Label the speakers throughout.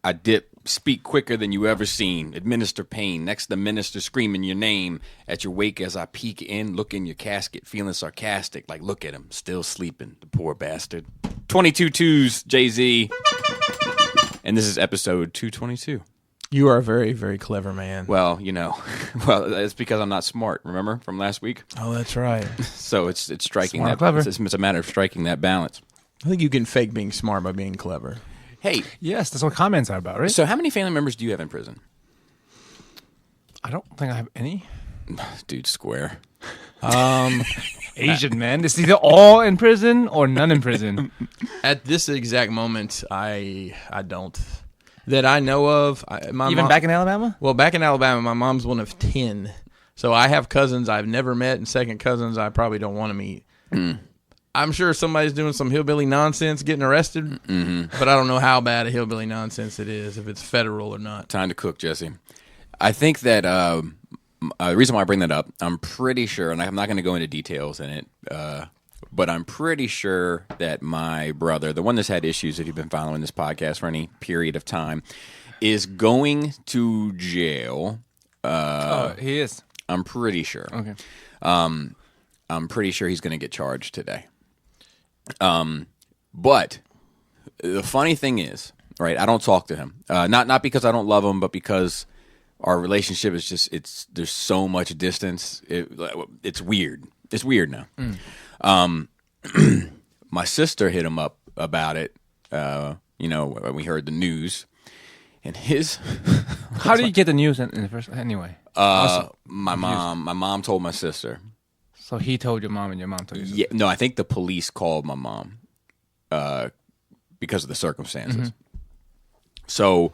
Speaker 1: I dip, speak quicker than you ever seen, administer pain, next the minister screaming your name at your wake as I peek in, look in your casket, feeling sarcastic, like look at him, still sleeping, the poor bastard. 2's, Jay-Z, and this is episode 222.
Speaker 2: You are a very, very clever man.
Speaker 1: Well, well, it's because I'm not smart, remember, from last week?
Speaker 2: Oh, that's right.
Speaker 1: So it's striking
Speaker 3: Smart,
Speaker 1: that,
Speaker 3: clever.
Speaker 1: it's a matter of striking that balance.
Speaker 2: I think you can fake being smart by being clever.
Speaker 1: Hey,
Speaker 3: Yes, that's what comments are about, right?
Speaker 1: so how many family members do you have in prison?
Speaker 3: I don't think I have any.
Speaker 1: Dude, square.
Speaker 3: Asian men. It's either all in prison or none in prison.
Speaker 2: At this exact moment, I don't. That I know of.
Speaker 3: Even back in Alabama?
Speaker 2: Well, back in Alabama, my mom's one of 10. So I have cousins I've never met and second cousins I probably don't want to meet. I'm sure somebody's doing some hillbilly nonsense getting arrested, but I don't know how bad a hillbilly nonsense it is, if it's federal or not.
Speaker 1: Time to cook, Jesse. I think that the reason why I bring that up, I'm pretty sure, and I'm not going to go into details in it, but I'm pretty sure that my brother, the one that's had issues, if you've been following this podcast for any period of time, is going to jail.
Speaker 3: He is.
Speaker 1: I'm pretty sure.
Speaker 3: Okay.
Speaker 1: I'm pretty sure he's going to get charged today. But the funny thing is, right, I don't talk to him. Not because I don't love him, but because our relationship is just, there's so much distance. It's weird. It's weird now. My sister hit him up about it, when we heard the news. And his...
Speaker 3: How did you get the news in the first... Anyway.
Speaker 1: My mom told my sister.
Speaker 3: So he told your mom and your mom told you.
Speaker 1: Yeah, no, I think the police called my mom because of the circumstances. So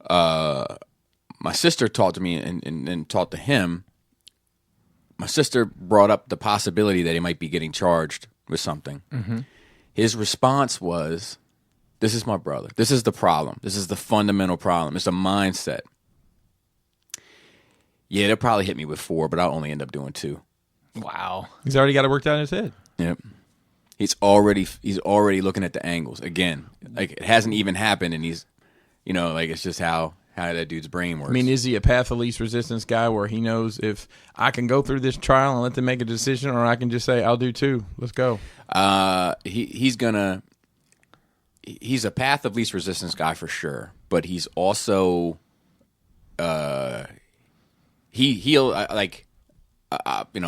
Speaker 1: my sister talked to me and talked to him. My sister brought up the possibility that he might be getting charged with something. His response was, this is my brother. This is the problem. This is the fundamental problem. It's a mindset. Yeah, they'll probably hit me with 4, but I'll only end up doing 2.
Speaker 3: Wow.
Speaker 2: He's already got it worked out in his head.
Speaker 1: Yep. He's already looking at the angles. Again, like it hasn't even happened, and he's, it's just how that dude's brain works.
Speaker 2: I mean, is he a path of least resistance guy where he knows if I can go through this trial and let them make a decision, or I can just say, I'll do 2. Let's go.
Speaker 1: He's a path of least resistance guy for sure, but he's also he'll I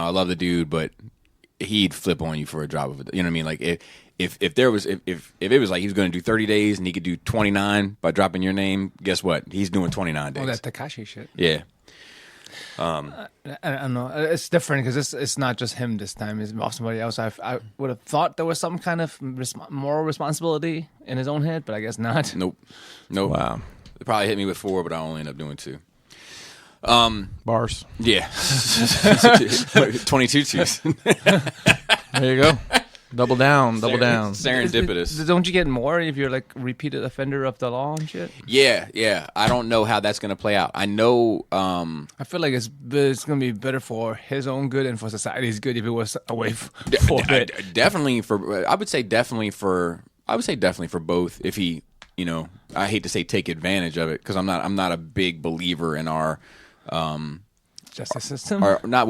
Speaker 1: love the dude, but he'd flip on you for a job of it. You know what I mean? Like if it was like he was going to do 30 days and he could do 29 by dropping your name, guess what? He's doing 29 days.
Speaker 3: Oh, that Tekashi shit.
Speaker 1: Yeah.
Speaker 3: I don't know. It's different because it's not just him this time. It's also somebody else. I would have thought there was some kind of moral responsibility in his own head, but I guess not.
Speaker 1: Nope.
Speaker 2: Wow.
Speaker 1: They probably hit me with 4, but I'll only end up doing 2.
Speaker 2: Bars.
Speaker 1: Yeah. 22 twos.
Speaker 2: There you go. Double down.
Speaker 1: Serendipitous.
Speaker 3: Don't you get more if you're like repeated offender of the law and shit?
Speaker 1: Yeah. I don't know how that's going to play out. I know.
Speaker 3: I feel like it's going to be better for his own good and for society's good if it was away for a bit.
Speaker 1: Definitely I would say definitely for both. If he, I hate to say take advantage of it because I'm not a big believer in our
Speaker 3: justice system.
Speaker 1: Not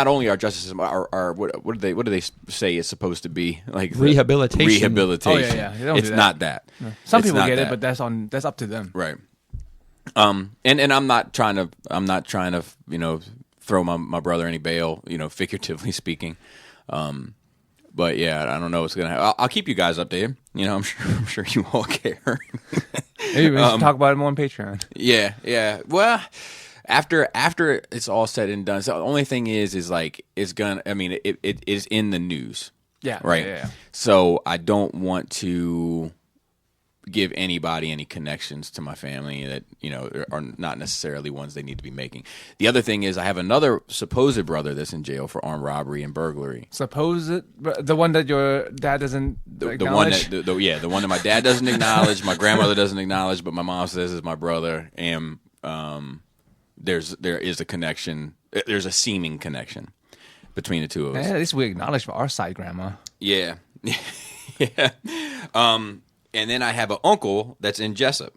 Speaker 1: only our justice system. Our what do they say it's supposed to be like
Speaker 2: rehabilitation.
Speaker 3: Oh yeah.
Speaker 1: It's not that.
Speaker 3: No. Some people get it, but that's up to them.
Speaker 1: Right. And I'm not trying to throw my brother any bail, figuratively speaking. But yeah, I don't know what's gonna happen. I'll keep you guys updated. I'm sure you all care.
Speaker 3: Maybe we should talk about it more on Patreon.
Speaker 1: Yeah. Well, after it's all said and done, so the only thing is like it's gonna. I mean, it is in the news.
Speaker 3: Yeah.
Speaker 1: Right.
Speaker 3: Yeah.
Speaker 1: So I don't want to give anybody any connections to my family that are not necessarily ones they need to be making. The other thing is I have another supposed brother that's in jail for armed robbery and burglary.
Speaker 3: The one that your dad doesn't acknowledge?
Speaker 1: The one that my dad doesn't acknowledge, my grandmother doesn't acknowledge, but my mom says is my brother, and there is a connection. There's a seeming connection between the two of us.
Speaker 3: Yeah, at least we acknowledge our side, Grandma.
Speaker 1: Yeah. Yeah. And then I have an uncle that's in Jessup.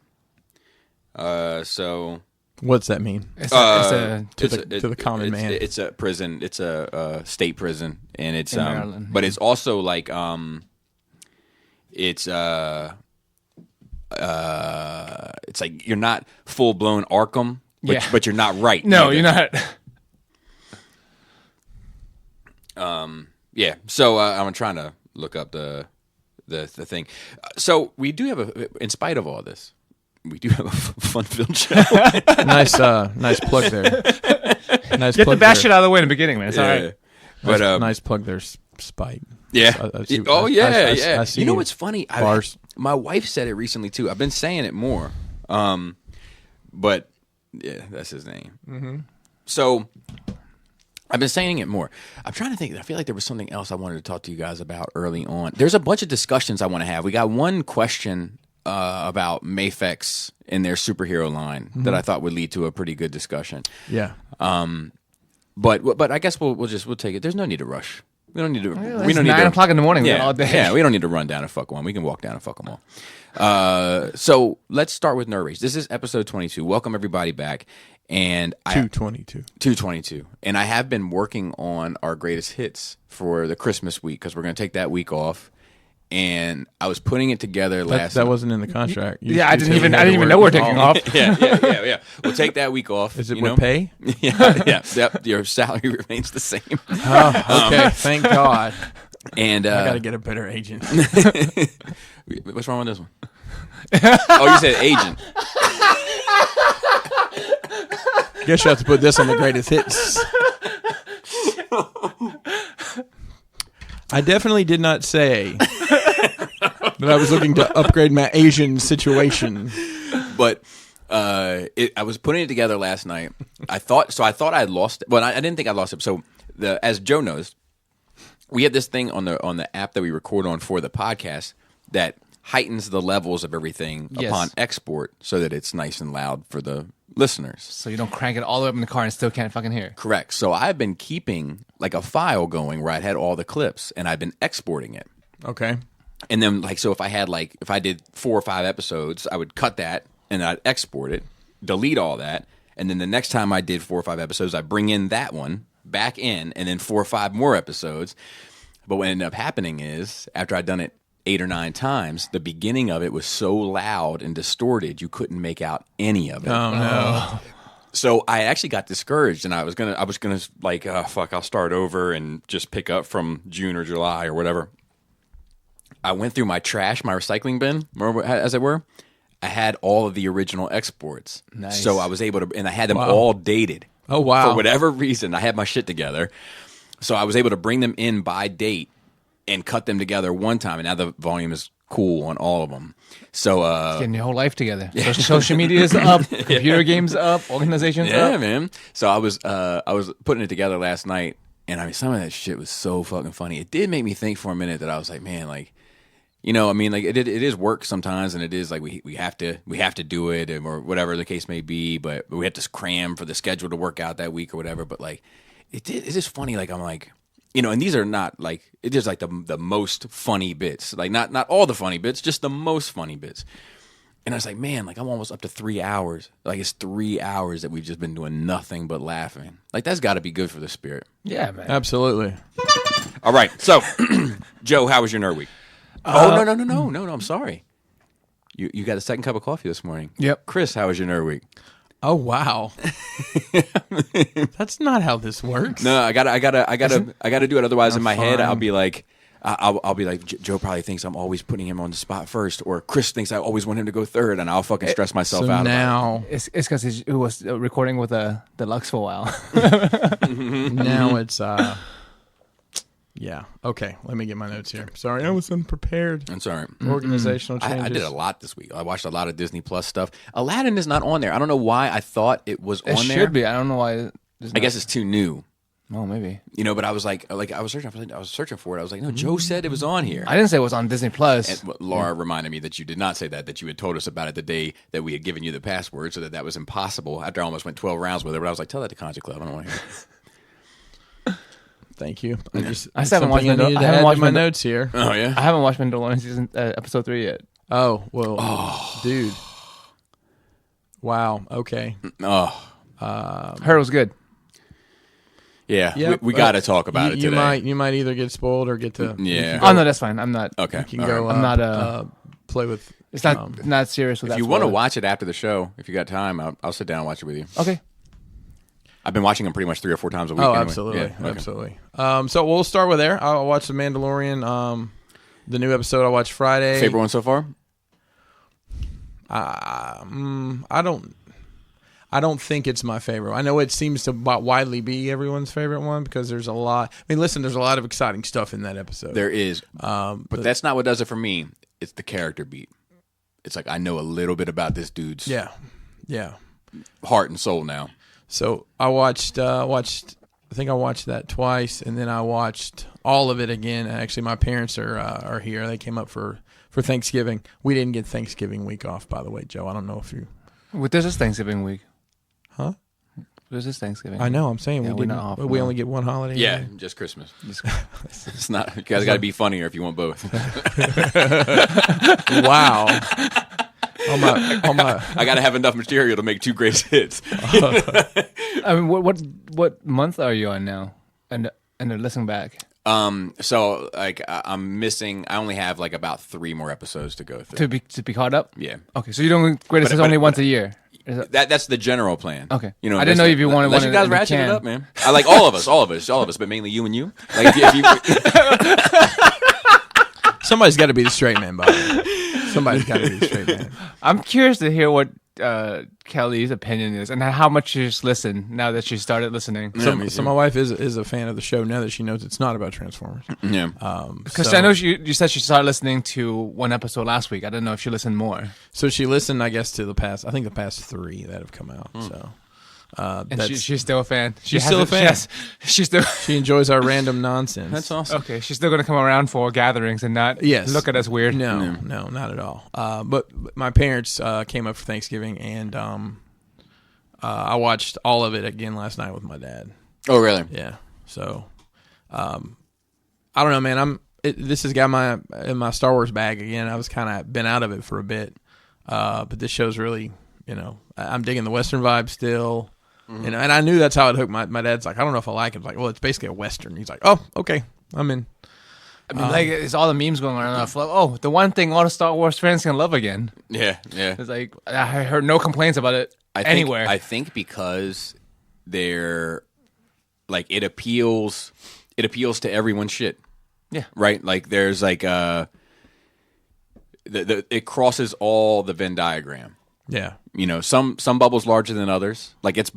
Speaker 1: So
Speaker 2: What's that mean?
Speaker 3: It's
Speaker 2: To the common man.
Speaker 1: It's a prison. It's a state prison, and it's
Speaker 3: In Maryland,
Speaker 1: but
Speaker 3: yeah.
Speaker 1: it's also like it's like you're not full blown Arkham, but you're not right.
Speaker 3: no,
Speaker 1: either.
Speaker 3: you're not.
Speaker 1: Yeah. So I'm trying to look up the thing. So we do have in spite of all this, we do have a fun-filled show.
Speaker 2: Nice plug there. Nice
Speaker 3: Get
Speaker 2: plug
Speaker 3: the bad
Speaker 2: there.
Speaker 3: shit out of the way in the beginning, man. It's all right.
Speaker 1: But
Speaker 2: Nice plug there, Spike.
Speaker 1: yeah.
Speaker 2: I see-
Speaker 1: yeah.
Speaker 2: I see
Speaker 1: You know what's funny?
Speaker 2: Bars.
Speaker 1: My wife said it recently too. I've been saying it more. But yeah, that's his name. Mm-hmm. So I've been saying it more. I'm trying to think. I feel like there was something else I wanted to talk to you guys about early on. There's a bunch of discussions I want to have. We got one question about Mafex in their superhero line that I thought would lead to a pretty good discussion.
Speaker 2: Yeah.
Speaker 1: But I guess we'll take it. There's no need to rush. We don't need to.
Speaker 3: It's
Speaker 1: we don't need
Speaker 3: 9
Speaker 1: to,
Speaker 3: o'clock in the morning.
Speaker 1: Yeah,
Speaker 3: All day.
Speaker 1: yeah. We don't need to run down and fuck one. We can walk down and fuck them all. So let's start with Nerd Rage. This is episode 22. Welcome everybody back. And 222. And I have been working on our greatest hits for the Christmas week because we're going to take that week off. And I was putting it together
Speaker 2: That wasn't in the contract.
Speaker 3: I didn't even know we're taking off.
Speaker 1: Yeah. We'll take that week off.
Speaker 2: Is it
Speaker 1: you
Speaker 2: with
Speaker 1: know?
Speaker 2: pay?
Speaker 1: Yeah. Yep. Your salary remains the same.
Speaker 2: Oh, okay. Thank God.
Speaker 1: And
Speaker 2: I got to get a better agent.
Speaker 1: what's wrong with this one? Oh, you said agent.
Speaker 2: Guess you have to put this on the greatest hits. I definitely did not say that I was looking to upgrade my Asian situation.
Speaker 1: But I was putting it together last night. I thought I had lost it. Well, I didn't think I lost it. So as Joe knows, we have this thing on the app that we record on for the podcast that heightens the levels of everything upon export so that it's nice and loud for the listeners.
Speaker 3: So you don't crank it all the way up in the car and still can't fucking hear.
Speaker 1: Correct. So I've been keeping like a file going where I had all the clips and I've been exporting it.
Speaker 2: Okay.
Speaker 1: And then so if I did 4 or 5 episodes, I would cut that and I'd export it, delete all that, and then the next time I did 4 or 5 episodes, I bring in that one back in, and then 4 or 5 more episodes. But what ended up happening is after I'd done it 8 or 9 times, the beginning of it was so loud and distorted you couldn't make out any of it.
Speaker 2: Oh no.
Speaker 1: So I actually got discouraged, and I was gonna like, fuck, I'll start over and just pick up from June or July or whatever. I went through my recycling bin, as it were. I had all of the original exports.
Speaker 3: Nice.
Speaker 1: So I was able to, and I had them all dated.
Speaker 2: Oh, wow.
Speaker 1: For whatever reason, I had my shit together. So I was able to bring them in by date and cut them together one time, and now the volume is cool on all of them. So
Speaker 3: Getting your whole life together. Social media's up, computer games up, organization's
Speaker 1: yeah,
Speaker 3: up.
Speaker 1: man. So I was putting it together last night, and I mean, some of that shit was so fucking funny. It did make me think for a minute that I was like, man, like, you know, I mean, like it is work sometimes, and it is like we have to do it, or whatever the case may be. But we have to cram for the schedule to work out that week or whatever. But like, it's just funny. Like I'm like, you know, and these are not like, it's just like the most funny bits. Like not all the funny bits, just the most funny bits. And I was like, man, like I'm almost up to 3 hours. Like it's 3 hours that we've just been doing nothing but laughing. Like that's got to be good for the spirit.
Speaker 3: Yeah, man.
Speaker 2: Absolutely.
Speaker 1: All right, so Joe, how was your nerd week? No, I'm sorry. You got a second cup of coffee this morning.
Speaker 3: Yep.
Speaker 1: Chris, how was your nerd week?
Speaker 2: Oh wow. That's not how this works.
Speaker 1: No, I gotta do it. Otherwise, in my head, I'll be like, I'll be like, Joe probably thinks I'm always putting him on the spot first, or Chris thinks I always want him to go third, and I'll fucking stress myself
Speaker 2: So
Speaker 1: out.
Speaker 2: now,
Speaker 3: It's because he was recording with the Deluxe for a while.
Speaker 2: now it's yeah. Okay, let me get my notes here. Sorry, I was unprepared.
Speaker 1: I'm sorry.
Speaker 2: Organizational changes.
Speaker 1: I did a lot this week. I watched a lot of Disney Plus stuff. Aladdin is not on there. I don't know why. I thought it was
Speaker 3: It
Speaker 1: on there.
Speaker 3: should be. I don't know why.
Speaker 1: I guess it's too new.
Speaker 3: Oh, maybe.
Speaker 1: You know, but I was like I was searching for it. I was like, no, Joe said it was on here.
Speaker 3: I didn't say it was on Disney Plus.
Speaker 1: And Laura reminded me that you did not say that you had told us about it the day that we had given you the password, so that was impossible. After I almost went 12 rounds with her, but I was like, tell that to Conja Club. I don't want to hear it.
Speaker 2: Thank you.
Speaker 3: I still haven't watched
Speaker 2: I needed to add to my notes here.
Speaker 1: Oh, yeah?
Speaker 3: I haven't watched Mandalorian season episode 3 yet.
Speaker 2: Oh well, dude. Wow. Okay.
Speaker 1: Oh,
Speaker 3: Heard it was good.
Speaker 1: yeah.
Speaker 2: Yep.
Speaker 1: We got to talk about it
Speaker 2: You
Speaker 1: today.
Speaker 2: might either get spoiled or get to.
Speaker 1: Yeah.
Speaker 3: Oh no, that's fine. I'm not.
Speaker 1: Okay.
Speaker 2: You can
Speaker 1: all
Speaker 2: go.
Speaker 1: right.
Speaker 3: I'm not,
Speaker 2: play with.
Speaker 3: It's not serious with
Speaker 1: If
Speaker 3: that.
Speaker 1: you want to
Speaker 3: spoiler.
Speaker 1: watch it after the show, if you got time, I'll sit down and watch it with you.
Speaker 3: Okay.
Speaker 1: I've been watching them pretty much 3 or 4 times a week.
Speaker 2: Oh,
Speaker 1: anyway.
Speaker 2: absolutely,
Speaker 1: Yeah, okay.
Speaker 2: absolutely. So we'll start with there. I'll watch the Mandalorian. The new episode I watched Friday.
Speaker 1: Favorite one so far?
Speaker 2: I don't think it's my favorite. I know it seems to widely be everyone's favorite one because there's a lot. I mean, listen, there's a lot of exciting stuff in that episode.
Speaker 1: There is, but that's not what does it for me. It's the character beat. It's like I know a little bit about this dude's
Speaker 2: yeah.
Speaker 1: heart and soul now.
Speaker 2: So I watched. I think I watched that twice, and then I watched all of it again. Actually, my parents are here. They came up for Thanksgiving. We didn't get Thanksgiving week off, by the way, Joe. I don't know if you.
Speaker 3: Well, this is Thanksgiving week.
Speaker 2: Huh?
Speaker 3: This is Thanksgiving.
Speaker 2: I know. I'm saying
Speaker 3: Yeah,
Speaker 2: we
Speaker 3: we're
Speaker 2: didn't.
Speaker 3: not off,
Speaker 2: We
Speaker 3: no.
Speaker 2: only get one holiday.
Speaker 1: Yeah,
Speaker 2: a year.
Speaker 1: just Christmas. It's not. You guys got to be funnier if you want both.
Speaker 2: Wow. On my.
Speaker 1: I got to have enough material to make 2 great hits.
Speaker 3: I mean, what month are you on now? And then listen back
Speaker 1: So like I'm missing. I only have like about 3 more episodes to go through.
Speaker 3: to be caught up.
Speaker 1: Yeah,
Speaker 3: Okay, so you don't greatest hits
Speaker 1: but-
Speaker 3: only once a year. Is that-
Speaker 1: that's the general plan.
Speaker 3: Okay.
Speaker 1: you know,
Speaker 3: I didn't know if you wanted
Speaker 1: unless
Speaker 3: one
Speaker 1: you guys
Speaker 3: and you
Speaker 1: ratchet it
Speaker 3: can.
Speaker 1: up, man. I like all of us, but mainly you and you. Like if you
Speaker 2: Somebody's got to be the straight man, Bob. Somebody's got to be the straight man.
Speaker 3: I'm curious to hear what Kelly's opinion is and how much she's listened now that she started listening.
Speaker 2: So my wife is a fan of the show now that she knows it's not about Transformers.
Speaker 1: yeah.
Speaker 3: Because
Speaker 2: So-
Speaker 3: I know you said she started listening to one episode last week. I didn't know if she listened more.
Speaker 2: So she listened, I guess, to the past 3 that have come out. So
Speaker 3: And she's still a fan.
Speaker 2: She's still a fan.
Speaker 3: She's still
Speaker 2: she enjoys our random nonsense.
Speaker 1: That's awesome.
Speaker 3: okay. She's still gonna come around for gatherings and not
Speaker 2: Yes.
Speaker 3: look at us weird.
Speaker 2: No, not at all. But my parents came up for Thanksgiving, and I watched all of it again last night with my dad.
Speaker 1: Oh really?
Speaker 2: Yeah. So, I don't know, man. This has got in my Star Wars bag again. I was kind of been out of it for a bit, but this show's really, I'm digging the Western vibe still. And I knew that's how it hooked. My dad's like, I don't know if I like it. I'm like, well, it's basically a Western. He's like, oh, okay, I'm in.
Speaker 3: I mean, like it's all the memes going around. Oh, the one thing all the Star Wars fans can love again.
Speaker 1: Yeah.
Speaker 3: It's like I heard no complaints about it anywhere.
Speaker 1: I think because they're like it appeals to everyone's shit.
Speaker 3: Yeah.
Speaker 1: Right? Like there's like it crosses all the Venn diagram.
Speaker 2: Yeah.
Speaker 1: Some bubbles larger than others. Like it's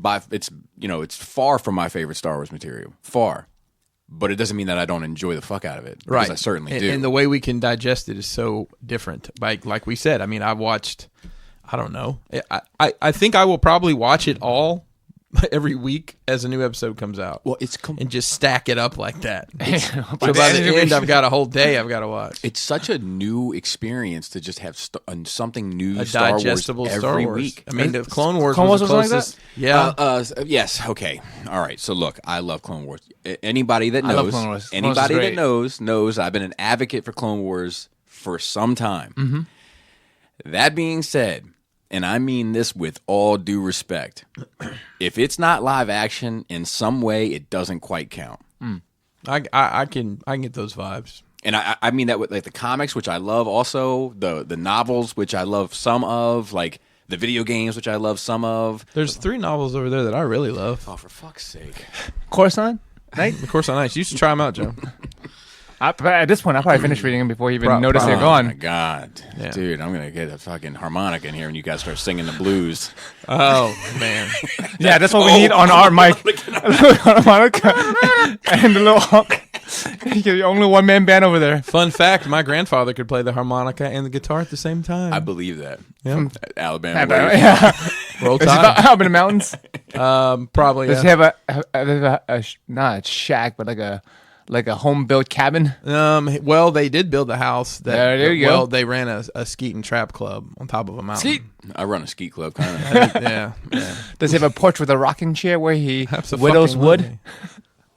Speaker 1: far from my favorite Star Wars material. Far. But it doesn't mean that I don't enjoy the fuck out of it. Because I certainly do.
Speaker 2: And the way we can digest it is so different. Like we said, I mean, I watched, I don't know. I think I will probably watch it all every week as a new episode comes out.
Speaker 1: Well, it's
Speaker 2: and just stack it up like that.
Speaker 3: By
Speaker 2: So by
Speaker 3: the
Speaker 2: the end, I've got a whole day I've got to watch.
Speaker 1: It's such a new experience to just have something new
Speaker 2: A
Speaker 1: Star Wars
Speaker 2: digestible
Speaker 1: every
Speaker 2: Star Wars.
Speaker 1: week.
Speaker 2: I mean, the Clone Wars
Speaker 3: Clone
Speaker 2: was
Speaker 3: Wars
Speaker 2: the
Speaker 3: was like
Speaker 2: closest. Yeah.
Speaker 1: Yes. Okay. All right. So look, I love Clone Wars. Anybody that
Speaker 3: I love
Speaker 1: knows,
Speaker 3: Clone Wars. Clone Wars is
Speaker 1: anybody that
Speaker 3: great.
Speaker 1: knows, I've been an advocate for Clone Wars for some time.
Speaker 3: Mm-hmm.
Speaker 1: That being said, and I mean this with all due respect, if it's not live action in some way, it doesn't quite count.
Speaker 2: I can get those vibes.
Speaker 1: And I mean that with like the comics, which I love, also the novels, which I love some of, like the video games, which I love some of.
Speaker 2: There's 3 novels over there that I really love.
Speaker 1: Oh, for fuck's sake!
Speaker 3: Coruscant Night.
Speaker 2: Of course, nice. You should try them out, Joe.
Speaker 3: At this point, I probably finished reading them before you even noticed they're
Speaker 1: Oh
Speaker 3: gone.
Speaker 1: my god,
Speaker 2: Yeah.
Speaker 1: dude! I'm gonna get a fucking harmonica in here, and you guys start singing the blues.
Speaker 2: Oh man.
Speaker 3: Yeah, that's what we need on our mic. A little harmonica and a little honk. You're the only one man band over there.
Speaker 2: Fun fact: my grandfather could play the harmonica and the guitar at the same time.
Speaker 1: I believe that.
Speaker 2: Yeah.
Speaker 1: Alabama. Way.
Speaker 3: Yeah.
Speaker 2: Roll
Speaker 3: Is it
Speaker 2: Tide.
Speaker 3: up in the mountains?
Speaker 2: Probably.
Speaker 3: Does
Speaker 2: Yeah.
Speaker 3: he have not a shack, but like a home built cabin?
Speaker 2: Well, they did build a house.
Speaker 3: There you go.
Speaker 2: Well, they ran a skeet and trap club on top of a mountain.
Speaker 3: Skeet.
Speaker 1: I run a ski club, kind of.
Speaker 2: Yeah.
Speaker 3: Does he have a porch with a rocking chair where he
Speaker 2: Abso-fucking-lutely.
Speaker 3: whittles wood?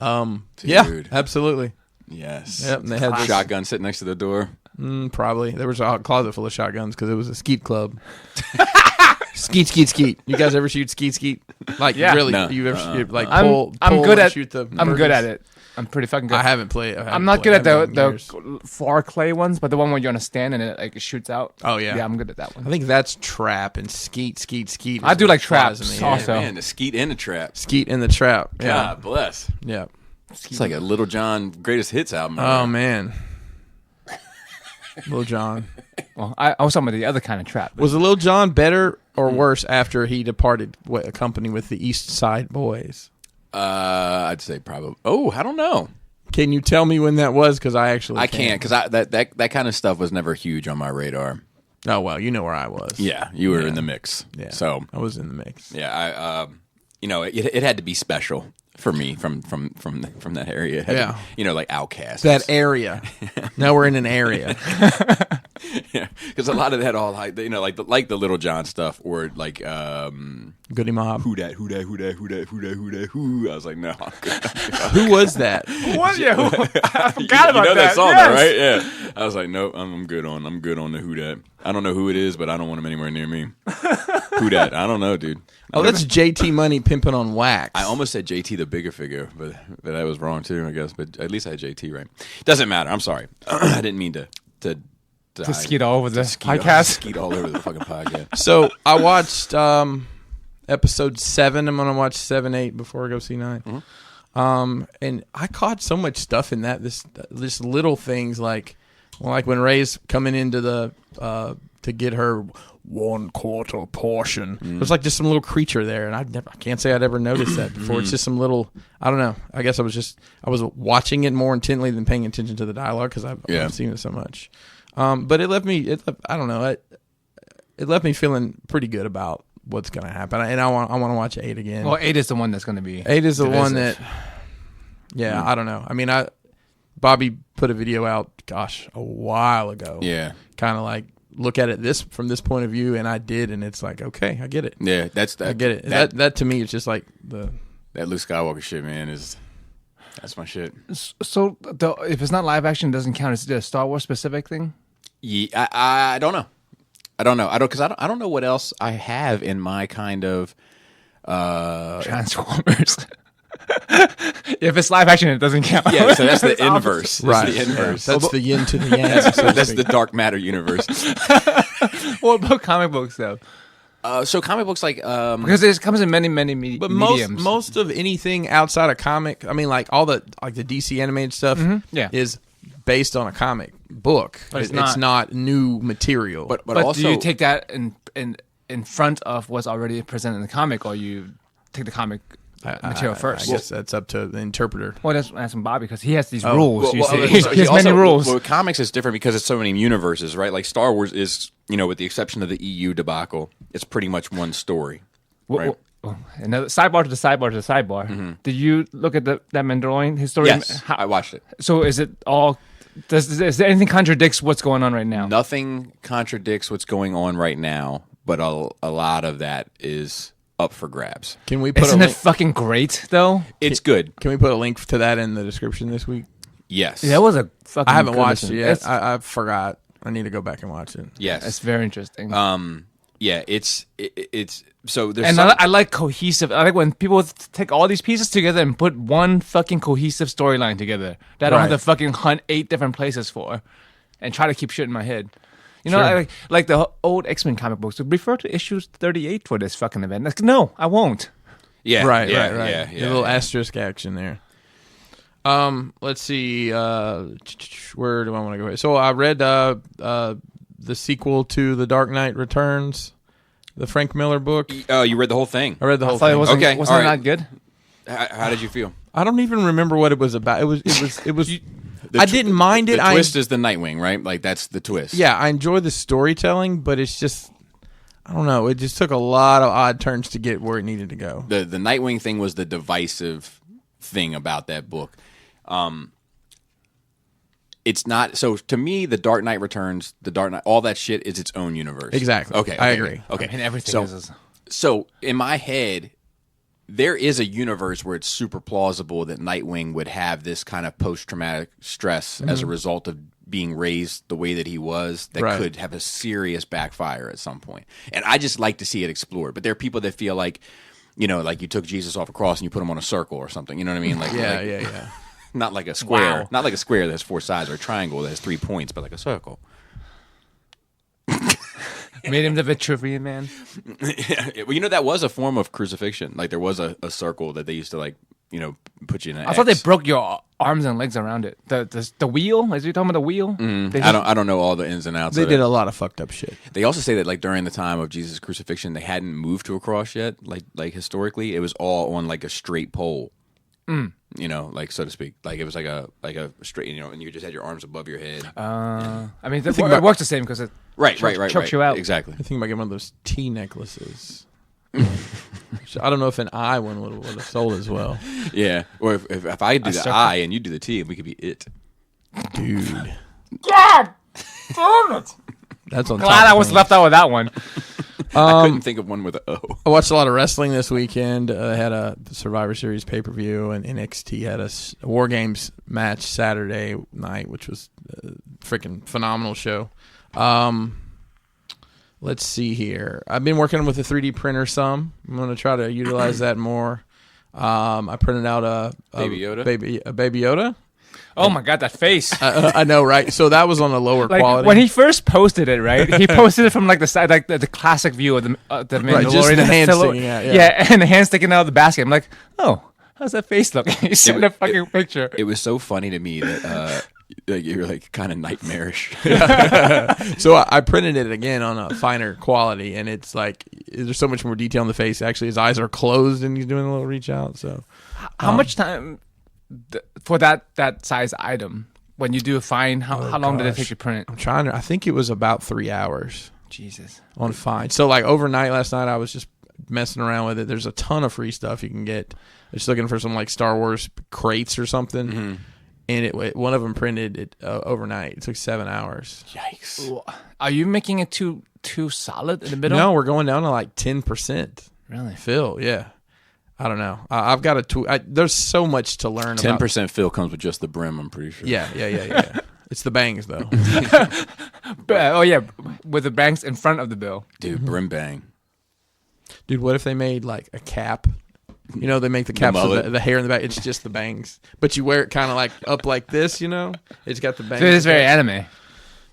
Speaker 2: Yeah.
Speaker 1: Dude.
Speaker 2: Absolutely.
Speaker 1: Yes.
Speaker 2: Yep. And they had this,
Speaker 1: Shotgun sitting next to the door.
Speaker 2: probably there was a closet full of shotguns because it was a skeet club. Skeet, skeet, skeet. You guys ever shoot skeet, skeet? Like
Speaker 3: Yeah.
Speaker 2: really?
Speaker 1: No.
Speaker 2: You ever like
Speaker 3: I'm
Speaker 2: pull
Speaker 3: good
Speaker 2: and
Speaker 3: at
Speaker 2: shoot the?
Speaker 3: I'm good at
Speaker 2: birdies?
Speaker 3: it. I'm pretty fucking good.
Speaker 2: I haven't played.
Speaker 3: I'm not good at
Speaker 2: I haven't
Speaker 3: the
Speaker 2: played in years.
Speaker 3: far clay ones, but the one where you're on a stand and it like shoots out.
Speaker 2: Oh yeah.
Speaker 3: Yeah, I'm good at that one.
Speaker 2: I think that's trap and skeet, skeet, skeet.
Speaker 3: I
Speaker 2: is
Speaker 3: do
Speaker 2: what
Speaker 3: like
Speaker 2: flies
Speaker 3: traps
Speaker 2: in the air.
Speaker 3: also.
Speaker 1: Man, the skeet in the trap.
Speaker 2: Skeet in the trap. Yeah.
Speaker 1: God bless.
Speaker 2: Yeah.
Speaker 1: It's like a Little John greatest hits album.
Speaker 2: Oh man. Lil Jon.
Speaker 3: Well, I was talking about the other kind of trap.
Speaker 2: Was Lil Jon better or worse after he departed a company with the East Side Boys?
Speaker 1: I'd say probably. Oh, I don't know.
Speaker 2: Can you tell me when that was? Because I
Speaker 1: can't because that kind of stuff was never huge on my radar.
Speaker 2: Oh well, you know where I was.
Speaker 1: Yeah, you were in the mix.
Speaker 2: Yeah.
Speaker 1: So
Speaker 2: I was in the mix.
Speaker 1: yeah, it had to be special for me from that area. It had
Speaker 2: Yeah.
Speaker 1: to, like Outkast.
Speaker 2: That area. Now we're in an area.
Speaker 1: Yeah, because a lot of that all like the Little John stuff or like
Speaker 2: Goody Mob.
Speaker 1: who that. I was like, no, I'm good.
Speaker 2: Who was that?
Speaker 3: What? Yeah, I forgot
Speaker 1: you
Speaker 3: about
Speaker 1: know that song,
Speaker 3: yes.
Speaker 1: though, right? Yeah. I was like, nope, I'm good on the who that. I don't know who it is, but I don't want him anywhere near me. Who that? I don't know, dude.
Speaker 2: Oh, that's JT Money pimping on wax.
Speaker 1: I almost said JT the bigger figure, but that was wrong too, I guess. But at least I had JT right. Doesn't matter. I'm sorry. I didn't mean to
Speaker 3: skeet all over the
Speaker 1: skeet
Speaker 3: podcast.
Speaker 1: all over the fucking podcast.
Speaker 2: So I watched episode 7. I'm gonna watch 7, 8 before I go see 9.
Speaker 1: Mm-hmm.
Speaker 2: And I caught so much stuff in that. This little things like when Ray's coming into the to get her 1/4 portion. There's like just some little creature there, and I can't say I'd ever noticed that before. It's just some little. I don't know. I guess I was watching it more intently than paying attention to the dialogue because I've seen it so much. But it left me. I don't know. It left me feeling pretty good about what's going to happen, and I want to watch 8 again.
Speaker 3: Well, 8 is the one that's going to be.
Speaker 2: 8 is the one that.
Speaker 3: divisive.
Speaker 2: Yeah, I don't know. I mean, Bobby put a video out, a while ago.
Speaker 1: Yeah.
Speaker 2: Kind of like look at it from this point of view, and I did, and it's like, okay, I get it.
Speaker 1: Yeah, I
Speaker 2: get it. That to me is just like that
Speaker 1: Luke Skywalker shit, man, that's my shit.
Speaker 3: So if it's not live action, it doesn't count. Is it a Star Wars specific thing?
Speaker 1: Yeah, I don't know. I don't know what else I have in my kind of
Speaker 3: Transformers. If it's live action, it doesn't count.
Speaker 1: Yeah, so that's the
Speaker 3: It's
Speaker 1: inverse. That's
Speaker 2: right.
Speaker 1: the inverse.
Speaker 2: That's the yin to the yang. So
Speaker 1: That's the dark matter universe.
Speaker 3: What about comic books though?
Speaker 1: So comic books like
Speaker 3: Because it comes in many
Speaker 2: But
Speaker 3: mediums.
Speaker 2: most of anything outside of comic, I mean, like all the DC animated stuff,
Speaker 3: Yeah.
Speaker 2: is based on a comic book.
Speaker 3: But it's
Speaker 2: It's not new material.
Speaker 1: but
Speaker 3: but
Speaker 1: also
Speaker 3: do you take that in front of what's already presented in the comic, or you take the comic material first?
Speaker 2: I guess that's up to the interpreter.
Speaker 3: Well, that's asking Bobby because he has these rules.
Speaker 1: Well,
Speaker 3: he has many rules.
Speaker 1: Well, comics is different because it's so many universes, right? Like Star Wars is, with the exception of the EU debacle, it's pretty much one story. Right?
Speaker 3: Another sidebar to the sidebar to the sidebar.
Speaker 1: Mm-hmm.
Speaker 3: Did you look at that Mandalorian history?
Speaker 1: Yes, I watched it.
Speaker 3: So is it all? Is there anything contradicts what's going on right now?
Speaker 1: Nothing contradicts what's going on right now, but a lot of that is up for grabs.
Speaker 2: Can we put
Speaker 3: Isn't
Speaker 2: a
Speaker 3: it
Speaker 2: link?
Speaker 3: fucking great though?
Speaker 1: It's good.
Speaker 2: Can we put a link to that in the description this week?
Speaker 1: Yes.
Speaker 3: Yeah, that was a fucking.
Speaker 2: I haven't
Speaker 3: good
Speaker 2: watched
Speaker 3: listen.
Speaker 2: it yet.
Speaker 3: It's,
Speaker 2: I forgot. I need to go back and watch it.
Speaker 1: Yes.
Speaker 3: it's very interesting.
Speaker 1: Yeah. It's so there's
Speaker 3: And
Speaker 1: some,
Speaker 3: I like cohesive. I like when people take all these pieces together and put one fucking cohesive storyline together that I don't have
Speaker 2: Right.
Speaker 3: to fucking hunt 8 different places for, and try to keep shit in my head. You know,
Speaker 2: Sure.
Speaker 3: like the old X-Men comic books would refer to issues 38 for this fucking event. Like, no, I won't.
Speaker 1: yeah,
Speaker 2: Right.
Speaker 1: yeah,
Speaker 2: A
Speaker 1: yeah,
Speaker 2: little
Speaker 1: yeah.
Speaker 2: asterisk action there. Let's see. Where do I want to go? So I read the sequel to The Dark Knight Returns, the Frank Miller book.
Speaker 1: Oh, you read the whole thing.
Speaker 2: I read the
Speaker 3: I
Speaker 2: whole
Speaker 3: thought it
Speaker 2: thing.
Speaker 3: wasn't,
Speaker 1: Okay,
Speaker 3: wasn't
Speaker 1: all
Speaker 3: it
Speaker 1: right.
Speaker 3: not good?
Speaker 1: How did you feel?
Speaker 2: I don't even remember what it was about. It was.
Speaker 1: The
Speaker 2: I
Speaker 1: tw-
Speaker 2: didn't mind it.
Speaker 1: The twist is the Nightwing, right? Like that's the twist.
Speaker 2: Yeah, I enjoy the storytelling, but it's just, I don't know. It just took a lot of odd turns to get where it needed to go.
Speaker 1: The Nightwing thing was the divisive thing about that book. It's not so to me. The Dark Knight Returns, the Dark Knight, all that shit is its own universe.
Speaker 2: Exactly.
Speaker 1: Okay,
Speaker 2: I agree.
Speaker 1: Okay,
Speaker 3: And everything
Speaker 1: so,
Speaker 3: is.
Speaker 1: So in my head, there is a universe where it's super plausible that Nightwing would have this kind of post-traumatic stress as a result of being raised the way that he was that
Speaker 2: Right.
Speaker 1: could have a serious backfire at some point. And I just like to see it explored. But there are people that feel like, like you took Jesus off a cross and you put him on a circle or something. You know what I mean? Like,
Speaker 2: Yeah.
Speaker 1: not like a square,
Speaker 3: Wow.
Speaker 1: not like a square that has 4 sides or a triangle that has 3 points, but like a circle.
Speaker 3: Made him the Vitruvian man.
Speaker 1: Yeah. Well, that was a form of crucifixion. Like there was a circle that they used to put you in.
Speaker 3: I thought they broke your arms and legs around it. The wheel? Is you talking about the wheel?
Speaker 1: I don't know all the ins and outs.
Speaker 2: They
Speaker 1: of
Speaker 2: did
Speaker 1: it.
Speaker 2: a lot of fucked up shit.
Speaker 1: They also say that like during the time of Jesus' crucifixion, they hadn't moved to a cross yet. Like historically, it was all on like a straight pole. Like so to speak. Like it was like a straight, and you just had your arms above your head.
Speaker 3: I mean, it works the same because it
Speaker 1: Right.
Speaker 3: chokes you out.
Speaker 1: Exactly.
Speaker 2: I think about getting one of those T necklaces. I don't know if an eye one would have sold as well.
Speaker 1: Yeah. Or if I do the
Speaker 3: circle.
Speaker 1: I and you do the T, we could be it.
Speaker 2: Dude.
Speaker 3: God damn it!
Speaker 2: That's on
Speaker 3: Glad I was left out with that one.
Speaker 1: I couldn't think of one with an O.
Speaker 2: I watched a lot of wrestling this weekend. I had a Survivor Series pay-per-view, and NXT had a War Games match Saturday night, which was a freaking phenomenal show. Let's see here. I've been working with a 3D printer some. I'm going to try to utilize that more. I printed out a
Speaker 1: Baby Yoda?
Speaker 2: Baby Yoda.
Speaker 3: Oh my God, that face!
Speaker 2: I know, right? So that was on a lower
Speaker 3: Like
Speaker 2: quality.
Speaker 3: when he first posted it, right? He posted it from like the side, like the classic view of the Mandalorian,
Speaker 2: just the
Speaker 3: and
Speaker 2: hand
Speaker 3: silhouette.
Speaker 2: sticking out, yeah.
Speaker 3: and the hand sticking out of the basket. I'm like, oh, how's that face look? He sent a fucking picture.
Speaker 1: It was so funny to me that you're like kind of nightmarish.
Speaker 2: So I printed it again on a finer quality, and it's like there's so much more detail in the face. Actually, his eyes are closed, and he's doing a little reach out. So,
Speaker 3: How much time for that size item when you do a fine? How long did it take to print
Speaker 2: I'm trying to. I think it was about 3 hours
Speaker 3: it? Jesus.
Speaker 2: on fine. So like overnight last night, I was just messing around with it. There's a ton of free stuff you can get. Just looking for some like Star Wars crates or something.
Speaker 1: Mm-hmm.
Speaker 2: And one of them printed it overnight. It took 7 hours.
Speaker 1: Yikes.
Speaker 3: Are you making it too solid in the middle?
Speaker 2: No, we're going down to like 10%.
Speaker 3: Really?
Speaker 2: Fill, yeah. I don't know. I've got there's so much to learn.
Speaker 1: 10% fill comes with just the brim, I'm pretty sure.
Speaker 2: Yeah. It's the bangs though.
Speaker 3: Oh yeah, with the banks in front of the bill.
Speaker 1: Dude, brim bang.
Speaker 2: Dude, what if they made like a cap? They make the caps with the hair in the back. It's just the bangs, but you wear it kind of like up like this. It's got the bangs.
Speaker 3: So it is very anime.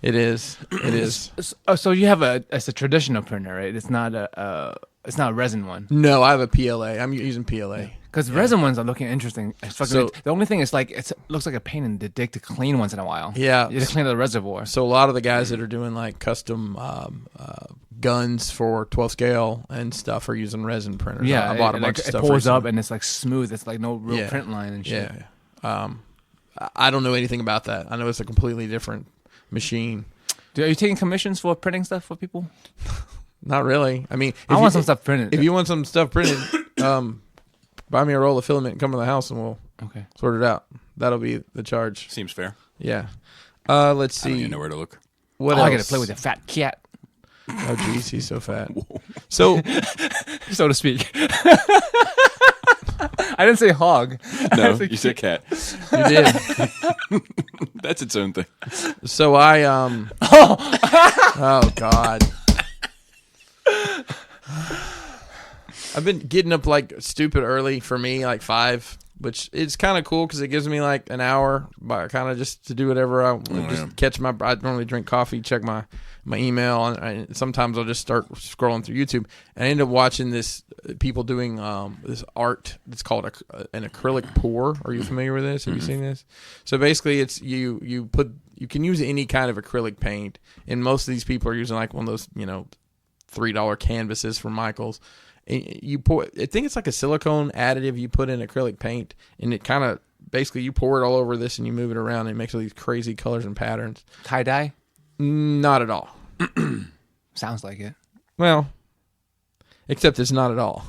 Speaker 2: It is. It is.
Speaker 3: So you have it's a traditional printer, right? It's not a resin one.
Speaker 2: No, I have a PLA. I'm using PLA.
Speaker 3: Because resin ones are looking interesting.
Speaker 2: So-
Speaker 3: The only thing is like it looks like a pain in the dick to clean once in a while.
Speaker 2: Yeah.
Speaker 3: You just clean the reservoir.
Speaker 2: So a lot of the guys that are doing like custom guns for 12 scale and stuff are using resin printers.
Speaker 3: Yeah,
Speaker 2: I bought a bunch of
Speaker 3: it
Speaker 2: stuff.
Speaker 3: pours up
Speaker 2: recently.
Speaker 3: and it's like smooth. It's like no real
Speaker 2: Yeah.
Speaker 3: print line and shit.
Speaker 2: Yeah. I don't know anything about that. I know it's a completely different machine.
Speaker 3: Are you taking commissions for printing stuff for people?
Speaker 2: Not really. I mean,
Speaker 3: I want some stuff printed.
Speaker 2: If you want some stuff printed, buy me a roll of filament and come to the house and we'll
Speaker 3: Okay.
Speaker 2: sort it out. That'll be the charge.
Speaker 1: Seems fair.
Speaker 2: Yeah. Let's
Speaker 1: I don't
Speaker 2: see.
Speaker 1: even know where to look.
Speaker 2: What
Speaker 3: I
Speaker 2: else?
Speaker 3: gotta play with a fat cat,
Speaker 2: Oh, jeez, he's so fat. So,
Speaker 3: so to speak. I didn't say hog.
Speaker 1: No, you said cat.
Speaker 2: you did.
Speaker 1: That's its own thing.
Speaker 2: So I oh God. I've been getting up like stupid early for me, like 5, which is kind of cool because it gives me like an hour, kind of just to do whatever I catch my. I normally drink coffee, check my email, and sometimes I'll just start scrolling through YouTube. And I end up watching this people doing this art that's called an acrylic pour. Are you familiar with this? Have you seen this? So basically, it's you can use any kind of acrylic paint, and most of these people are using like one of those $3 canvases from Michaels. You pour. I think it's like a silicone additive you put in acrylic paint, and it kind of basically you pour it all over this and you move it around, and it makes all these crazy colors and patterns.
Speaker 3: Tie dye?
Speaker 2: Not at all.
Speaker 3: Sounds like it.
Speaker 2: Well, except it's not at all.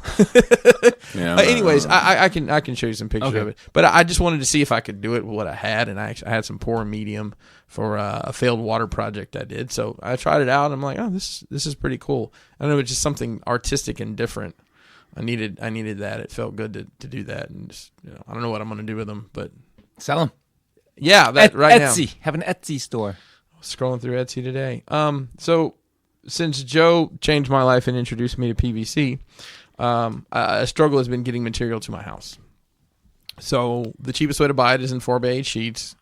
Speaker 1: Yeah.
Speaker 2: Anyways, I can show you some pictures
Speaker 3: Okay.
Speaker 2: of it, but I just wanted to see if I could do it with what I had, and I had some pour and medium for a failed water project I did. So I tried it out, and I'm like, oh, this is pretty cool. I know it's just something artistic and different. I needed that. It felt good to do that, and just, I don't know what I'm going to do with them, but
Speaker 3: Sell them.
Speaker 2: Yeah, that right now.
Speaker 3: Etsy. Have an Etsy store.
Speaker 2: Scrolling through Etsy today. So since Joe changed my life and introduced me to PVC, a struggle has been getting material to my house. So the cheapest way to buy it is in 4x8 sheets.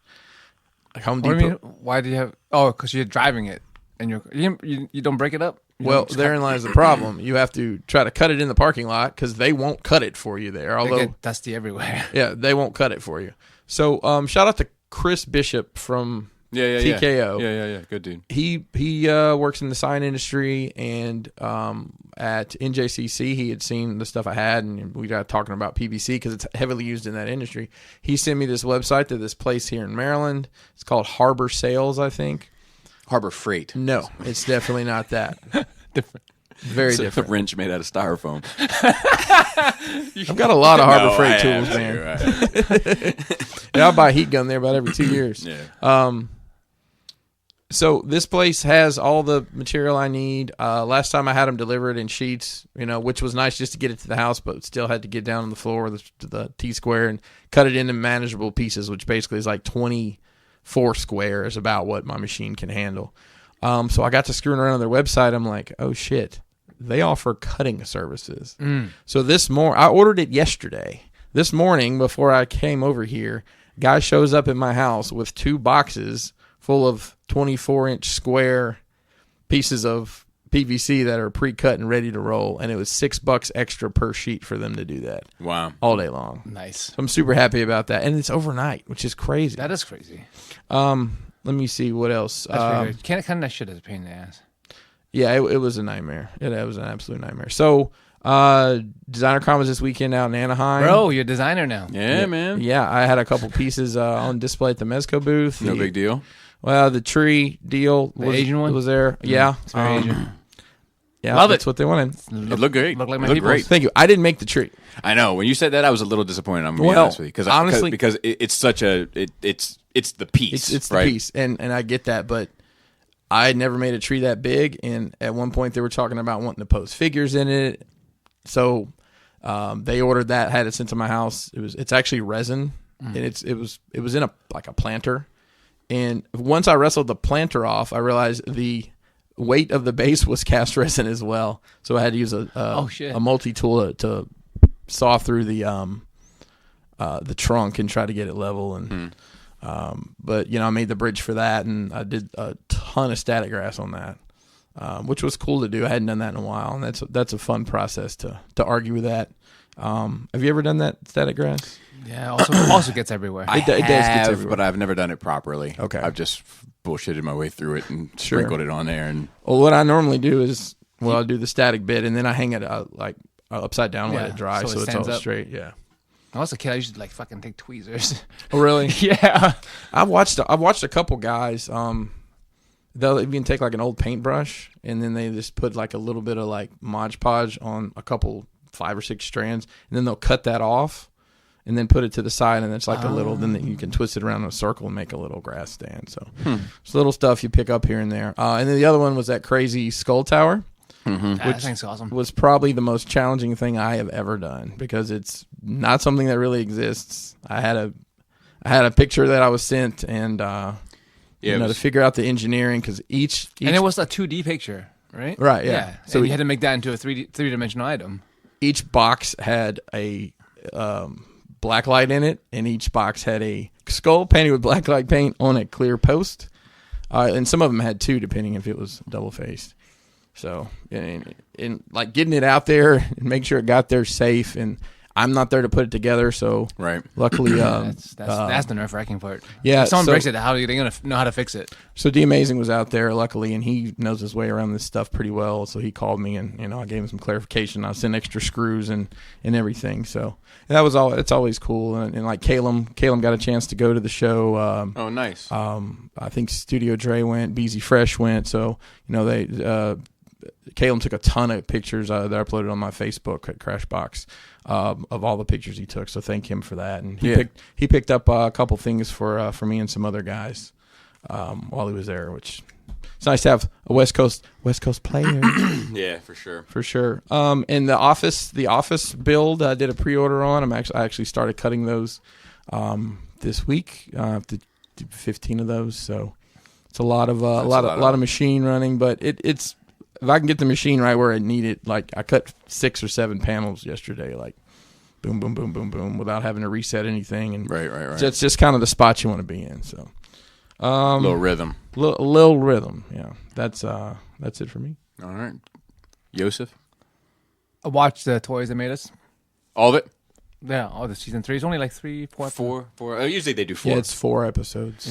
Speaker 2: Like Home Depot.
Speaker 3: What do you mean? Why do you have? Oh, because you're driving it and you don't break it up.
Speaker 2: Well, therein lies the problem. You have to try to cut it in the parking lot because they won't cut it for you there. Although
Speaker 3: they get dusty everywhere.
Speaker 2: Yeah, they won't cut it for you. So shout out to Chris Bishop from TKO.
Speaker 1: Yeah. Good dude.
Speaker 2: He works in the sign industry, and at NJCC he had seen the stuff I had, and we got talking about PVC because it's heavily used in that industry. He sent me this website to this place here in Maryland. It's called Harbor Sales, I think.
Speaker 1: Harbor Freight.
Speaker 2: No, it's definitely not that.
Speaker 3: Different.
Speaker 2: Very
Speaker 1: It's
Speaker 2: different.
Speaker 1: a wrench made out of styrofoam.
Speaker 2: I've got a lot of Harbor Freight
Speaker 1: I
Speaker 2: tools,
Speaker 1: have to,
Speaker 2: man.
Speaker 1: right.
Speaker 2: Yeah, I buy a heat gun there about every 2 years.
Speaker 1: Yeah.
Speaker 2: So this place has all the material I need. Last time I had them delivered in sheets, which was nice just to get it to the house, but still had to get down on the floor to the T-square and cut it into manageable pieces, which basically is like 24 square is about what my machine can handle. So I got to screwing around on their website. I'm like, oh shit, they offer cutting services. So I ordered it yesterday. This morning before I came over here, guy shows up at my house with 2 boxes full of 24-inch square pieces of PVC that are pre-cut and ready to roll, and it was $6 extra per sheet for them to do that.
Speaker 1: Wow.
Speaker 2: All day long.
Speaker 3: Nice.
Speaker 2: So I'm super happy about that, and it's overnight, which is crazy.
Speaker 3: That is crazy.
Speaker 2: Let me see what else.
Speaker 3: That's pretty good. Kind of that shit is a pain in the ass.
Speaker 2: Yeah, it was a nightmare. It was an absolute nightmare. So, Designer Con was this weekend out in Anaheim.
Speaker 3: Bro, you're a designer now.
Speaker 1: Yeah, man.
Speaker 2: Yeah, I had a couple pieces on display at the Mezco booth.
Speaker 1: No big deal.
Speaker 2: Well, the tree deal
Speaker 3: The Asian one?
Speaker 2: was there. Yeah.
Speaker 3: It's very Asian.
Speaker 2: Yeah,
Speaker 3: Love
Speaker 2: that's
Speaker 3: it.
Speaker 2: what they wanted.
Speaker 1: It looked great.
Speaker 3: Looked like
Speaker 1: It
Speaker 3: my
Speaker 1: looked
Speaker 3: people's.
Speaker 1: great.
Speaker 2: Thank you. I didn't make the tree.
Speaker 1: I know. When you said that, I was a little disappointed. I'm gonna be
Speaker 2: Well,
Speaker 1: honest with you because
Speaker 2: honestly-
Speaker 1: because it's such a it's the piece.
Speaker 2: It's the
Speaker 1: right?
Speaker 2: piece, and I get that, but I had never made a tree that big, and at one point they were talking about wanting to post figures in it. So they ordered that, had it sent to my house. It's actually resin, and it was in a planter. And once I wrestled the planter off, I realized the weight of the base was cast resin as well. So I had to use a multi-tool to saw through the trunk and try to get it level. And but I made the bridge for that, and I did a ton of static grass on that, which was cool to do. I hadn't done that in a while, and that's a fun process to argue with that. Have you ever done that static grass?
Speaker 3: Yeah, also gets everywhere.
Speaker 2: It does get everywhere.
Speaker 1: But I've never done it properly.
Speaker 2: Okay.
Speaker 1: I've just bullshitted my way through it and sprinkled it on there. And
Speaker 2: Well, what I normally do is, I do the static bit, and then I hang it upside down, let
Speaker 3: Yeah,
Speaker 2: it dry,
Speaker 3: so it
Speaker 2: so it's
Speaker 3: stands
Speaker 2: all
Speaker 3: up.
Speaker 2: straight. Yeah.
Speaker 3: When I was a kid, I used to fucking take tweezers.
Speaker 2: Oh, really?
Speaker 3: Yeah.
Speaker 2: I've watched a couple guys. They'll even take an old paintbrush, and then they just put a little bit of Mod Podge on a couple 5 or 6 strands, and then they'll cut that off, and then put it to the side, and it's a little. Then you can twist it around in a circle and make a little grass stand. So it's little stuff you pick up here and there. And then the other one was that crazy skull tower.
Speaker 3: That thing's awesome.
Speaker 2: Was probably the most challenging thing I have ever done because it's not something that really exists. I had a picture that I was sent, and to figure out the engineering because each
Speaker 3: and it was a 2D picture, right?
Speaker 2: Right, yeah.
Speaker 3: So you had to make that into a three-dimensional item.
Speaker 2: Each box had a black light in it, and each box had a skull painted with black light paint on a clear post, and some of them had 2, depending if it was double faced. So, and getting it out there and make sure it got there safe, and I'm not there to put it together, so
Speaker 1: right.
Speaker 2: luckily,
Speaker 3: That's the nerve-wracking part.
Speaker 2: Yeah,
Speaker 3: If someone
Speaker 2: so-
Speaker 3: breaks it, how are they going to know how to fix it?
Speaker 2: So D Amazing was out there, luckily, and he knows his way around this stuff pretty well. So he called me, and I gave him some clarification. I sent extra screws and everything. So that was all. It's always cool. And Calum got a chance to go to the show.
Speaker 1: Oh, nice.
Speaker 2: I think Studio Dre went, BZ Fresh went. So Calum took a ton of pictures that I uploaded on my Facebook at Crashbox of all the pictures he took. So thank him for that. And he picked up a couple things for me and some other guys while he was there, which it's nice to have a West Coast player.
Speaker 1: Yeah, for sure.
Speaker 2: For sure. And the office build I did a pre-order on. I actually started cutting those this week. I have to 15 of those. So it's a lot of machine running. But it's if I can get the machine right where I need it, like I cut 6 or 7 panels yesterday, like boom, boom, boom, boom, boom, without having to reset anything. And
Speaker 1: right.
Speaker 2: It's just kind of the spot you want to be in. So
Speaker 1: Little rhythm.
Speaker 2: Little rhythm. Yeah, that's it for me.
Speaker 1: All right, Yosef.
Speaker 3: I watched the Toys That Made Us.
Speaker 1: All of it.
Speaker 3: Yeah, all the season 3. It's only like 3, 4.
Speaker 1: Four. Usually they do 4.
Speaker 2: Yeah, it's 4 episodes.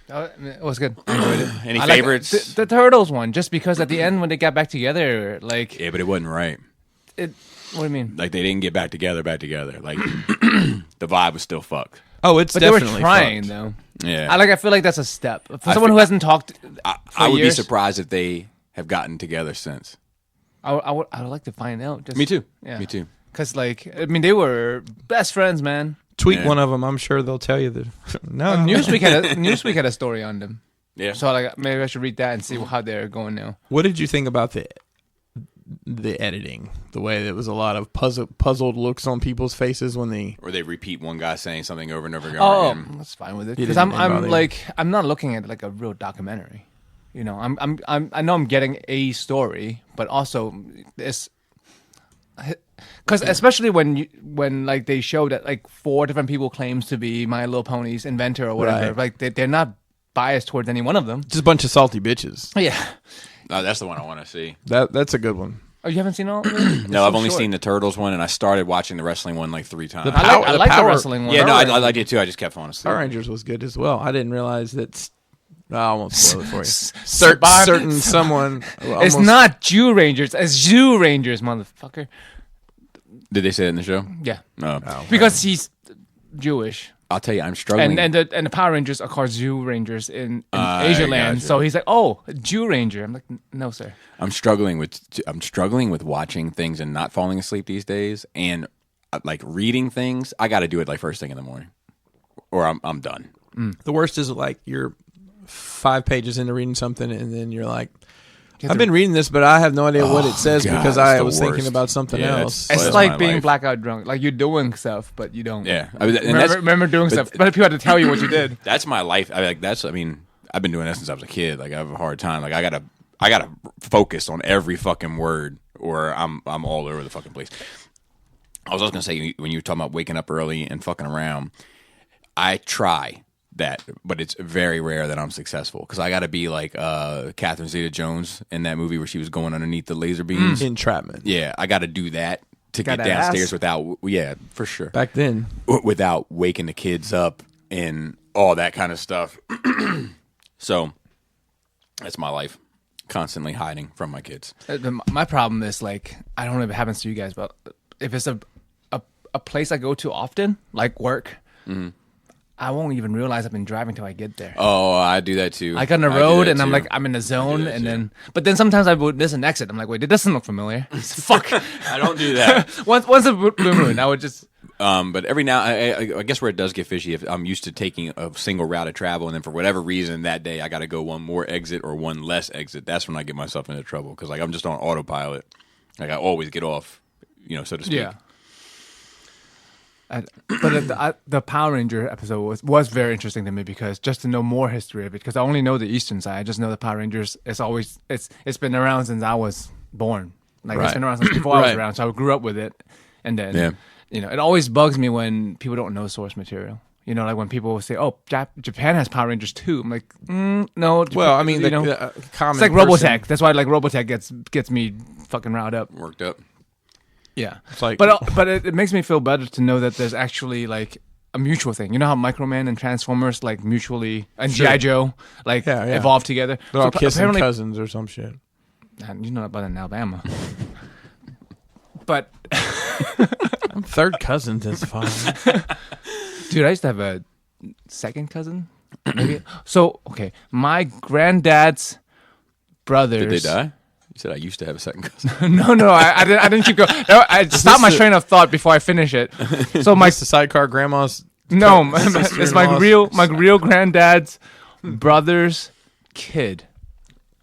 Speaker 3: Yeah. It was good. I enjoyed it.
Speaker 1: Any
Speaker 3: I
Speaker 1: favorites?
Speaker 3: Like the Turtles one, just because at the end when they got back together, like
Speaker 1: Yeah, but it wasn't right.
Speaker 3: it. What do you mean?
Speaker 1: Like they didn't get back together. Like the vibe was still fucked.
Speaker 2: Oh, it's
Speaker 3: But they
Speaker 2: definitely
Speaker 3: were trying
Speaker 2: fucked.
Speaker 3: though.
Speaker 1: Yeah.
Speaker 3: I feel like that's a step for someone who hasn't talked.
Speaker 1: I would be
Speaker 3: years.
Speaker 1: surprised if they have gotten together since.
Speaker 3: I would like to find out. Just,
Speaker 1: Me too.
Speaker 3: Yeah.
Speaker 1: Me too.
Speaker 3: Because they were best friends, man.
Speaker 2: Tweet
Speaker 1: Yeah.
Speaker 2: one of them. I'm sure they'll tell you that. No,
Speaker 3: Newsweek had a story on them.
Speaker 1: Yeah.
Speaker 3: So maybe I should read that and see how they're going now.
Speaker 2: What did you think about the editing? The way there was a lot of puzzled looks on people's faces when they.
Speaker 1: Or they repeat one guy saying something over and over again.
Speaker 3: Oh, that's fine with it.
Speaker 2: You
Speaker 3: Because
Speaker 2: didn't bother you?
Speaker 3: I'm not looking at like a real documentary. You know, I know I'm getting a story, but also this. Because especially when like they show that like 4 different people claims to be My Little Pony's inventor or whatever,
Speaker 2: Right.
Speaker 3: like they're not biased towards any one of them.
Speaker 2: Just a bunch of salty bitches.
Speaker 3: Yeah.
Speaker 1: No, that's the one I want to see.
Speaker 2: That's a good one.
Speaker 3: Oh, you haven't seen all of it?
Speaker 1: No, I've only seen the Turtles one, and I started watching the wrestling one like 3 times.
Speaker 3: I like the
Speaker 2: Power-
Speaker 3: wrestling one.
Speaker 1: Yeah, no, I liked it too. I just kept falling asleep.
Speaker 2: Power Rangers was good as well. I didn't realize that. I won't spoil it for you.
Speaker 3: Saban-
Speaker 2: Certain someone.
Speaker 3: It's not Jew Rangers. It's Zoo Rangers, motherfucker.
Speaker 1: Did they say it in the show?
Speaker 3: Yeah.
Speaker 1: No.
Speaker 3: Because he's Jewish.
Speaker 1: I'll tell you, I'm struggling.
Speaker 3: And the Power Rangers are called Zoo Rangers in Asia land.
Speaker 1: gotcha.
Speaker 3: So he's like, oh, Jew Ranger. I'm like, no, sir.
Speaker 1: I'm struggling with watching things and not falling asleep these days, and like reading things. I got to do it like first thing in the morning, or I'm done.
Speaker 2: The worst is like you're 5 pages into reading something, and then you're like, I've been reading this, but I have no idea what it says
Speaker 1: God,
Speaker 2: because
Speaker 1: it's
Speaker 2: I
Speaker 1: the
Speaker 2: was thinking
Speaker 1: worst.
Speaker 2: about something
Speaker 1: Yeah,
Speaker 2: else.
Speaker 3: It's
Speaker 1: That's
Speaker 3: like
Speaker 1: my
Speaker 3: being
Speaker 1: life.
Speaker 3: blackout drunk. Like you're doing stuff, but you don't.
Speaker 1: Yeah, I mean, and that's
Speaker 3: Remember doing stuff, but people had to tell you what you did.
Speaker 1: that's my life. I mean, I've been doing that since I was a kid. Like I have a hard time. Like I gotta focus on every fucking word, or I'm all over the fucking place. I was also gonna say when you were talking about waking up early and fucking around, I try that, but it's very rare that I'm successful because I got to be like Catherine Zeta-Jones in that movie where she was going underneath the laser beams.
Speaker 2: Entrapment.
Speaker 1: Yeah, I got to do that to
Speaker 3: Got
Speaker 1: get
Speaker 3: that
Speaker 1: downstairs
Speaker 3: ass.
Speaker 1: without, yeah, for sure,
Speaker 2: Back then,
Speaker 1: without waking the kids up and all that kind of stuff. So that's my life, constantly hiding from my kids.
Speaker 3: My problem is like I don't know if it happens to you guys, but if it's a place I go to often, like work, I won't even realize I've been driving till I get there.
Speaker 1: Oh, I do that too.
Speaker 3: I get on the
Speaker 1: do
Speaker 3: road
Speaker 1: that
Speaker 3: and I'm
Speaker 1: too.
Speaker 3: like I'm in the zone,
Speaker 1: that
Speaker 3: and
Speaker 1: too.
Speaker 3: then sometimes I would miss an exit. I'm like, wait, it doesn't look familiar. Fuck.
Speaker 1: I don't do that.
Speaker 3: once a blue moon, I would just.
Speaker 1: But every now, I guess where it does get fishy, if I'm used to taking a single route of travel, and then for whatever reason that day I got to go one more exit or one less exit, that's when I get myself into trouble because like I'm just on autopilot. Like I always get off, so to speak.
Speaker 3: Yeah. But the Power Ranger episode was very interesting to me because just to know more history of it, because I only know the Eastern side. I just know the Power Rangers. It's been around since I was born. Like it's been around since before I was around. So I grew up with it, and then it always bugs me when people don't know source material. Like when people say, "Oh, Japan has Power Rangers too." I'm like, no.
Speaker 2: well, I mean,
Speaker 3: the
Speaker 2: common
Speaker 3: it's like
Speaker 2: person-
Speaker 3: Robotech. That's why like Robotech gets me fucking riled up.
Speaker 1: Worked up.
Speaker 3: Yeah,
Speaker 2: It's like,
Speaker 3: but it makes me feel better to know that there's actually like a mutual thing. You know how Microman and Transformers like mutually and
Speaker 2: Sure.
Speaker 3: G.I. Joe like
Speaker 2: Yeah.
Speaker 3: evolve together.
Speaker 2: they're all kissing
Speaker 3: apparently,
Speaker 2: cousins or some shit.
Speaker 3: you know about it in Alabama. But
Speaker 2: Third cousins is fine.
Speaker 3: dude, I used to have a second cousin. Maybe. So okay, my granddad's brothers.
Speaker 1: Did they die? You said I used to have a second cousin.
Speaker 3: No, I didn't keep going. No, I stopped my train of thought before I finish it. So my
Speaker 2: The sidecar grandma's.
Speaker 3: no, it's my
Speaker 2: sister-in-law's-
Speaker 3: real granddad's brother's kid.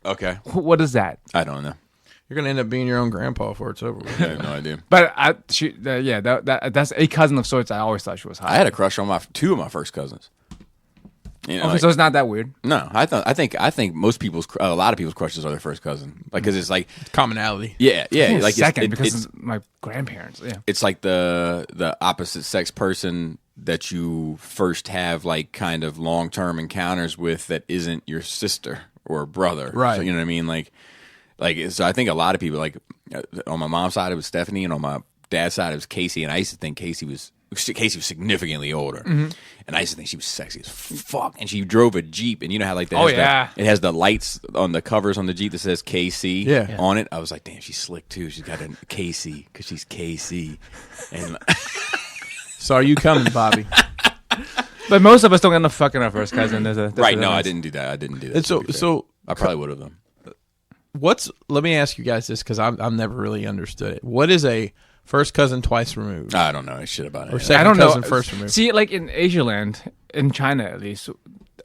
Speaker 1: Okay,
Speaker 3: What is that?
Speaker 1: I don't know.
Speaker 2: You're gonna end up being your own grandpa before it's over with.
Speaker 1: I have no idea.
Speaker 3: But that's a cousin of sorts. I always thought she was hot.
Speaker 1: I had a crush on two of my first cousins. You know,
Speaker 3: Okay,
Speaker 1: like-
Speaker 3: so it's not that weird.
Speaker 1: no, I think a lot of people's crushes are their first cousin, like because it's like
Speaker 2: Commonality.
Speaker 1: yeah,
Speaker 3: Like second, because
Speaker 1: it's
Speaker 3: it's my grandparents. Yeah.
Speaker 1: it's like the opposite sex person that you first have like kind of long-term encounters with that isn't your sister or brother.
Speaker 2: Right.
Speaker 1: So, you know what I mean? Like so I think a lot of people like on my mom's side it was Stephanie and on my dad's side it was Casey, and I used to think Casey was significantly older, and I used to think she was sexy as fuck. And she drove a Jeep, and you know how like that it has the lights on the covers on the Jeep that says KC on it. I was like, damn, she's slick too. She's got a KC because she's KC. And
Speaker 2: So are you coming, Bobby?
Speaker 3: But most of us don't end up fucking our first cousin. There's a
Speaker 1: right? No, I didn't do that.
Speaker 2: And
Speaker 1: to be fair.
Speaker 2: so
Speaker 1: I probably would have them.
Speaker 2: let me ask you guys this because I've never really understood it. What is a first cousin twice removed?
Speaker 1: I don't know shit about it.
Speaker 2: Or second
Speaker 3: I don't
Speaker 2: cousin
Speaker 3: know.
Speaker 2: first removed?
Speaker 3: See, like in Asia land, in China at least,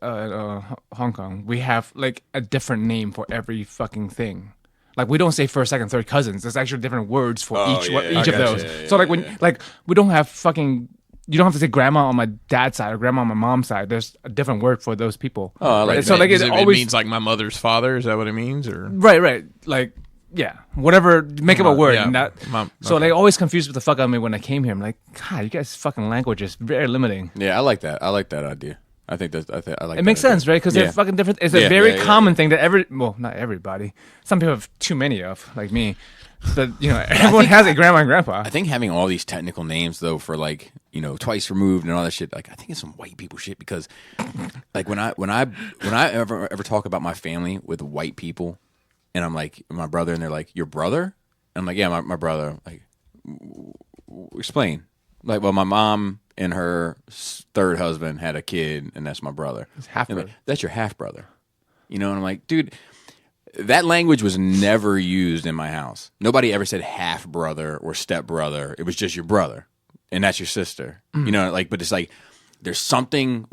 Speaker 3: Hong Kong, we have like a different name for every fucking thing. Like we don't say first, second, third cousins. There's actually different words for each of those. So like when like we don't have fucking. You don't have to say grandma on my dad's side or grandma on my mom's side. There's a different word for those people.
Speaker 1: Oh, I like that.
Speaker 3: So like
Speaker 2: Does
Speaker 3: it
Speaker 2: it
Speaker 3: always
Speaker 2: means like my mother's father. Is that what it means? Or
Speaker 3: right. Like yeah, whatever. Make up a word.
Speaker 2: yeah.
Speaker 3: And that, so
Speaker 2: Okay.
Speaker 3: they always confused with the fuck out of me when I came here. I'm like, God, you guys' fucking language is very limiting.
Speaker 1: Yeah, I like that. I like that idea. I think that's. I like.
Speaker 3: It makes sense, right? Because they're fucking different. It's a very common thing that not everybody. Some people have too many of, like me. But everyone has a grandma and grandpa.
Speaker 1: I think having all these technical names though for like twice removed and all that shit, like I think it's some white people shit because like when I ever talk about my family with white people and I'm like my brother and they're like your brother and I'm like yeah my brother, like explain, like well my mom and her third husband had a kid and that's my brother.
Speaker 3: Half
Speaker 1: And
Speaker 3: brother.
Speaker 1: like, that's your half brother, and I'm like dude. That language was never used in my house. Nobody ever said half brother or step brother. It was just your brother, and that's your sister. But it's like there's something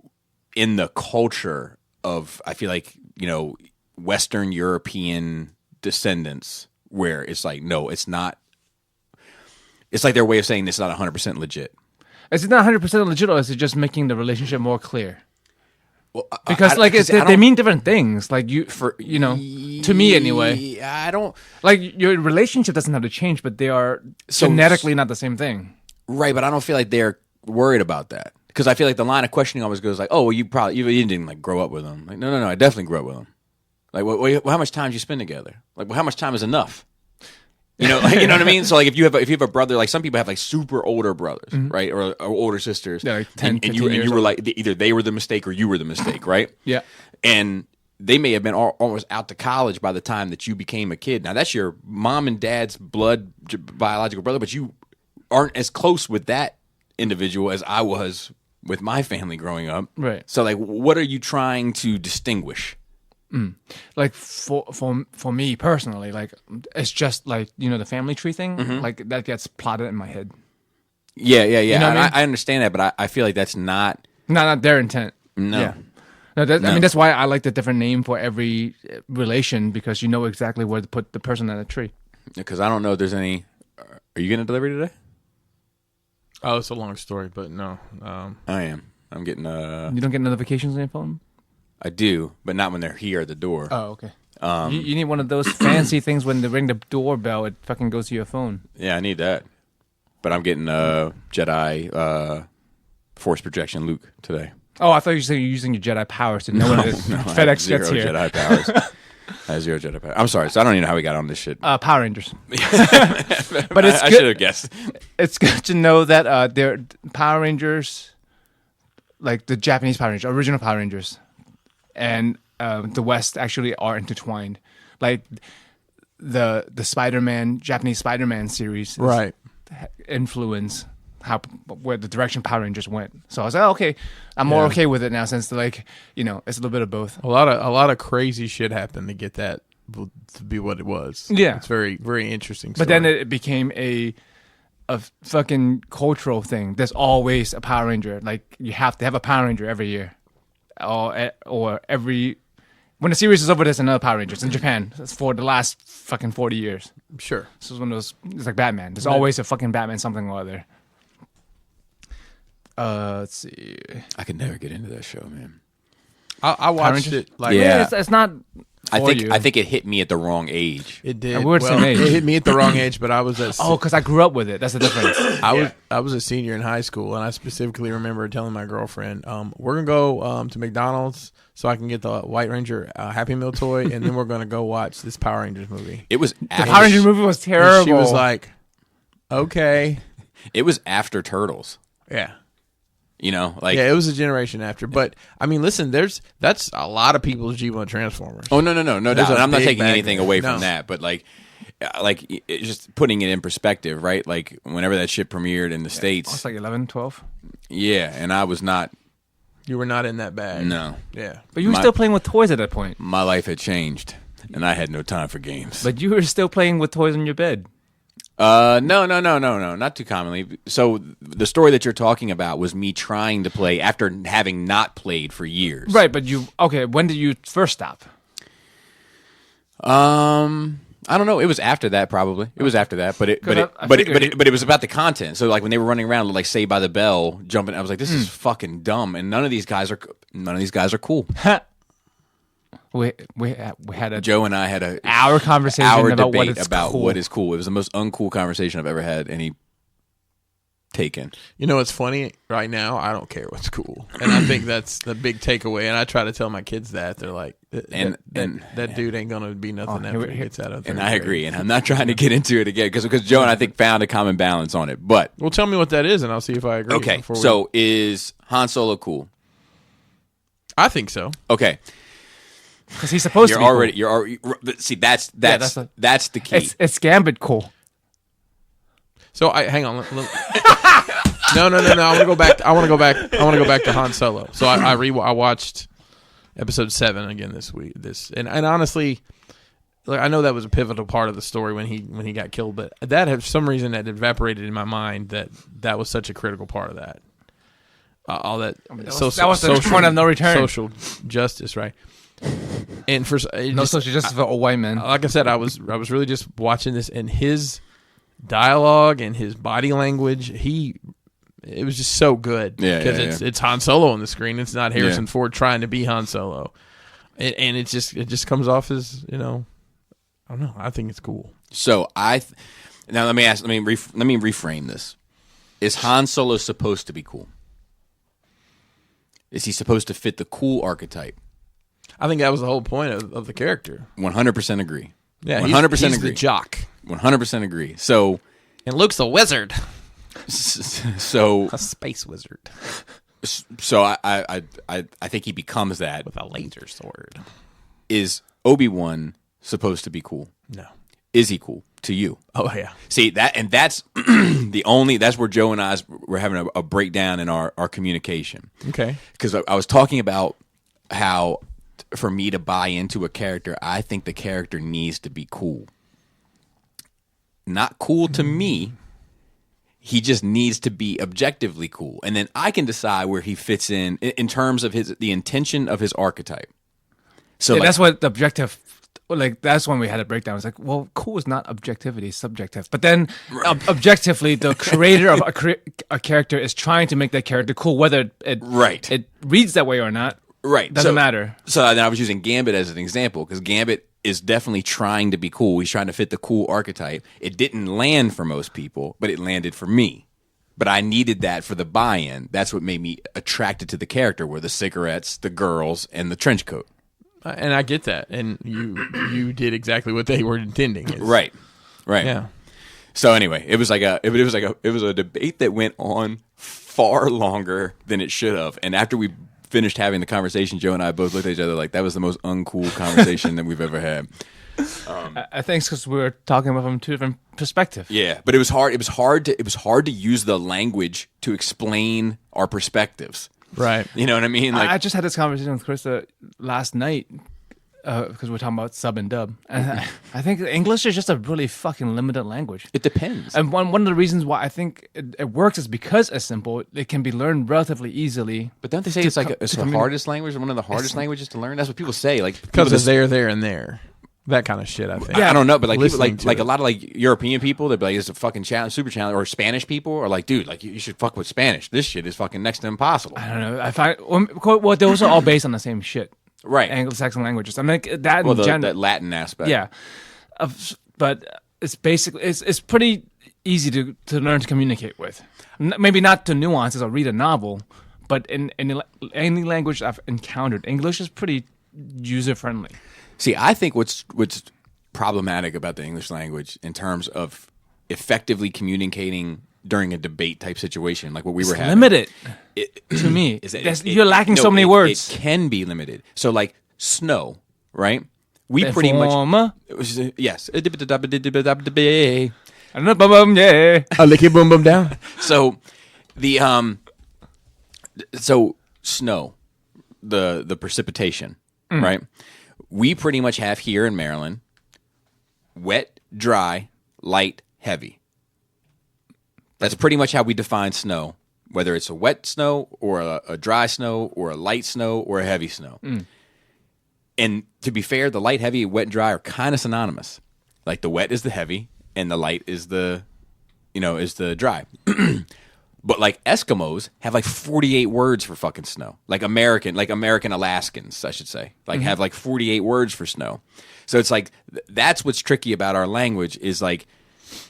Speaker 1: in the culture of I feel like Western European descendants where it's like no, it's not. It's like their way of saying it's not 100% legit.
Speaker 3: Is it not 100% legit, or is it just making the relationship more clear?
Speaker 1: Well,
Speaker 3: Because they mean different things. Like to me anyway.
Speaker 1: I don't
Speaker 3: Like your relationship doesn't have to change, but they are genetically not the same thing.
Speaker 1: right, but I don't feel like they're worried about that because I feel like the line of questioning always goes like, "Oh, well, you didn't like grow up with them." Like, no, I definitely grew up with them. Like, well, how much time do you spend together? Like, well, how much time is enough? You know what I mean? So like, if you have a brother, like some people have like super older brothers, right, or older sisters,
Speaker 3: Yeah, like 10,
Speaker 1: and
Speaker 3: 15
Speaker 1: you
Speaker 3: years
Speaker 1: were
Speaker 3: old.
Speaker 1: like either they were the mistake or you were the mistake, right?
Speaker 3: Yeah.
Speaker 1: And they may have been almost out to college by the time that you became a kid. Now that's your mom and dad's blood biological brother, but you aren't as close with that individual as I was with my family growing up.
Speaker 3: Right.
Speaker 1: So like, what are you trying to distinguish?
Speaker 3: Like for me personally, like it's just like the family tree thing. Like that gets plotted in my head.
Speaker 1: Yeah.
Speaker 3: know what I mean?
Speaker 1: I understand that, but I feel like that's not.
Speaker 3: Not their intent.
Speaker 1: No.
Speaker 3: Yeah. No, I mean that's why I like the different name for every relation because you know exactly where to put the person on a tree.
Speaker 1: Because I don't know if there's any. Are you getting a delivery today?
Speaker 2: Oh, it's a long story, but no.
Speaker 1: I am. I'm getting
Speaker 3: You don't get notifications on your phone?
Speaker 1: I do, but not when they're here at the door.
Speaker 3: Oh, okay. You need one of those fancy things when they ring the doorbell, it fucking goes to your phone.
Speaker 1: Yeah, I need that. But I'm getting Jedi Force Projection Luke today.
Speaker 3: Oh, I thought you were saying you're using your Jedi powers to know when
Speaker 1: I
Speaker 3: FedEx
Speaker 1: have zero
Speaker 3: gets here.
Speaker 1: Jedi powers. I have zero Jedi powers. I'm sorry, so I don't even know how we got on this shit.
Speaker 3: Power Rangers. But it's
Speaker 1: I
Speaker 3: good.
Speaker 1: should have guessed.
Speaker 3: It's good to know that they're Power Rangers, like the Japanese Power Rangers, original Power Rangers, and the West actually are intertwined. Like the Spider-Man, Japanese Spider-Man series,
Speaker 2: Right.
Speaker 3: influence where the direction Power Rangers went. So I was like, oh, okay, I'm more okay with it now since it's a little bit of both.
Speaker 2: A lot of crazy shit happened to get that to be what it was.
Speaker 3: Yeah.
Speaker 2: It's very, very interesting.
Speaker 3: But then it became a fucking cultural thing. There's always a Power Ranger. Like you have to have a Power Ranger every year, or every when the series is over. There's another Power Rangers in Japan for the last fucking 40 years.
Speaker 2: Sure.
Speaker 3: This is one of those. It's like Batman. There's always a fucking Batman something or other. Let's see.
Speaker 1: I could never get into that show, man.
Speaker 2: I watched it. Like,
Speaker 1: Yeah.
Speaker 3: it's not.
Speaker 1: I
Speaker 3: for you.
Speaker 1: think it hit me at the wrong age.
Speaker 2: it did.
Speaker 3: And we're the same age.
Speaker 2: It hit me at the wrong age, but I was at.
Speaker 3: Oh, because I grew up with it. That's the difference.
Speaker 2: I was a senior in high school, and I specifically remember telling my girlfriend, "We're gonna go to McDonald's so I can get the White Ranger Happy Meal toy, and then we're gonna go watch this Power Rangers movie."
Speaker 1: It was
Speaker 3: The Power Rangers movie was terrible.
Speaker 2: And she was like, "Okay,
Speaker 1: It was after Turtles.
Speaker 2: yeah."
Speaker 1: You know, like
Speaker 2: Yeah, it was a generation after. But I mean, listen, that's a lot of people's G1 Transformers.
Speaker 1: oh no doubt.
Speaker 2: a
Speaker 1: And I'm not
Speaker 2: big
Speaker 1: taking
Speaker 2: bag
Speaker 1: anything
Speaker 2: there.
Speaker 1: away
Speaker 2: No.
Speaker 1: from that, but like just putting it in perspective, right? Like whenever that shit premiered in the States,
Speaker 3: It's like 11, 12.
Speaker 1: yeah, and I was not.
Speaker 2: You were not in that bag.
Speaker 1: No,
Speaker 2: Yeah.
Speaker 3: But you were
Speaker 1: My-
Speaker 3: still playing with toys at that point.
Speaker 1: my life had changed, and I had no time for games.
Speaker 3: But you were still playing with toys in your bed.
Speaker 1: No, not too commonly. So the story that you're talking about was me trying to play after having not played for years.
Speaker 3: Right, but when did you first stop?
Speaker 1: I don't know. It was after that, probably. It was after that, but it was about the content. So like when they were running around like Saved by the Bell, jumping, I was like, this is fucking dumb, and none of these guys are cool.
Speaker 3: We had a
Speaker 1: Joe and I had a
Speaker 3: hour conversation
Speaker 1: hour
Speaker 3: about what
Speaker 1: debate
Speaker 3: is
Speaker 1: about
Speaker 3: cool.
Speaker 1: what is cool. It was the most uncool conversation I've ever had any taken.
Speaker 2: You know what's funny? Right now, I don't care what's cool. And I think that's the big takeaway. And I try to tell my kids that. They're like, that dude ain't going to be nothing after he gets out of third
Speaker 1: And I
Speaker 2: grade.
Speaker 1: agree, and I'm not trying to get into it again because Joe and I think found a common balance on it. But
Speaker 2: Well, tell me what that is, and I'll see if I agree.
Speaker 1: okay,
Speaker 2: before we-
Speaker 1: so is Han Solo cool?
Speaker 2: I think so.
Speaker 1: Okay,
Speaker 3: Because he's supposed to be cool.
Speaker 1: you're already see that's
Speaker 3: that's
Speaker 1: the key.
Speaker 3: It's Gambit cool.
Speaker 2: So hang on. No. I want to go back. I want to go back to Han Solo. So I watched episode 7 again this week. And honestly, like, I know that was a pivotal part of the story when he got killed, but that for some reason that evaporated in my mind that was such a critical part of that. All that.
Speaker 3: That was the point of no return.
Speaker 2: Social justice, right? And for
Speaker 3: No social justice for old white men.
Speaker 2: like I said, I was really just watching this, and his dialogue and his body language, it was just so good because it's Han Solo on the screen. It's not Harrison Ford trying to be Han Solo, and it just comes off as, I don't know. I think it's cool.
Speaker 1: So now let me reframe this. Is Han Solo supposed to be cool? Is he supposed to fit the cool archetype?
Speaker 2: I think that was the whole point of the character.
Speaker 1: 100% agree.
Speaker 2: Yeah,
Speaker 1: 100%
Speaker 2: he's
Speaker 1: agree.
Speaker 2: the jock,
Speaker 1: 100% agree. So
Speaker 2: and Luke's a wizard,
Speaker 1: so
Speaker 2: a space wizard
Speaker 1: I think he becomes that.
Speaker 2: with a laser sword.
Speaker 1: Is Obi-Wan supposed to be cool?
Speaker 2: No.
Speaker 1: Is he cool to you?
Speaker 2: Oh yeah.
Speaker 1: See that's that's where Joe and I were having a breakdown in our communication.
Speaker 2: Okay.
Speaker 1: Because I was talking about how for me to buy into a character, I think the character needs to be cool. Not cool to me. He just needs to be objectively cool. And then I can decide where he fits in terms of the intention of his archetype. So
Speaker 3: Yeah,
Speaker 1: like,
Speaker 3: that's what the objective. Like that's when we had a breakdown. It's like, well, cool is not objectivity; it's subjective. But then, objectively, the creator of a character is trying to make that character cool, whether it reads that way or not.
Speaker 1: Right.
Speaker 3: Doesn't matter.
Speaker 1: So then I was using Gambit as an example because Gambit is definitely trying to be cool. He's trying to fit the cool archetype. It didn't land for most people, but it landed for me. But I needed that for the buy-in. That's what made me attracted to the character, were the cigarettes, the girls, and the trench coat.
Speaker 2: And I get that, and you did exactly what they were intending.
Speaker 1: Right.
Speaker 2: Yeah.
Speaker 1: So anyway, it was a debate that went on far longer than it should have. And after we finished having the conversation, Joe and I both looked at each other like that was the most uncool conversation that we've ever had.
Speaker 3: I think it's because we were talking about from two different perspectives.
Speaker 1: Yeah, but it was hard. It was hard to use the language to explain our perspectives.
Speaker 2: Right.
Speaker 1: You know what I mean? Like
Speaker 3: I just had this conversation with Krista last night because we're talking about sub and dub, and I think English is just a really fucking limited language.
Speaker 1: it depends.
Speaker 3: And one of the reasons why I think it works is because it's simple. It can be learned relatively easily.
Speaker 1: But don't they say it's like it's the hardest language, one of the hardest languages to learn? That's what people say. Like
Speaker 2: Because it's there, and there. That kind of shit, I think.
Speaker 1: I don't know, but like people,
Speaker 2: Listening
Speaker 1: like
Speaker 2: to
Speaker 1: a lot of like European people, they'd be like, "It's a fucking challenge, super challenge," or Spanish people are like, "Dude, like you should fuck with Spanish. This shit is fucking next to impossible."
Speaker 3: I don't know. I find well, those are all based on the same shit,
Speaker 1: Right.
Speaker 3: Anglo-Saxon languages. I mean, like, that
Speaker 1: Well,
Speaker 3: in general,
Speaker 1: that Latin aspect.
Speaker 3: yeah. But it's basically it's pretty easy to learn to communicate with. Maybe not to nuances or read a novel, but in any language I've encountered, English is pretty user friendly.
Speaker 1: See, I think what's problematic about the English language in terms of effectively communicating during a debate type situation, like what we were having,
Speaker 3: Limited to me. You're lacking so many words.
Speaker 1: It can be limited. So, like snow, right? We pretty much yes.
Speaker 3: Yeah.
Speaker 2: I lick it, boom, boom, down.
Speaker 1: So the so snow, the precipitation, right? We pretty much have here in Maryland wet, dry, light, heavy. That's pretty much how we define snow, whether it's a wet snow or a dry snow or a light snow or a heavy snow. And to be fair, the light, heavy, wet, and dry are kind of synonymous. Like the wet is the heavy and the light is the dry. But like Eskimos have like 48 words for fucking snow. Like American Alaskans, I should say, like have like 48 words for snow. So it's like that's what's tricky about our language is like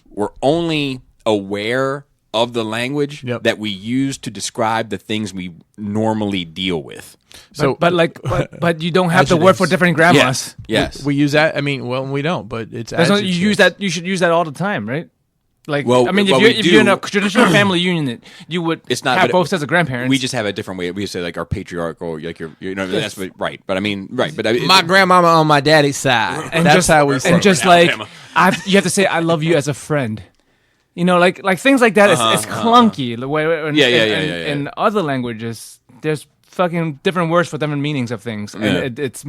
Speaker 1: we're only aware of the language that we use to describe the things we normally deal with.
Speaker 2: So,
Speaker 3: but you don't have the word for different grandmas.
Speaker 1: Yes.
Speaker 2: We use that. I mean, well, we don't, but it's
Speaker 3: You use that. You should use that all the time, right? Like,
Speaker 1: well,
Speaker 3: I mean, if you're in a traditional family unit, you would have both sets of grandparents.
Speaker 1: We just have a different way. We say like our patriarchal, like that's what, right. But I mean, right. But
Speaker 2: my grandmama on my daddy's side, and that's how we say.
Speaker 3: And just like you have to say, "I love you" as a friend. You know, like things like that. It's clunky. In other languages, there's fucking different words for different meanings of things, and it's.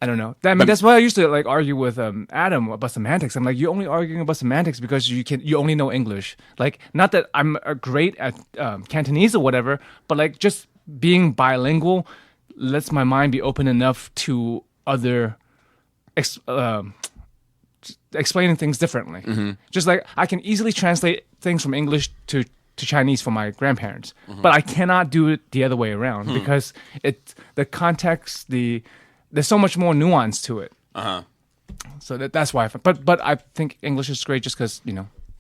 Speaker 3: I don't know. I mean, that's why I used to like argue with Adam about semantics. I'm like, you're only arguing about semantics because you only know English. Like, not that I'm great at Cantonese or whatever, but like just being bilingual lets my mind be open enough to other explaining things differently. Just like I can easily translate things from English to Chinese for my grandparents, but I cannot do it the other way around because the context, there's so much more nuance to it. So that's why. But I think English is great just because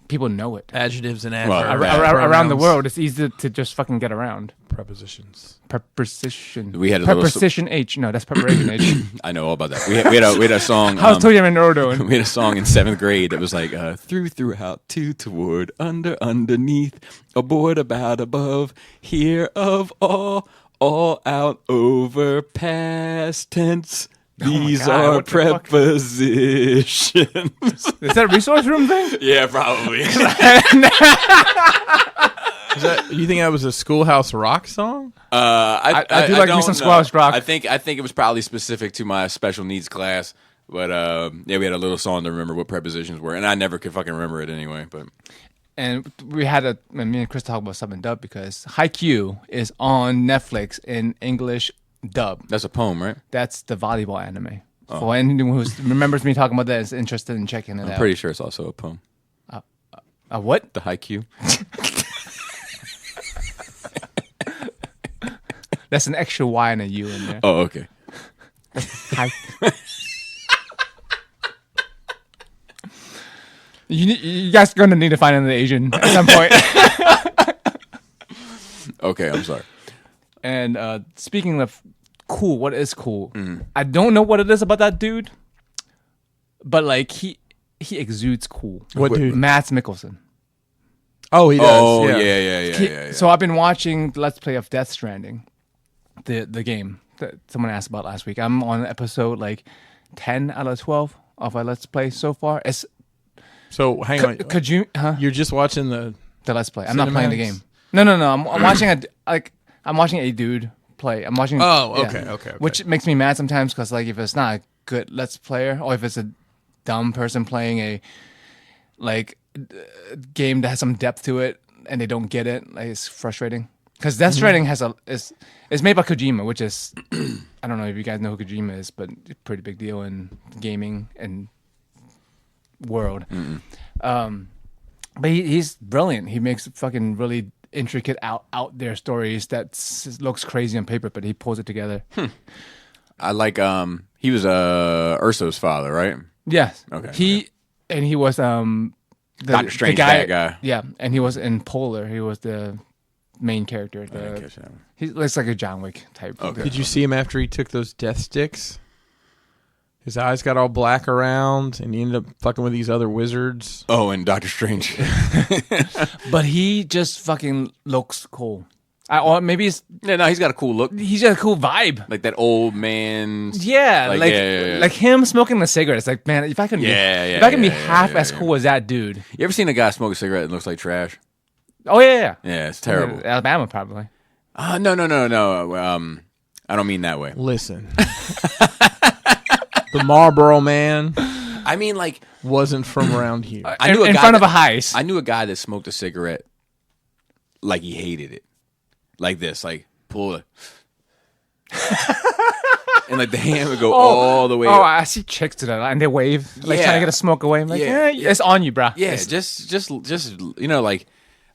Speaker 3: people know it.
Speaker 2: Adjectives and adverbs.
Speaker 3: Around the world, it's easy to just fucking get around.
Speaker 2: Prepositions.
Speaker 3: Preposition.
Speaker 1: We had a
Speaker 3: preposition H. No, that's preparation H.
Speaker 1: I know all about that. We had a song.
Speaker 3: How's Toya and Ordo?
Speaker 1: We had a song in 7th grade that was like through, throughout, to, toward, under, underneath, aboard, about, above, here, of, all out, over, past tense. These are prepositions.
Speaker 3: Is that a resource room thing?
Speaker 1: Yeah, probably.
Speaker 2: You think that was a Schoolhouse Rock song?
Speaker 3: I do like me some Schoolhouse Rock.
Speaker 1: I think it was probably specific to my special needs class. But we had a little song to remember what prepositions were, and I never could fucking remember it anyway. But
Speaker 3: and me and Chris talk about sub and dub because Haikyuu is on Netflix in English dub.
Speaker 1: That's a poem, right?
Speaker 3: That's the volleyball anime. For anyone who remembers me talking about that is interested in checking it out.
Speaker 1: I'm pretty sure it's also a poem.
Speaker 3: A what?
Speaker 1: The Haikyuu.
Speaker 3: That's an extra Y and a U in there.
Speaker 1: Oh, okay.
Speaker 3: You guys are gonna need to find an Asian at some point.
Speaker 1: Okay, I'm sorry.
Speaker 3: And speaking of cool, what is cool? I don't know what it is about that dude, but like he exudes cool.
Speaker 2: What dude?
Speaker 3: Mads Mikkelsen.
Speaker 2: Oh, he does.
Speaker 1: Oh, yeah.
Speaker 3: So I've been watching Let's Play of Death Stranding, the game that someone asked about last week. I'm on episode like 10 out of 12 of our Let's Play so far.
Speaker 2: So hang on.
Speaker 3: Could you?
Speaker 2: You're just watching the
Speaker 3: Let's Play. I'm not playing the game. No. I'm watching I'm watching a dude play. I'm watching.
Speaker 2: Oh, okay.
Speaker 3: Which makes me mad sometimes because like if it's not a good Let's Player or if it's a dumb person playing a game that has some depth to it and they don't get it, like it's frustrating. Because Death Stranding is made by Kojima, which is I don't know if you guys know who Kojima is, but a pretty big deal in gaming and world. But he's brilliant. He makes fucking really intricate out there stories that looks crazy on paper, but he pulls it together.
Speaker 1: I like he was Urso's father, right?
Speaker 3: Yes.
Speaker 1: Okay.
Speaker 3: He was
Speaker 1: Doctor Strange, bad guy.
Speaker 3: Yeah, and he was in Polar. He was the main character.
Speaker 1: I didn't catch that.
Speaker 3: He looks like a John Wick type.
Speaker 1: Okay.
Speaker 2: Did you see him after he took those death sticks? His eyes got all black around, and he ended up fucking with these other wizards.
Speaker 1: Oh, and Doctor Strange.
Speaker 3: But he just fucking looks cool. Or maybe he's
Speaker 1: got a cool look.
Speaker 3: He's got a cool vibe.
Speaker 1: Like that old man.
Speaker 3: Yeah, like him smoking a cigarette. It's like, man, if I can be half as cool as that dude.
Speaker 1: You ever seen a guy smoke a cigarette and looks like trash?
Speaker 3: Oh yeah.
Speaker 1: Yeah, it's terrible.
Speaker 3: Alabama probably.
Speaker 1: No. I don't mean that way.
Speaker 2: Listen. The Marlboro Man
Speaker 1: I mean, like,
Speaker 2: wasn't from around here.
Speaker 1: I knew
Speaker 3: in front of a heist.
Speaker 1: I knew a guy that smoked a cigarette like he hated it. Like this, like pull it. And like the hand would go all the way up.
Speaker 3: I see chicks do that, and they wave, like trying to get a smoke away. I'm like, it's on you, bro.
Speaker 1: Yeah, just like,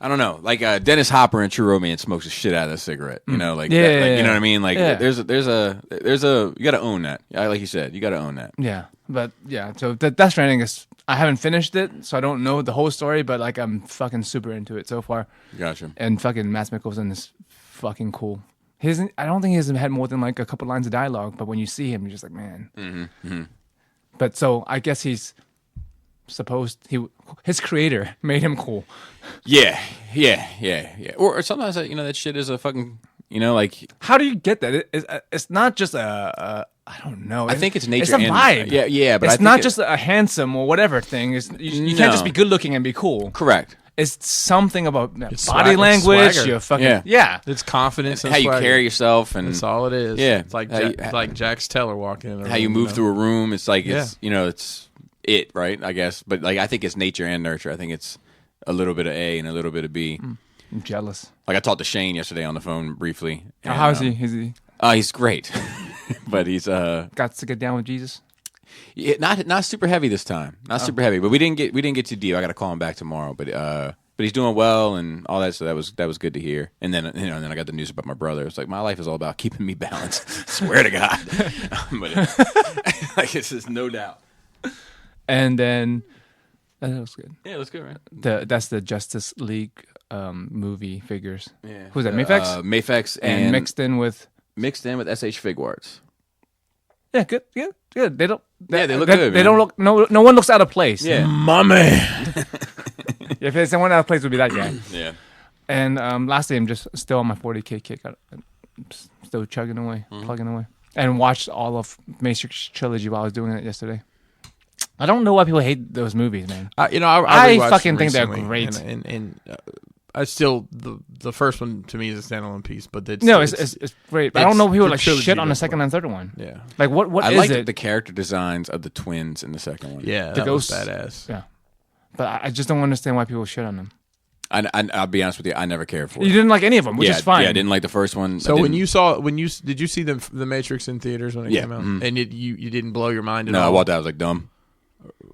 Speaker 1: I don't know, like Dennis Hopper in True Romance smokes the shit out of a cigarette. You know, like, you know what I mean? Like, there's a you got to own that. Like you said, you got to own that.
Speaker 3: Yeah, but yeah, so Death Stranding is. I haven't finished it, so I don't know the whole story, but like I'm fucking super into it so far.
Speaker 1: Gotcha.
Speaker 3: And fucking Mads Mikkelsen is fucking cool. I don't think he hasn't had more than like a couple lines of dialogue, but when you see him, you're just like, man. But so I guess his creator made him cool.
Speaker 1: Yeah. Or sometimes that shit is a fucking like.
Speaker 3: How do you get that? It's not just I don't know.
Speaker 1: I think it's nature.
Speaker 3: It's a vibe.
Speaker 1: Yeah, but
Speaker 3: it's not just a handsome or whatever thing. You can't just be good looking and be cool.
Speaker 1: Correct.
Speaker 3: It's something about
Speaker 2: It's
Speaker 3: body language.
Speaker 2: swagger.
Speaker 3: Your fucking
Speaker 2: It's confidence and
Speaker 1: how you
Speaker 2: swagger.
Speaker 1: carry yourself, and
Speaker 2: That's all it is.
Speaker 1: Yeah.
Speaker 2: It's like
Speaker 1: How
Speaker 2: like Jax Teller walking in a
Speaker 1: how you
Speaker 2: room,
Speaker 1: move through a room. It's like
Speaker 2: Yeah.
Speaker 1: it's it, right? I guess, but like I think it's nature and nurture. I think it's a little bit of A and a little bit of B.
Speaker 3: I'm jealous.
Speaker 1: Like I talked to Shane yesterday on the phone briefly. And,
Speaker 3: How is he? Is he
Speaker 1: he's great, but he's
Speaker 3: got to get down with Jesus?
Speaker 1: not super heavy this time. Not super heavy, but we didn't get too deep. I got to call him back tomorrow, but he's doing well and all that. So that was good to hear. And then and then I got the news about my brother. It's like my life is all about keeping me balanced. Swear to God, but like it's just no doubt.
Speaker 3: And then that looks good.
Speaker 1: Yeah, that's good, right?
Speaker 3: That's the Justice League movie figures.
Speaker 1: Yeah,
Speaker 3: Who's that? Mafex.
Speaker 1: Mafex
Speaker 3: And mixed in with
Speaker 1: SH Figuarts.
Speaker 3: yeah, good. They don't.
Speaker 1: Yeah, they look good.
Speaker 3: They
Speaker 1: man.
Speaker 3: don't look. No one looks out of place.
Speaker 1: Yeah,
Speaker 2: My man.
Speaker 3: If there's someone out of place, would be that guy.
Speaker 1: yeah.
Speaker 3: And lastly, I'm just still on my 40K kick. I'm still chugging away, plugging away, and watched all of Matrix trilogy while I was doing it yesterday. I don't know why people hate those movies, man.
Speaker 2: I
Speaker 3: I
Speaker 2: rewatched
Speaker 3: fucking
Speaker 2: them
Speaker 3: think they're
Speaker 2: recently,
Speaker 3: great.
Speaker 2: and I still the first one to me is a standalone piece, but it's
Speaker 3: great. But I don't know people
Speaker 2: the
Speaker 3: like
Speaker 2: trilogy
Speaker 3: shit on the
Speaker 2: goes
Speaker 3: second
Speaker 2: well.
Speaker 3: and third one.
Speaker 2: Yeah,
Speaker 3: Like what
Speaker 1: I
Speaker 3: is
Speaker 1: like
Speaker 3: it?
Speaker 1: the character designs of the twins in the second one.
Speaker 2: yeah,
Speaker 3: The
Speaker 2: that was
Speaker 3: ghosts.
Speaker 2: badass.
Speaker 3: Yeah, but I just don't understand why people shit on them.
Speaker 1: I'll be honest with you, I never cared for
Speaker 3: You
Speaker 1: it.
Speaker 3: didn't like any of them, which is fine.
Speaker 1: Yeah, I didn't like the first one.
Speaker 2: So did you see the Matrix in theaters when it came out, and you didn't blow your mind at all?
Speaker 1: No, I walked out. I was like, dumb.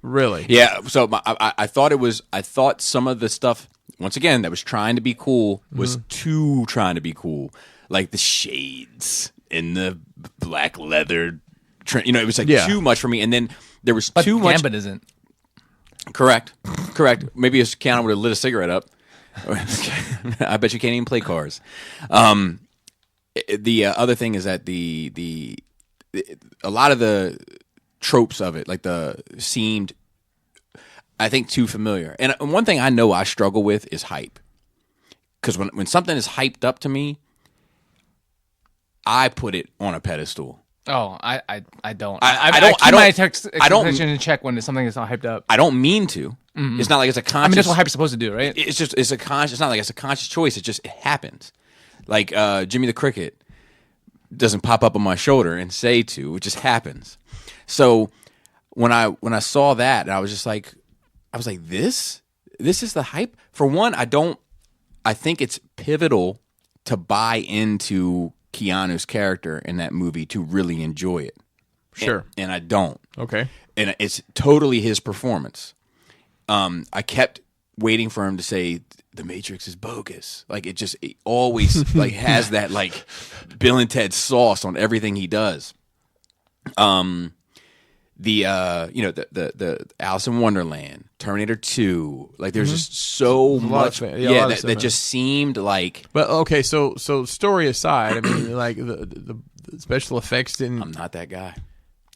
Speaker 2: Really?
Speaker 1: Yeah. So I thought some of the stuff, once again, that was trying to be cool was too trying to be cool, like the shades and the black leather. It was like too much for me. And then there was too much.
Speaker 3: Gambit isn't.
Speaker 1: Correct. Maybe if Keanu would have lit a cigarette up. I bet you can't even play cars. The other thing is that a lot of the tropes of it, like seemed, I think, too familiar. And one thing I know I struggle with is hype. Because when something is hyped up to me, I put it on a pedestal.
Speaker 3: Oh, I don't.
Speaker 1: I don't-
Speaker 3: keep my expectation
Speaker 1: I
Speaker 3: in check when something is not hyped up.
Speaker 1: I don't mean to. It's not like it's a conscious.
Speaker 3: I mean, that's what hype's supposed to do, right?
Speaker 1: It's a conscious. It's not like it's a conscious choice. It happens. Like Jimmy the Cricket doesn't pop up on my shoulder and say to. It just happens. So when I saw that, I was like, this is the hype. For one, I think it's pivotal to buy into Keanu's character in that movie to really enjoy it.
Speaker 2: Sure.
Speaker 1: And I don't.
Speaker 2: Okay.
Speaker 1: And it's totally his performance. I kept waiting for him to say the Matrix is bogus. Like it always like has that like Bill and Ted sauce on everything he does. The Alice in Wonderland, Terminator 2, like there's just so much that just seemed like.
Speaker 2: But okay, so story aside, I mean, like the special effects didn't.
Speaker 1: I'm not that guy.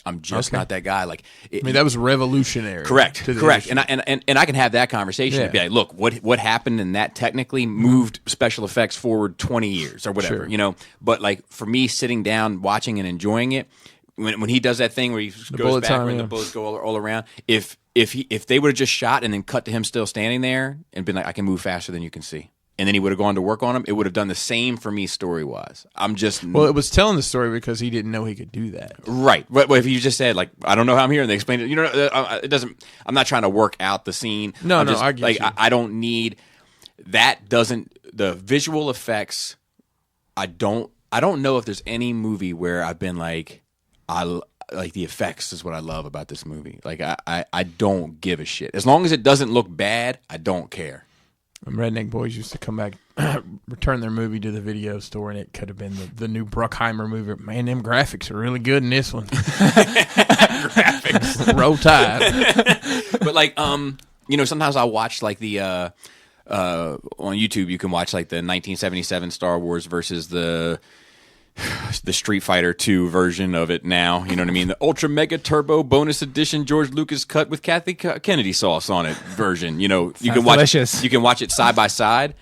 Speaker 1: I'm just not that guy. Like,
Speaker 2: that was revolutionary.
Speaker 1: Correct. And I can have that conversation and be like, look, what happened in that technically moved special effects forward 20 years or whatever, But like for me, sitting down, watching and enjoying it, when he does that thing where he goes back and the bullets go all around, if they would have just shot and then cut to him still standing there and been like, I can move faster than you can see. And then he would have gone to work on him. It would have done the same for me story-wise. Well,
Speaker 2: it was telling the story because he didn't know he could do that.
Speaker 1: Right. But if you just said, like, I don't know how I'm here, and they explained it, it doesn't. I'm not trying to work out the scene.
Speaker 2: I get you.
Speaker 1: I don't need that. The visual effects? I don't know if there's any movie where I've been like, like the effects is what I love about this movie. Like I don't give a shit as long as it doesn't look bad. I don't care.
Speaker 2: Redneck boys used to come back, return their movie to the video store, and it could have been the new Bruckheimer movie. Man, them graphics are really good in this one. Graphics, roll tide.
Speaker 1: But like, sometimes I watch like the on YouTube. You can watch like the 1977 Star Wars versus the Street Fighter 2 version of it now. You know what I mean? The Ultra Mega Turbo Bonus Edition George Lucas cut with Kathy Kennedy sauce on it version. You can watch
Speaker 3: delicious.
Speaker 1: You can watch it side by side.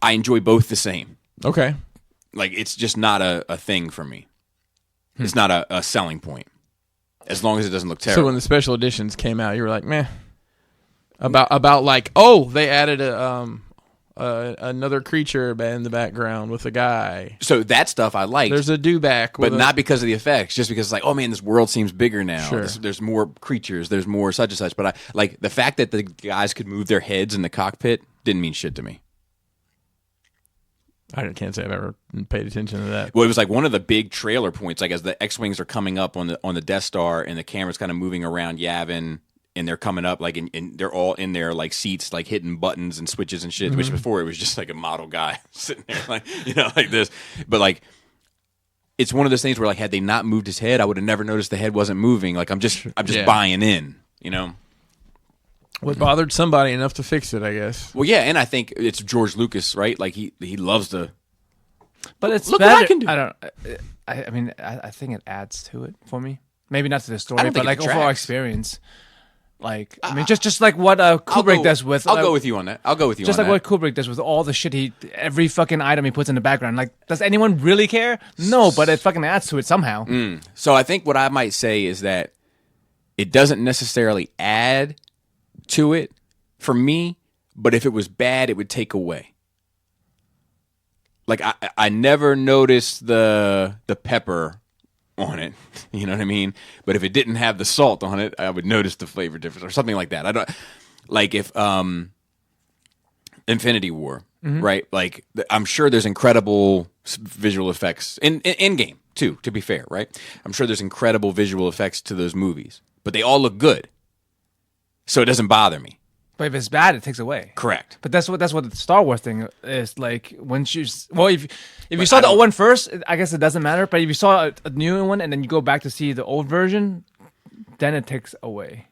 Speaker 1: I enjoy both the same.
Speaker 2: Okay.
Speaker 1: Like it's just not a thing for me. It's not a selling point. As long as it doesn't look terrible.
Speaker 2: So when the special editions came out, you were like, meh. About like, oh, they added another creature in the background with a guy.
Speaker 1: So that stuff I like.
Speaker 2: There's a dewback.
Speaker 1: But not because of the effects, just because it's like, oh man, this world seems bigger now.
Speaker 2: Sure.
Speaker 1: There's more creatures, there's more such and such. But I like the fact that the guys could move their heads in the cockpit didn't mean shit to me.
Speaker 2: I can't say I've ever paid attention to that.
Speaker 1: Well, it was like one of the big trailer points, like as the X-Wings are coming up on the Death Star and the camera's kind of moving around Yavin. And they're coming up like, and they're all in their like seats, like hitting buttons and switches and shit. Which before it was just like a model guy sitting there, like like this. But like, it's one of those things where like, had they not moved his head, I would have never noticed the head wasn't moving. Like I'm just buying in,
Speaker 2: What bothered somebody enough to fix it, I guess.
Speaker 1: Well, yeah, and I think it's George Lucas, right? Like he loves to.
Speaker 3: But it's
Speaker 1: look
Speaker 3: better.
Speaker 1: what I can do.
Speaker 3: I mean, I think it adds to it for me. Maybe not to the story,
Speaker 1: but
Speaker 3: like overall experience. Like, I mean, just like what Kubrick does with...
Speaker 1: I'll go with you on that.
Speaker 3: Just like what Kubrick does with all the shit every fucking item he puts in the background. Like, does anyone really care? No, but it fucking adds to it somehow.
Speaker 1: So I think what I might say is that it doesn't necessarily add to it for me, but if it was bad, it would take away. Like, I never noticed the pepper on it, you know what I mean? But if it didn't have the salt on it, I would notice the flavor difference or something like that. I don't like if Infinity War, right? Like I'm sure there's incredible visual effects in game too. To be fair, right? I'm sure there's incredible visual effects to those movies, but they all look good, so it doesn't bother me.
Speaker 3: But if it's bad, it takes away.
Speaker 1: Correct.
Speaker 3: But that's what the Star Wars thing is like. Once you if you saw the old one first, I guess it doesn't matter. But if you saw a new one and then you go back to see the old version, then it takes away.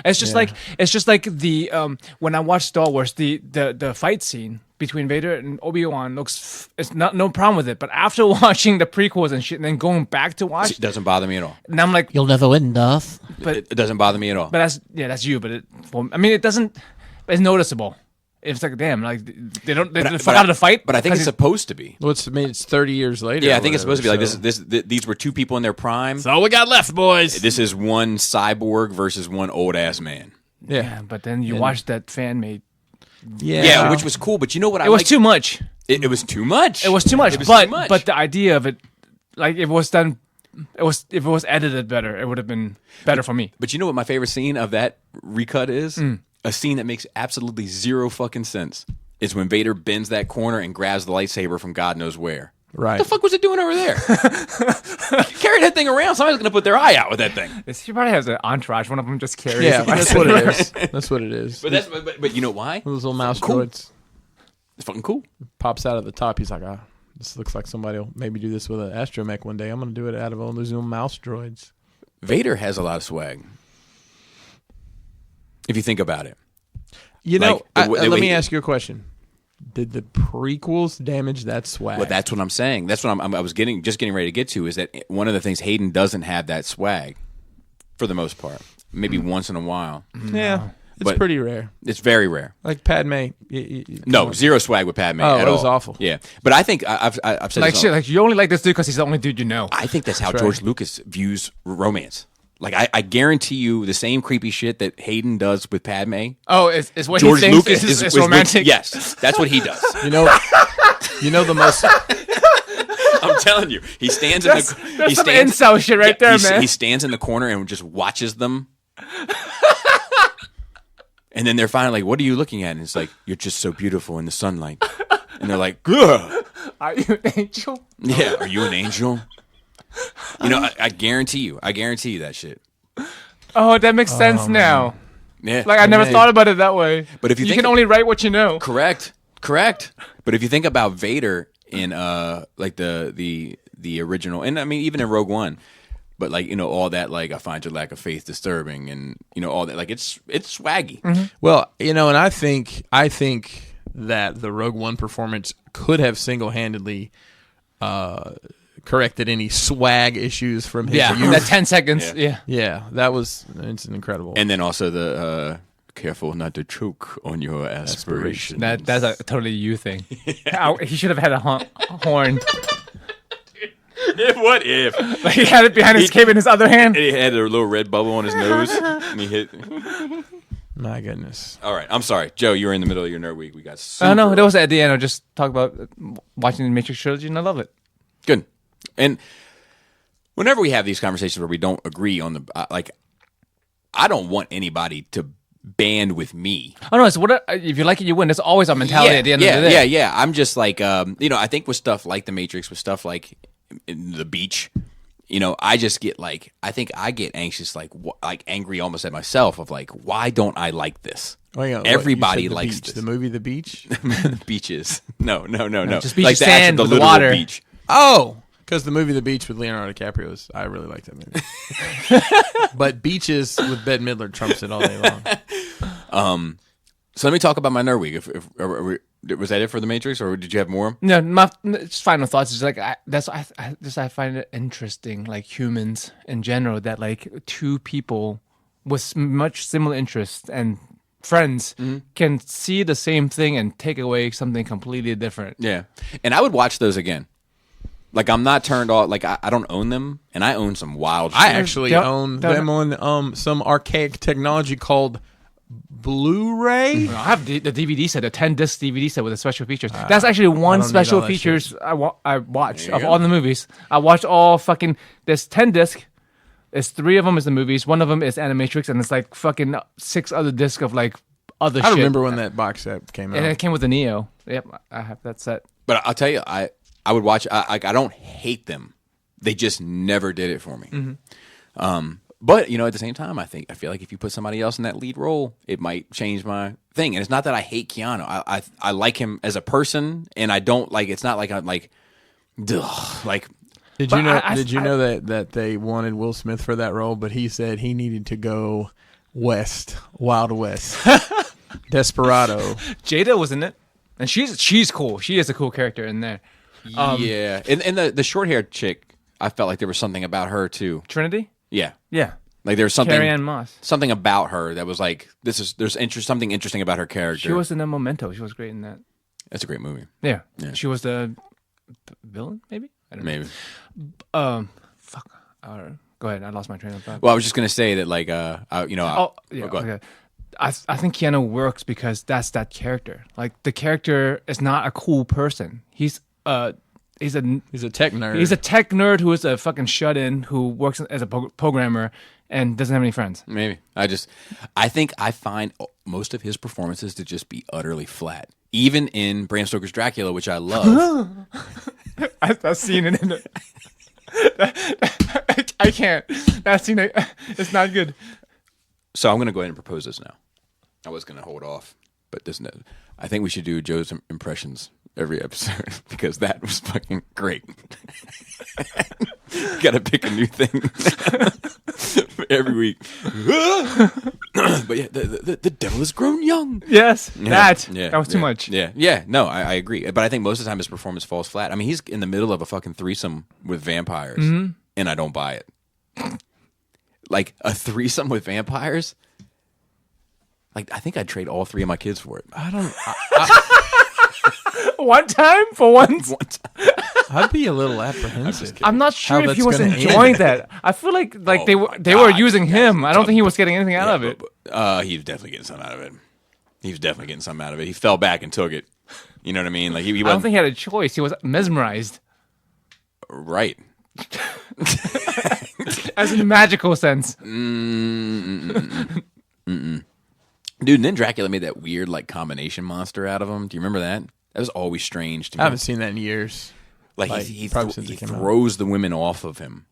Speaker 3: It's just like the when I watch Star Wars, the fight scene between Vader and Obi-Wan it's no problem with it. But after watching the prequels and shit, and then going back to watch,
Speaker 1: it doesn't bother me at all.
Speaker 3: And I'm like,
Speaker 4: you'll never win, Darth.
Speaker 3: But
Speaker 1: it doesn't bother me at all.
Speaker 3: But that's you. But it doesn't. It's noticeable. It's like, damn, like they fuck out of the fight.
Speaker 1: But I think it's supposed to be.
Speaker 2: Well, it's 30 years later.
Speaker 1: Yeah, I think it's supposed to be like these were two people in their prime.
Speaker 2: That's all we got left, boys.
Speaker 1: This is one cyborg versus one old ass man.
Speaker 3: Yeah, but then you watch that fan made.
Speaker 1: Yeah, which was cool. But you know what?
Speaker 3: It was too much.
Speaker 1: It was too much.
Speaker 3: It was too much. But the idea of it, like if it was done. If it was edited better, it would have been better for me.
Speaker 1: But you know what my favorite scene of that recut is? A scene that makes absolutely zero fucking sense. is when Vader bends that corner and grabs the lightsaber from God knows where.
Speaker 2: Right.
Speaker 1: What the fuck was it doing over there? Carry that thing around. Somebody's going to put their eye out with that thing.
Speaker 3: He probably has an entourage. One of them just carries.
Speaker 2: Yeah,
Speaker 3: it.
Speaker 2: that's what it is. That's what it is.
Speaker 1: But you know why?
Speaker 2: Those little mouse
Speaker 1: Cool.
Speaker 2: droids
Speaker 1: It's fucking cool.
Speaker 2: pops out of the top. He's like, this looks like somebody will maybe do this with an astromech one day. I'm going to do it out of all those little mouse droids.
Speaker 1: Vader has a lot of swag. If you think about it.
Speaker 2: You know,
Speaker 1: Like,
Speaker 2: let me ask you a question. Did the prequels damage that swag?
Speaker 1: Well, that's what I'm saying. That's what I was getting ready to get to, is that one of the things, Hayden doesn't have that swag for the most part. Maybe once in a while.
Speaker 2: Yeah, it's
Speaker 1: But-
Speaker 2: pretty rare.
Speaker 1: It's very rare.
Speaker 2: Like Padme.
Speaker 1: No, zero swag with Padme
Speaker 2: Oh,
Speaker 1: at
Speaker 2: it was
Speaker 1: all.
Speaker 2: awful.
Speaker 1: Yeah, but I think I've said
Speaker 3: Like
Speaker 1: this
Speaker 3: shit. Like you only like this dude because he's the only dude you know.
Speaker 1: I think that's how
Speaker 2: That's
Speaker 1: George
Speaker 2: right.
Speaker 1: Lucas views romance. Like I guarantee you, the same creepy shit that Hayden does with Padme,
Speaker 3: Oh, it's what
Speaker 1: George
Speaker 3: he thinks
Speaker 1: Lucas
Speaker 3: is
Speaker 1: is
Speaker 3: romantic.
Speaker 1: Yes, that's what he does.
Speaker 2: You know the most.
Speaker 1: I'm telling you, he stands in
Speaker 3: That's
Speaker 1: he
Speaker 3: some
Speaker 1: stands,
Speaker 3: incel shit right there,
Speaker 1: he
Speaker 3: man.
Speaker 1: stands in the corner and just watches them. And then they're finally like, "What are you looking at?" And it's like, "You're just so beautiful in the sunlight." And they're like, "Ugh."
Speaker 3: Are you an angel?
Speaker 1: Yeah, are you an angel? You know, I guarantee you that shit.
Speaker 3: Oh, that makes sense now.
Speaker 1: Yeah,
Speaker 3: Like I never
Speaker 2: Hey.
Speaker 3: thought about it that way.
Speaker 1: But if you think
Speaker 3: can only write what you know.
Speaker 1: correct. But if you think about Vader in like the original, and I mean even in Rogue One, but like all that, like, I find your lack of faith disturbing, and all that, like it's swaggy.
Speaker 3: Mm-hmm.
Speaker 2: Well, and I think that the Rogue One performance could have single-handedly corrected any swag issues from his youth.
Speaker 3: that 10 seconds.
Speaker 1: Yeah.
Speaker 3: Yeah.
Speaker 2: Yeah, it's incredible.
Speaker 1: And then also the careful not to choke on your aspirations.
Speaker 3: That's a totally you thing. He should have had a horn.
Speaker 1: What if
Speaker 3: Like he had it behind his cape in his other hand.
Speaker 1: he had a little red bubble on his nose and he hit?
Speaker 2: My goodness.
Speaker 1: All right, I'm sorry, Joe. You were in the middle of your nerd week. We got
Speaker 3: Oh no,
Speaker 1: super-
Speaker 3: that was at the end. I just talk about watching the Matrix trilogy, and I love it.
Speaker 1: Good. And whenever we have these conversations where we don't agree on the like, I don't want anybody to band with me.
Speaker 3: Oh no, it's what if you like it, you win. That's always our mentality at the end of the day.
Speaker 1: Yeah. I'm just like, I think with stuff like the Matrix, with stuff like in the beach, I just get like, I think I get anxious, like angry almost at myself of like, why don't I like this?
Speaker 2: Oh, yeah,
Speaker 1: Everybody
Speaker 2: you said The
Speaker 1: likes
Speaker 2: Beach,
Speaker 1: this.
Speaker 2: the movie The Beach.
Speaker 1: Beaches. No.
Speaker 3: just beach
Speaker 1: like
Speaker 3: is sand
Speaker 1: the
Speaker 3: with the
Speaker 1: literal
Speaker 3: water.
Speaker 1: beach.
Speaker 2: Oh, because the movie The Beach with Leonardo DiCaprio I really like that movie. But Beaches with Bette Midler trumps it all day long.
Speaker 1: So let me talk about my nerd week. Was that it for the Matrix, or did you have more?
Speaker 3: No, my just final thoughts is like I find it interesting, like humans in general, that like two people with much similar interests and friends can see the same thing and take away something completely different.
Speaker 1: Yeah, and I would watch those again. Like, I'm not turned off. Like, I don't own them, and I own some wild shit.
Speaker 2: I actually
Speaker 3: Don't-
Speaker 2: own
Speaker 3: don't-
Speaker 2: them on some archaic technology called Blu-ray.
Speaker 3: I have the DVD set, the 10-disc DVD set with the special features. That's actually one
Speaker 2: don't need
Speaker 3: special
Speaker 2: all that
Speaker 3: features I watch
Speaker 1: you
Speaker 3: of
Speaker 1: go.
Speaker 3: all the movies. I watch all fucking. There's 10 disc. There's 3 of them is the movies. One of them is Animatrix, and it's like fucking 6 other discs of like other
Speaker 2: I
Speaker 3: shit.
Speaker 2: remember when that box set came
Speaker 3: And
Speaker 2: out.
Speaker 3: it came with the Neo. Yep, I have that set.
Speaker 1: But I'll tell you, I would watch. I don't hate them. They just never did it for me. But at the same time, I feel like if you put somebody else in that lead role, it might change my thing. And it's not that I hate Keanu. I like him as a person, and I don't like. It's not like I'm like, ugh, like.
Speaker 2: Did
Speaker 3: But
Speaker 2: you know?
Speaker 3: I-
Speaker 2: Did you know that they wanted Will Smith for that role, but he said he needed to go west, Wild West, Desperado.
Speaker 3: Jada was in it, and she's cool. She is a cool character in there.
Speaker 1: Yeah, and the short haired chick, I felt like there was something about her too.
Speaker 3: Trinity.
Speaker 1: Yeah,
Speaker 3: Yeah.
Speaker 1: like there's something.
Speaker 3: Carrie-Anne Moss.
Speaker 1: Something about her that was like there's something interesting about her character.
Speaker 3: She was in a Memento. She was great in that.
Speaker 1: That's a great movie.
Speaker 3: Yeah.
Speaker 1: Yeah.
Speaker 3: She was the villain, maybe. I don't know.
Speaker 1: Maybe.
Speaker 3: Fuck. Go ahead. I lost my train of thought.
Speaker 1: Well, I was just gonna say that like
Speaker 3: Yeah.
Speaker 1: go ahead.
Speaker 3: Okay. I think Keanu works because that's that character. Like the character is not a cool person. He's a
Speaker 2: He's a tech nerd.
Speaker 3: he's a tech nerd who is a fucking shut in who works as a programmer and doesn't have any friends.
Speaker 1: Maybe. I think I find most of his performances to just be utterly flat. Even in Bram Stoker's Dracula, which I love.
Speaker 3: That scene in it. I can't. That scene, it's not good.
Speaker 1: So I'm going to go ahead and propose this now. I was going to hold off, but I think we should do Joe's impressions every episode because that was fucking great. Got to pick a new thing every week. But yeah, the devil has grown young.
Speaker 3: Yes,
Speaker 1: Yeah,
Speaker 3: that was too much.
Speaker 1: Yeah. No, I agree. But I think most of the time his performance falls flat. I mean, he's in the middle of a fucking threesome with vampires, and I don't buy it. Like a threesome with vampires. Like I think I'd trade all 3 of my kids for it.
Speaker 3: One time for once.
Speaker 1: One time.
Speaker 2: I'd be a little apprehensive.
Speaker 3: I'm not sure
Speaker 2: How
Speaker 3: if he
Speaker 2: that's
Speaker 3: was
Speaker 2: gonna
Speaker 3: enjoying
Speaker 2: end.
Speaker 3: that. I feel like
Speaker 1: Oh
Speaker 3: they
Speaker 1: my
Speaker 3: were
Speaker 1: God,
Speaker 3: using
Speaker 1: you
Speaker 3: him.
Speaker 1: guys
Speaker 3: I don't think he was getting anything out of it.
Speaker 1: He was definitely getting something out of it. He was definitely getting something out of it. He fell back and took it. You know what I mean? Like he
Speaker 3: I don't
Speaker 1: wasn't
Speaker 3: think he had a choice. He was mesmerized,
Speaker 1: right.
Speaker 3: as in a magical sense.
Speaker 1: Dude, and then Dracula made that weird like combination monster out of him. Do you remember that? That was always strange to me.
Speaker 2: I haven't seen that in years.
Speaker 1: Like
Speaker 2: Like,
Speaker 1: he
Speaker 2: probably since it came out.
Speaker 1: throws the women off of him,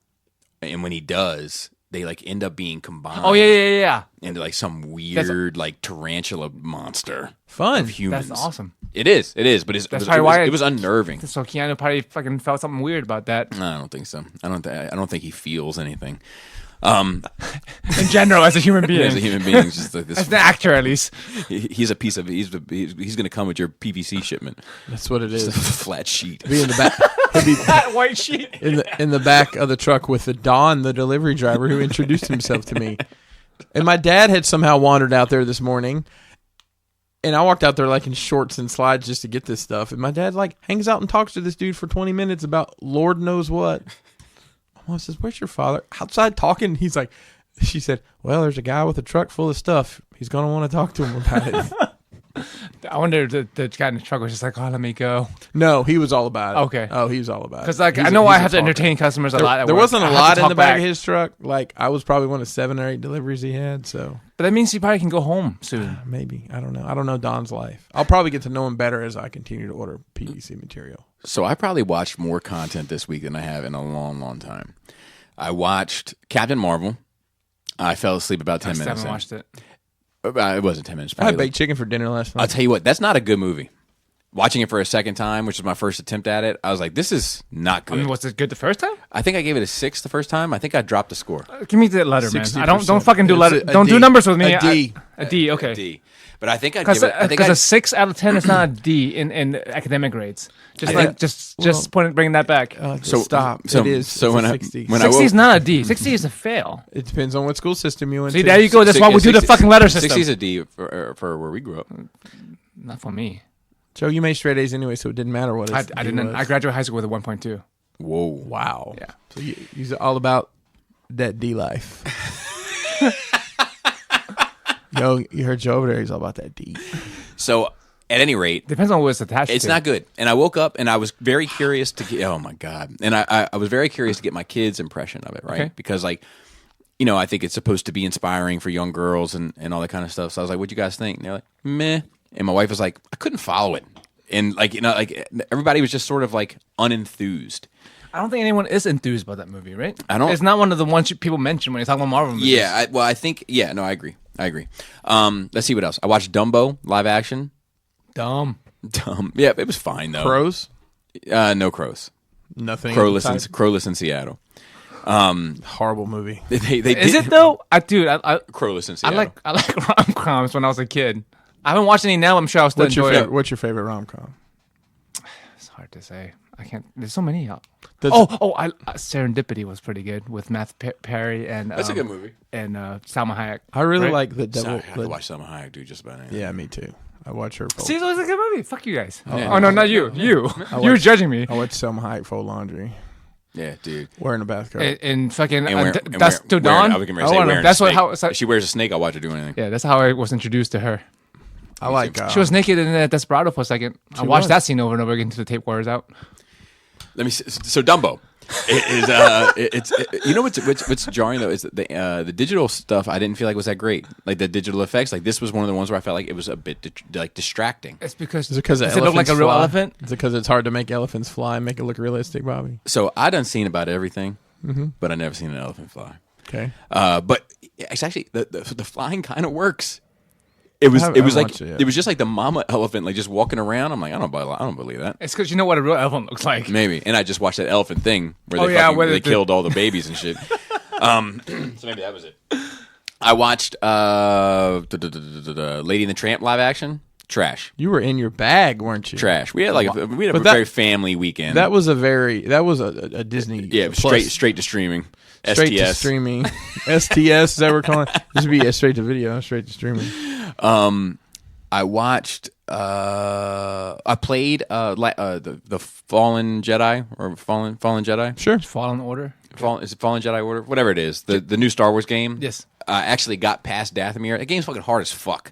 Speaker 1: and when he does, they like end up being combined.
Speaker 3: Oh yeah.
Speaker 1: into like some weird like tarantula monster
Speaker 2: Fun.
Speaker 1: of humans.
Speaker 3: That's awesome.
Speaker 1: It is, but it was unnerving.
Speaker 3: So Keanu probably fucking felt something weird about that.
Speaker 1: I don't think so. I don't think he feels anything.
Speaker 3: In general, as a human being,
Speaker 1: As a human being, he's just like this.
Speaker 3: as an actor at least.
Speaker 1: He's a piece of. He's going to come with your PVC shipment.
Speaker 2: That's what it
Speaker 1: Just a
Speaker 2: is.
Speaker 1: flat sheet.
Speaker 2: Be in the back. He'll be
Speaker 3: That white sheet.
Speaker 2: in the back of the truck with the Don, the delivery driver, who introduced himself to me. And my dad had somehow wandered out there this morning, and I walked out there like in shorts and slides just to get this stuff. And my dad like hangs out and talks to this dude for 20 minutes about Lord knows what. My mom says, "Where's your father?" Outside talking. He's like, she said, "Well, there's a guy with a truck full of stuff. He's gonna want to talk to him about it."
Speaker 3: I wonder if the guy in the truck was just like, "Oh, let me go,"
Speaker 2: No, he was all about it.
Speaker 3: Okay.
Speaker 2: Oh, he was all about it.
Speaker 3: because like
Speaker 2: He's
Speaker 3: I
Speaker 2: a-
Speaker 3: know
Speaker 2: he's
Speaker 3: I
Speaker 2: a
Speaker 3: have to
Speaker 2: talker.
Speaker 3: entertain customers a lot. At
Speaker 2: There
Speaker 3: work.
Speaker 2: wasn't a
Speaker 3: I have
Speaker 2: lot
Speaker 3: to
Speaker 2: in the
Speaker 3: talk
Speaker 2: back
Speaker 3: back.
Speaker 2: of his truck. Like I was probably one of 7 or 8 deliveries he had. So
Speaker 3: But that means he probably can go home soon.
Speaker 2: maybe I don't know. I don't know Don's life. I'll probably get to know him better as I continue to order PVC material.
Speaker 1: So I probably watched more content this week than I have in a long, long time. I watched Captain Marvel. I fell asleep about 10
Speaker 3: I still
Speaker 1: minutes.
Speaker 3: haven't
Speaker 1: in.
Speaker 3: watched it.
Speaker 1: It wasn't 10 minutes.
Speaker 2: I had
Speaker 1: Probably
Speaker 2: baked chicken for dinner last
Speaker 1: I'll
Speaker 2: night.
Speaker 1: tell you what, that's not a good movie. Watching it for a second time, which was my first attempt at it, I was like, this is not
Speaker 3: I
Speaker 1: good.
Speaker 3: mean, was it good the first time?
Speaker 1: I think I gave it a 6 the first time. I think I dropped the score.
Speaker 3: Give me the letter, man. I don't
Speaker 2: 60%.
Speaker 3: fucking do
Speaker 2: It's
Speaker 3: letter.
Speaker 2: a
Speaker 3: Don't do
Speaker 2: D.
Speaker 3: numbers with me.
Speaker 2: A D.
Speaker 3: A D. Okay.
Speaker 1: D. But I think I'd give
Speaker 3: Because
Speaker 1: it. I think
Speaker 3: a
Speaker 1: I'd,
Speaker 3: 6 out of 10 is not a D in academic grades. Just
Speaker 1: I
Speaker 3: like
Speaker 1: think-
Speaker 3: bringing that back.
Speaker 1: So-
Speaker 2: Stop.
Speaker 1: so-
Speaker 2: it is.
Speaker 1: so
Speaker 2: It's
Speaker 1: when
Speaker 2: a
Speaker 1: I-
Speaker 2: 60.
Speaker 1: when I
Speaker 3: 60 is
Speaker 1: woke-
Speaker 3: not a D. 60 is a fail.
Speaker 2: It depends on what school system you went
Speaker 3: See,
Speaker 2: to.
Speaker 3: there you go. That's why we do the fucking letter system.
Speaker 1: 60 is a D for where we grew up.
Speaker 3: Not for me.
Speaker 2: Joe, you made straight A's anyway, so it didn't matter what
Speaker 3: I
Speaker 2: it
Speaker 3: didn't. I graduated high school with a 1.2.
Speaker 1: Whoa.
Speaker 2: Wow.
Speaker 3: Yeah.
Speaker 2: So you're all about that D life. Yo, you heard Joe over there. He's all about that D.
Speaker 1: So at any rate,
Speaker 3: Depends on what it's attached
Speaker 1: it's
Speaker 3: to.
Speaker 1: not good. And I woke up and I was very curious to get. Oh my god! And I was very curious to get my kids' impression of it, right?
Speaker 3: Okay.
Speaker 1: Because like, you know, I think it's supposed to be inspiring for young girls and all that kind of stuff. So I was like, "What do you guys think?" And they're like, "Meh." And my wife was like, "I couldn't follow it." And like, you know, like everybody was just sort of like unenthused.
Speaker 3: I don't think anyone is enthused about that movie, right?
Speaker 1: I don't-
Speaker 3: It's not one of the ones people mention when they talk about Marvel movies.
Speaker 1: Yeah, I think. Yeah, no, I agree. Let's see what else. I watched Dumbo live action.
Speaker 3: Dumb.
Speaker 1: Dumb. Yeah, it was fine though.
Speaker 2: Crows?
Speaker 1: No crows.
Speaker 2: Nothing.
Speaker 1: Crowless in Seattle.
Speaker 2: Horrible movie.
Speaker 1: They
Speaker 3: Is
Speaker 1: did-
Speaker 3: it though? I
Speaker 1: Crowless in
Speaker 3: I
Speaker 1: Seattle.
Speaker 3: like rom-coms when I was a kid. I haven't watched any now. I'm sure I'll still
Speaker 2: What's your
Speaker 3: enjoy
Speaker 2: favorite? What's your favorite rom com?
Speaker 3: It's hard to say. I can't. There's so many out.
Speaker 2: Does-
Speaker 3: Serendipity was pretty good with Matthew Perry and
Speaker 1: That's a good movie.
Speaker 3: and Salma Hayek.
Speaker 2: I really
Speaker 3: Right?
Speaker 2: like the
Speaker 1: I
Speaker 2: devil.
Speaker 1: have to watch Selma Hayek do just about anything.
Speaker 2: Yeah, me too. I watch her.
Speaker 3: See, it was a good movie. Fuck you guys.
Speaker 1: Yeah.
Speaker 3: Oh no, not you. You. You're judging me.
Speaker 2: I watch Selma Hayek fold laundry,
Speaker 1: Yeah, dude.
Speaker 2: wearing a bathrobe.
Speaker 3: And fucking
Speaker 1: And
Speaker 3: that's to Dawn.
Speaker 1: I was gonna say wearing
Speaker 3: That's
Speaker 1: a
Speaker 3: what
Speaker 1: snake.
Speaker 3: how. So,
Speaker 1: If she wears a snake, I'll watch her do anything.
Speaker 3: yeah, that's how I was introduced to her.
Speaker 2: I like.
Speaker 3: She was naked in Desperado for a second. I watched
Speaker 2: was.
Speaker 3: that scene over and over again until the tape wore out.
Speaker 1: Let me see. So Dumbo. You know what's jarring though is that the digital stuff I didn't feel like was that great. Like the digital effects, like this was one of the ones where I felt like it was a bit distracting.
Speaker 3: It's because
Speaker 2: Is it because
Speaker 3: does it look like a real elephant?
Speaker 2: Is it because it's hard to make elephants fly and make it look realistic, Bobby?
Speaker 1: So I done seen about everything, but I never seen an elephant fly.
Speaker 2: Okay.
Speaker 1: But it's actually the flying kind of works. It was just like the mama elephant like just walking around. I'm like, I don't believe that.
Speaker 3: It's because you know what a real elephant looks like.
Speaker 1: Maybe. And I just watched that elephant thing where they killed all the babies and shit. So maybe that was it. I watched Lady and the Tramp live action. Trash.
Speaker 2: You were in your bag, weren't you?
Speaker 1: Trash. We had a very family weekend.
Speaker 2: That was a Disney.
Speaker 1: Yeah, straight to streaming.
Speaker 2: Straight
Speaker 1: STS.
Speaker 2: to streaming. STS is that we're calling it? This would be straight to video, straight to streaming.
Speaker 1: I watched. I played the Fallen Jedi or Fallen Jedi.
Speaker 2: Sure.
Speaker 3: Fallen Order.
Speaker 1: Is it Fallen Jedi Order? Whatever it is, the new Star Wars game.
Speaker 3: Yes.
Speaker 1: I actually got past Dathomir. The game's fucking hard as fuck.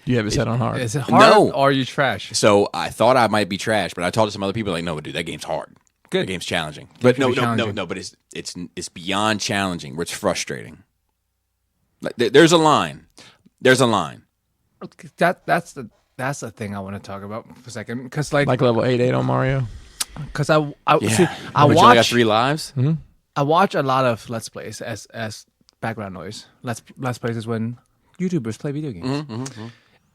Speaker 2: You have it set on hard.
Speaker 3: Is it hard
Speaker 1: No.
Speaker 3: or are you trash?
Speaker 1: So I thought I might be trash, but I talked to some other people like, no, dude, that game's hard.
Speaker 3: Good.
Speaker 1: The game's challenging. But no,
Speaker 3: challenging.
Speaker 1: but it's beyond challenging, where it's frustrating. Like, there's a line. There's a line.
Speaker 3: That's the thing I want to talk about for a second, because like
Speaker 2: level 8 on Mario.
Speaker 3: Because I
Speaker 1: You only got 3 lives.
Speaker 2: Mm-hmm.
Speaker 3: I watch a lot of Let's Plays as background noise. Let's Plays is when YouTubers play video games.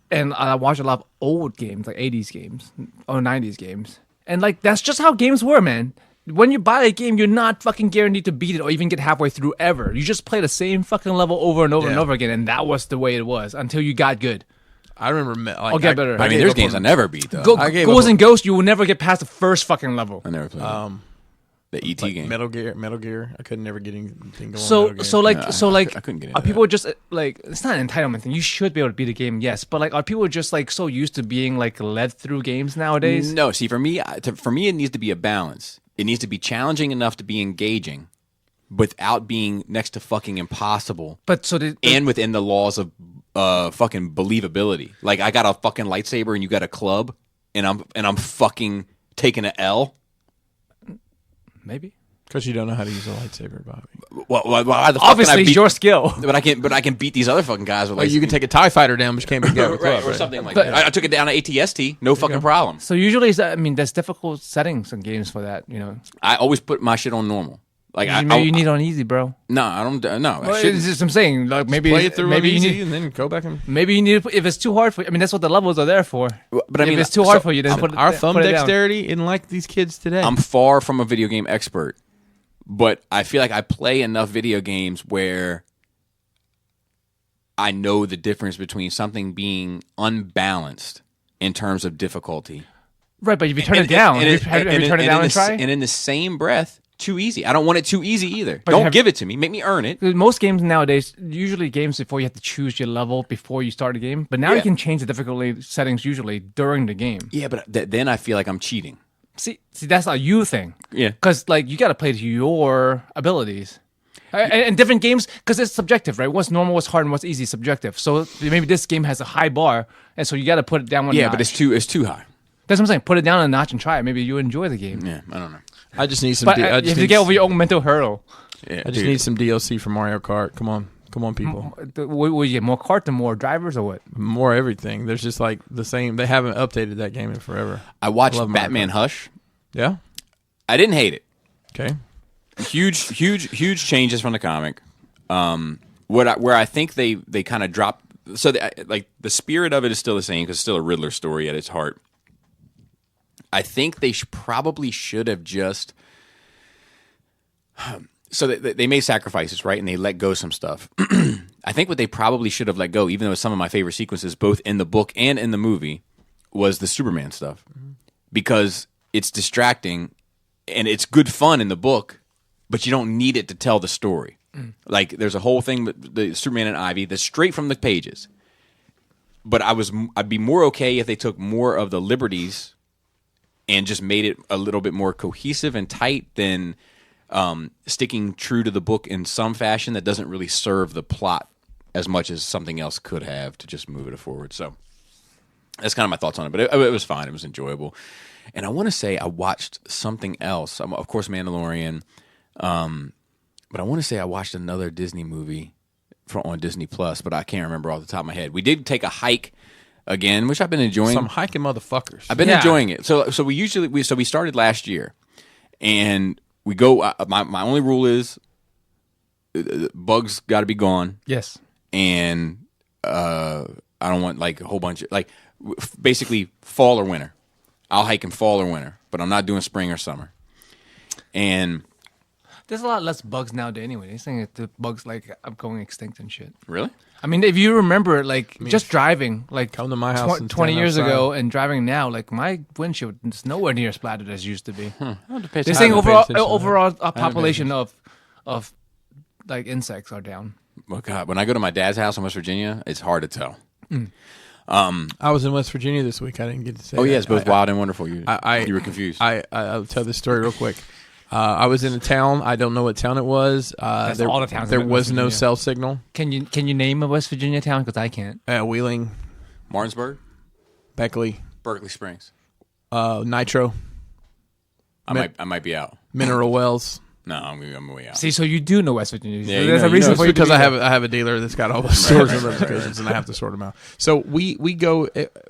Speaker 3: And I watch a lot of old games, like 80s games or 90s games. And like that's just how games were, man. When you buy a game, you're not fucking guaranteed to beat it or even get halfway through ever. You just play the same fucking level over and over and over again, and that was the way it was until you got good.
Speaker 2: I remember.
Speaker 3: I'll get better.
Speaker 1: I mean, there's games I never beat though.
Speaker 3: Ghouls and Ghosts, you will never get past the first fucking level.
Speaker 1: I never played the ET game.
Speaker 2: Metal Gear. I could never get anything going.
Speaker 3: So
Speaker 1: I couldn't get into
Speaker 3: are people just like, it's not an entitlement thing. You should be able to beat a game, yes, but like, are people just like so used to being like led through games nowadays?
Speaker 1: No, see, for me, it needs to be a balance. It needs to be challenging enough to be engaging, without being next to fucking impossible.
Speaker 3: But
Speaker 1: and within the laws of fucking believability. Like I got a fucking lightsaber and you got a club, and I'm fucking taking an L.
Speaker 3: Maybe
Speaker 2: because you don't know how to use a lightsaber, Bobby.
Speaker 1: Well, why the fuck
Speaker 3: obviously it's your skill.
Speaker 1: But I can beat these other fucking guys with
Speaker 2: like you can take a TIE fighter down, but you can't beat that with a club,
Speaker 1: or something like that. I took it down to ATST, no fucking problem.
Speaker 3: So usually, there's difficult settings in games for that. You know,
Speaker 1: I always put my shit on normal. Like
Speaker 3: maybe you need on easy, bro.
Speaker 1: No, I don't. No,
Speaker 3: well, it's just I'm saying. Like maybe
Speaker 2: play it through
Speaker 3: maybe you
Speaker 2: easy
Speaker 3: need,
Speaker 2: and then go back and
Speaker 3: maybe you need if it's too hard for you. I mean, that's what the levels are there for.
Speaker 1: But I mean,
Speaker 3: if it's too hard for you, then
Speaker 2: our thumb dexterity isn't like these kids today.
Speaker 1: I'm far from a video game expert, but I feel like I play enough video games where I know the difference between something being unbalanced in terms of difficulty.
Speaker 3: Right, but if you turn it down, have you turned it down and try?
Speaker 1: And in the same breath, too easy. I don't want it too easy either. Don't give it to me. Make me earn it.
Speaker 3: Most games nowadays, usually games before you have to choose your level before you start a game. But now you can change the difficulty settings usually during the game.
Speaker 1: Yeah, but then I feel like I'm cheating.
Speaker 3: See, that's not a you thing.
Speaker 1: Yeah.
Speaker 3: Because like you got to play to your abilities. And different games, because it's subjective, right? What's normal, what's hard, and what's easy is subjective. So maybe this game has a high bar, and so you got to put it down one notch.
Speaker 1: Yeah, but it's too high.
Speaker 3: That's what I'm saying. Put it down a notch and try it. Maybe you enjoy the game.
Speaker 1: Yeah, I don't know.
Speaker 2: I just need some.
Speaker 3: But you have to get over your own mental hurdle.
Speaker 1: Yeah,
Speaker 2: I just need some DLC for Mario Kart. Come on, people.
Speaker 3: Will you get more kart and more drivers or what?
Speaker 2: More everything. There's just like the same. They haven't updated that game in forever.
Speaker 1: I watched Batman Hush.
Speaker 2: Yeah,
Speaker 1: I didn't hate it.
Speaker 2: Okay.
Speaker 1: Huge changes from the comic. Where I think they kind of dropped. So like the spirit of it is still the same because it's still a Riddler story at its heart. I think they probably should have just. So they made sacrifices, right? And they let go some stuff. I think what they probably should have let go, even though it's some of my favorite sequences, both in the book and in the movie, was the Superman stuff. Because it's distracting and it's good fun in the book, but you don't need it to tell the story. Like, there's a whole thing with the Superman and Ivy that's straight from the pages. But I'd be more okay if they took more of the liberties and just made it a little bit more cohesive and tight than sticking true to the book in some fashion that doesn't really serve the plot as much as something else could have to just move it forward. So that's kind of my thoughts on it. But it was fine. It was enjoyable. and I want to say I watched something else. Of course, Mandalorian. But I want to say I watched another Disney movie on Disney Plus, but I can't remember off the top of my head. We did take a hike again, which I've been enjoying.
Speaker 2: Some hiking motherfuckers.
Speaker 1: I've been enjoying it. So we started last year, and we go. My only rule is bugs got to be gone.
Speaker 3: Yes.
Speaker 1: And I don't want like a whole bunch of like basically fall or winter. I'll hike in fall or winter, but I'm not doing spring or summer. And
Speaker 3: there's a lot less bugs nowadays anyway. They're saying that the bugs like are going extinct and shit.
Speaker 1: Really?
Speaker 3: I mean, if you remember, like just driving, like
Speaker 2: come to my house
Speaker 3: 20 years ago, and driving now, like my windshield is nowhere near as splattered as it used to be. They're saying overall population of like insects are down.
Speaker 1: Oh God! When I go to my dad's house in West Virginia, it's hard to tell.
Speaker 2: I was in West Virginia this week. I didn't get to say.
Speaker 1: Oh
Speaker 2: that.
Speaker 1: yeah, it's both wild and wonderful. You were confused.
Speaker 2: I'll tell this story real quick. I was in a town. I don't know what town it was. There,
Speaker 3: all the towns.
Speaker 2: There
Speaker 3: in
Speaker 2: was
Speaker 3: West
Speaker 2: no
Speaker 3: Virginia.
Speaker 2: cell signal.
Speaker 3: Can you name a West Virginia town? Because I can't.
Speaker 2: Wheeling,
Speaker 1: Martinsburg,
Speaker 2: Beckley,
Speaker 1: Berkeley Springs.
Speaker 2: Nitro.
Speaker 1: I might be out.
Speaker 2: Mineral Wells.
Speaker 1: No, I'm way out.
Speaker 3: See, so you do know West Virginia.
Speaker 1: Yeah,
Speaker 3: There's a reason
Speaker 2: It's
Speaker 3: for you
Speaker 2: because
Speaker 3: to be
Speaker 2: I have a dealer that's got all those stores and those locations, and I have to sort them out. So we go.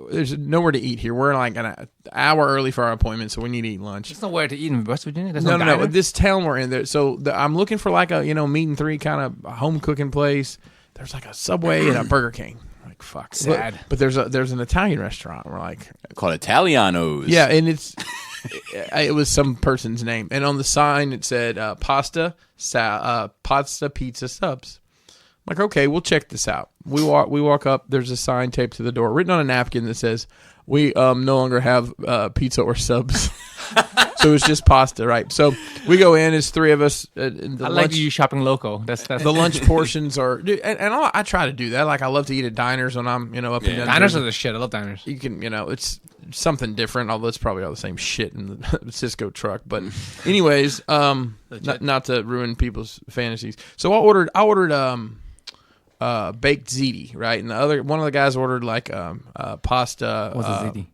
Speaker 2: There's nowhere to eat here. We're like an hour early for our appointment, so we need to eat lunch.
Speaker 3: There's nowhere to eat in West Virginia. There's
Speaker 2: No.
Speaker 3: diner?
Speaker 2: This town we're in there. So I'm looking for like a meat and three kind of home cooking place. There's like a Subway and a Burger King. Like fuck,
Speaker 3: Sad.
Speaker 2: But there's an Italian restaurant. We're like,
Speaker 1: Called Italianos.
Speaker 2: yeah, and it was some person's name, and on the sign it said pasta pizza subs. I'm like, okay, we'll check this out. We walk up. There's a sign taped to the door, written on a napkin that says, "We no longer have pizza or subs." So it's just pasta, right? So we go in. It's three of us.
Speaker 3: I like you shopping local. That's
Speaker 2: the lunch portions are, and I try to do that. Like I love to eat at diners when I'm up and down.
Speaker 3: diners are the shit. I love diners.
Speaker 2: You can it's something different. Although it's probably all the same shit in the Cisco truck. But anyways, not to ruin people's fantasies. So I ordered baked ziti, right? And one of the guys ordered like pasta.
Speaker 3: What's a ziti?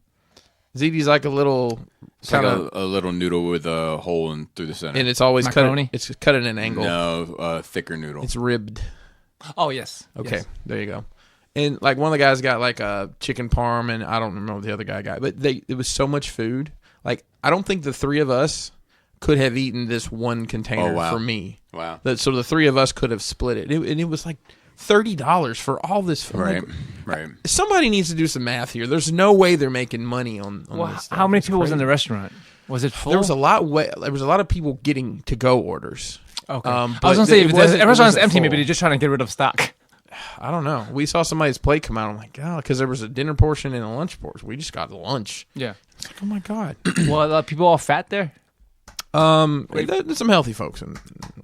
Speaker 2: Ziti's like a little.
Speaker 1: It's like a little noodle with a hole through the center.
Speaker 2: And it's always
Speaker 3: macaroni?
Speaker 2: It's cut at an angle.
Speaker 1: No, thicker noodle.
Speaker 2: It's ribbed.
Speaker 3: Oh yes.
Speaker 2: Okay,
Speaker 3: Yes.
Speaker 2: there you go. And like one of the guys got like a chicken parm, and I don't remember what the other guy got, but it was so much food. Like I don't think the three of us could have eaten this one container for me.
Speaker 1: Wow.
Speaker 2: So the three of us could have split it. And it was like $30 for all this food.
Speaker 1: Right.
Speaker 2: Like,
Speaker 1: Right.
Speaker 2: somebody needs to do some math here. There's no way they're making money on
Speaker 3: Well,
Speaker 2: this stuff.
Speaker 3: how many
Speaker 2: It's
Speaker 3: people was in
Speaker 2: crazy.
Speaker 3: the restaurant? Was it full?
Speaker 2: There was a lot. There was a lot of people getting to go orders.
Speaker 3: Okay.
Speaker 2: But
Speaker 3: I was gonna say if the restaurant's
Speaker 2: wasn't
Speaker 3: empty,
Speaker 2: full.
Speaker 3: maybe they're just trying to get rid of stock.
Speaker 2: I don't know. We saw somebody's plate come out. I'm like, oh, because there was a dinner portion and a lunch portion. We just got lunch.
Speaker 3: Yeah.
Speaker 2: It's like, oh my god.
Speaker 3: Well, people all fat there.
Speaker 2: There's some healthy folks.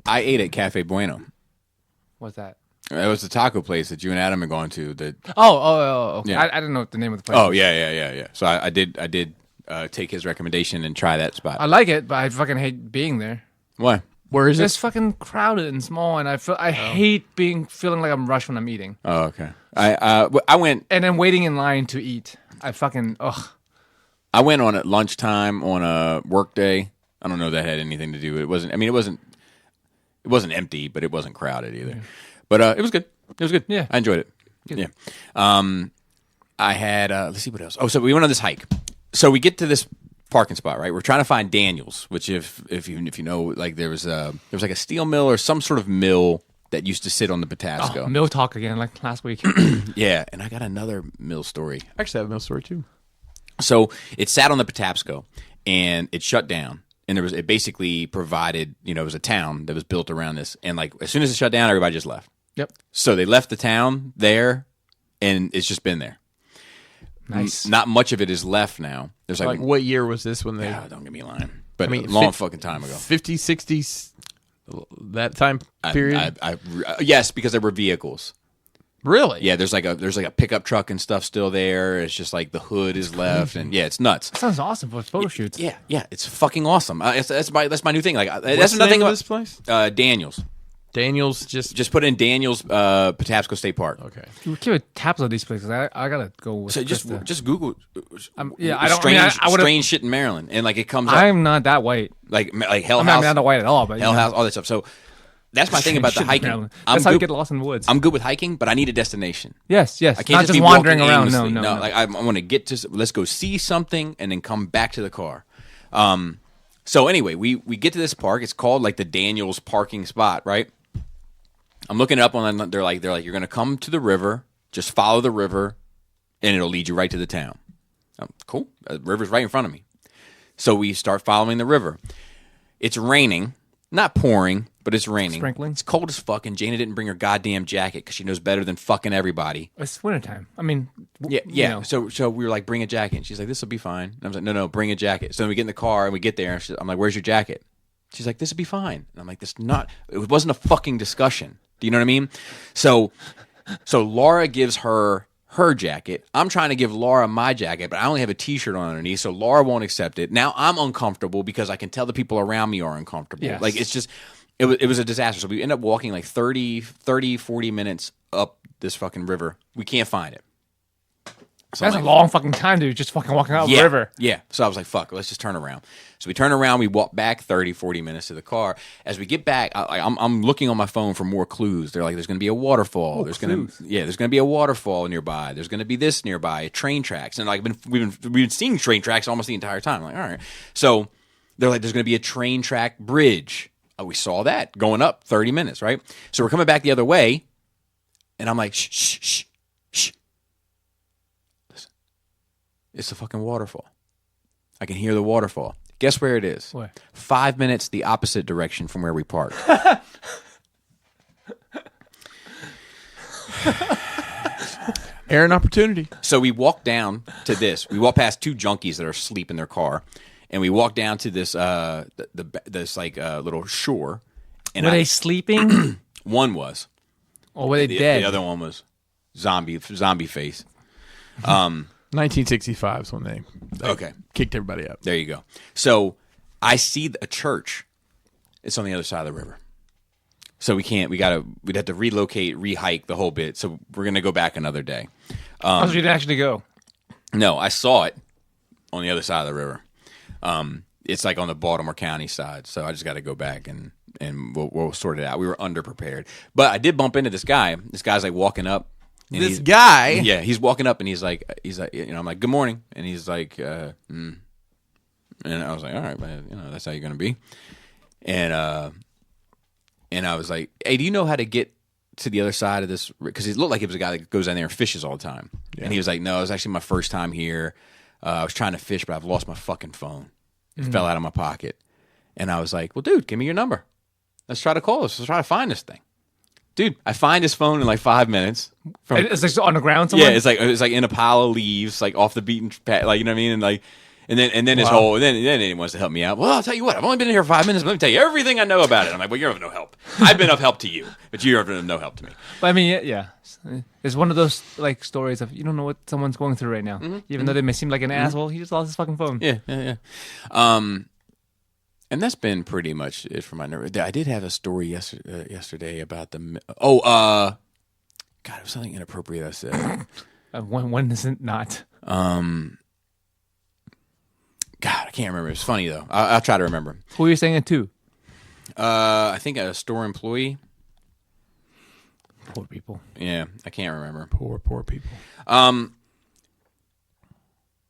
Speaker 1: I ate at Cafe Bueno.
Speaker 3: What's that?
Speaker 1: It was the taco place that you and Adam had gone to.
Speaker 3: Okay.
Speaker 1: Yeah.
Speaker 3: I didn't know the name of the place.
Speaker 1: Oh yeah. So I did take his recommendation and try that spot.
Speaker 3: I like it, but I fucking hate being there.
Speaker 1: Why?
Speaker 2: Where is
Speaker 3: It's
Speaker 2: it?
Speaker 3: fucking crowded and small, and I hate feeling like I'm rushed when I'm eating,
Speaker 1: Oh, okay. I went
Speaker 3: and then waiting in line to eat. I
Speaker 1: went on at lunchtime on a work day. I don't know if that had anything to do with it. It wasn't empty, but it wasn't crowded either. Yeah. But it was good. It was good.
Speaker 3: Yeah.
Speaker 1: I enjoyed it. Good. Yeah. I had let's see what else. Oh, so we went on this hike. So we get to this parking spot, right? We're trying to find Daniel's, which if you know, like there was like a steel mill or some sort of mill that used to sit on the Patapsco.
Speaker 3: mill talk again, like last week.
Speaker 1: Yeah, and I got another mill story.
Speaker 2: I actually have a mill story too.
Speaker 1: So it sat on the Patapsco and it shut down. And it basically provided, it was a town that was built around this. And like as soon as it shut down, everybody just left.
Speaker 3: Yep.
Speaker 1: So they left the town there, and it's just been there.
Speaker 3: Nice.
Speaker 1: Not much of it is left now. There's
Speaker 2: Like what year was this when they?
Speaker 1: yeah, don't get me lying, but
Speaker 2: I mean,
Speaker 1: a long fucking time ago.
Speaker 2: 50s, 60s, that time period.
Speaker 1: Yes, because there were vehicles.
Speaker 2: Really?
Speaker 1: Yeah, there's like a pickup truck and stuff still there. It's just like the hood is left, and yeah, it's nuts.
Speaker 3: That sounds awesome for photo shoots.
Speaker 1: Yeah, it's fucking awesome. That's my new thing. Like
Speaker 2: What's
Speaker 1: that's
Speaker 2: the
Speaker 1: another
Speaker 2: name
Speaker 1: thing
Speaker 2: of
Speaker 1: about
Speaker 2: this place?
Speaker 1: Daniel's.
Speaker 2: Daniel's just
Speaker 1: put in Daniel's Patapsco State Park.
Speaker 2: okay.
Speaker 3: You keep a tabs of these places. I gotta go with.
Speaker 1: So just Google.
Speaker 3: Yeah, I don't.
Speaker 1: Strange shit in Maryland, and like it comes up
Speaker 3: I'm not that white.
Speaker 1: like Hell
Speaker 3: I'm
Speaker 1: House,
Speaker 3: not that white at all. But
Speaker 1: Hell House, all that stuff. So that's my thing about the
Speaker 3: Shit in
Speaker 1: hiking.
Speaker 3: Maryland.
Speaker 1: I'm
Speaker 3: That's how you
Speaker 1: good.
Speaker 3: get lost in the woods.
Speaker 1: I'm good with hiking, but I need a destination.
Speaker 3: Yes.
Speaker 1: I can't
Speaker 3: Not just
Speaker 1: be
Speaker 3: wandering
Speaker 1: walking
Speaker 3: around.
Speaker 1: aimlessly.
Speaker 3: No.
Speaker 1: Like I want to get to. Let's go see something and then come back to the car. So anyway, we get to this park. It's called like the Daniels parking spot, right? I'm looking it up on. They're like you're gonna come to the river. Just follow the river, and it'll lead you right to the town. Cool. The river's right in front of me. So we start following the river. It's raining, not pouring, but it's raining.
Speaker 3: Sprinkling.
Speaker 1: It's cold as fuck, and Jana didn't bring her goddamn jacket because she knows better than fucking everybody.
Speaker 3: It's wintertime. I mean,
Speaker 1: Yeah.
Speaker 3: you know.
Speaker 1: So we were like, bring a jacket. And she's like, this will be fine. And I was like, no, bring a jacket. So then we get in the car and we get there. And I'm like, where's your jacket? She's like, this will be fine. And I'm like, it wasn't a fucking discussion. Do you know what I mean? So Laura gives her jacket. I'm trying to give Laura my jacket, but I only have a T-shirt on underneath, so Laura won't accept it. Now I'm uncomfortable because I can tell the people around me are uncomfortable.
Speaker 3: Yes.
Speaker 1: Like it's just, it was a disaster. So we end up walking like 40 minutes up this fucking river. We can't find it. So
Speaker 3: That's
Speaker 1: I'm
Speaker 3: a
Speaker 1: like,
Speaker 3: long fucking time, dude. Just fucking walking out the river.
Speaker 1: Yeah. So I was like, fuck, let's just turn around. So we turn around, we walk back 30, 40 minutes to the car. As we get back, I'm looking on my phone for more clues. They're like, there's going to be a waterfall. There's going to be a waterfall nearby. There's going to be this nearby, train tracks. And like we've been seeing train tracks almost the entire time. I'm like, all right. So they're like, there's going to be a train track bridge. We saw that going up 30 minutes, right? So we're coming back the other way, and I'm like, shh. It's a fucking waterfall. I can hear the waterfall. Guess where it is?
Speaker 3: Where?
Speaker 1: 5 minutes the opposite direction from where we parked.
Speaker 2: Air and opportunity.
Speaker 1: So we walk down to this. We walk past two junkies that are asleep in their car, and we walk down to this this little shore. And
Speaker 3: Were they sleeping?
Speaker 1: One was.
Speaker 3: Or were they dead?
Speaker 1: The other one was zombie face.
Speaker 2: 1965 is when they
Speaker 1: Okay.
Speaker 2: kicked everybody out.
Speaker 1: There you go. So I see a church. It's on the other side of the river. So we'd have to relocate, rehike the whole bit. So we're going to go back another day.
Speaker 3: So you didn't actually go.
Speaker 1: No, I saw it on the other side of the river. It's like on the Baltimore County side. So I just got to go back and we'll sort it out. We were underprepared. But I did bump into this guy. This guy's like walking up. And
Speaker 2: This guy?
Speaker 1: Yeah, he's walking up and he's like, I'm like, good morning. And he's like, And I was like, all right, man, that's how you're going to be. And I was like, hey, do you know how to get to the other side of this? Because he looked like he was a guy that goes down there and fishes all the time. Yeah. And he was like, no, it was actually my first time here. I was trying to fish, but I've lost my fucking phone. It fell out of my pocket. And I was like, well, dude, give me your number. Let's try to call this. Let's try to find this thing. Dude, I find his phone in like 5 minutes.
Speaker 3: It's like on the ground somewhere?
Speaker 1: Yeah, it's like in a pile of leaves, like off the beaten path, like, you know what I mean? And then his whole, and then he wants to help me out. Well, I'll tell you what, I've only been here for 5 minutes, but let me tell you everything I know about it. I'm like, well, you're of no help. I've been of help to you, but you're of no help to me.
Speaker 3: But I mean, yeah. It's one of those like stories of you don't know what someone's going through right now. Even though they may seem like an asshole, he just lost his fucking phone.
Speaker 1: Yeah. And that's been pretty much it for my nerve. I did have a story yesterday about the. God, it was something inappropriate I said.
Speaker 3: When is it not?
Speaker 1: God, I can't remember. It's funny though. I'll try to remember.
Speaker 3: Who are you saying it to?
Speaker 1: I think a store employee.
Speaker 3: Poor people.
Speaker 1: Yeah, I can't remember.
Speaker 2: Poor people.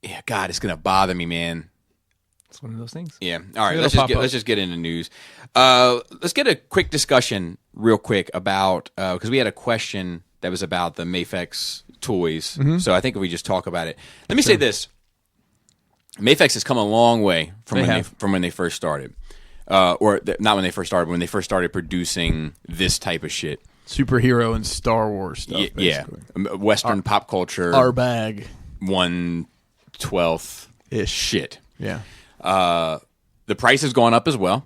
Speaker 1: Yeah, God, it's gonna bother me, man.
Speaker 3: It's one of those things.
Speaker 1: Yeah. All right.
Speaker 2: It'll
Speaker 1: Let's just get into news. Let's get a quick discussion, real quick, about because we had a question that was about the Mafex toys. So I think if we just talk about it, let me say this: Mafex has come a long way from when they first started, not when they first started, but when they first started producing this type of shit,
Speaker 2: superhero and Star Wars stuff. Basically.
Speaker 1: Western pop culture,
Speaker 2: our bag,
Speaker 1: 1/12
Speaker 2: ish
Speaker 1: shit.
Speaker 2: Yeah.
Speaker 1: The price has gone up as well,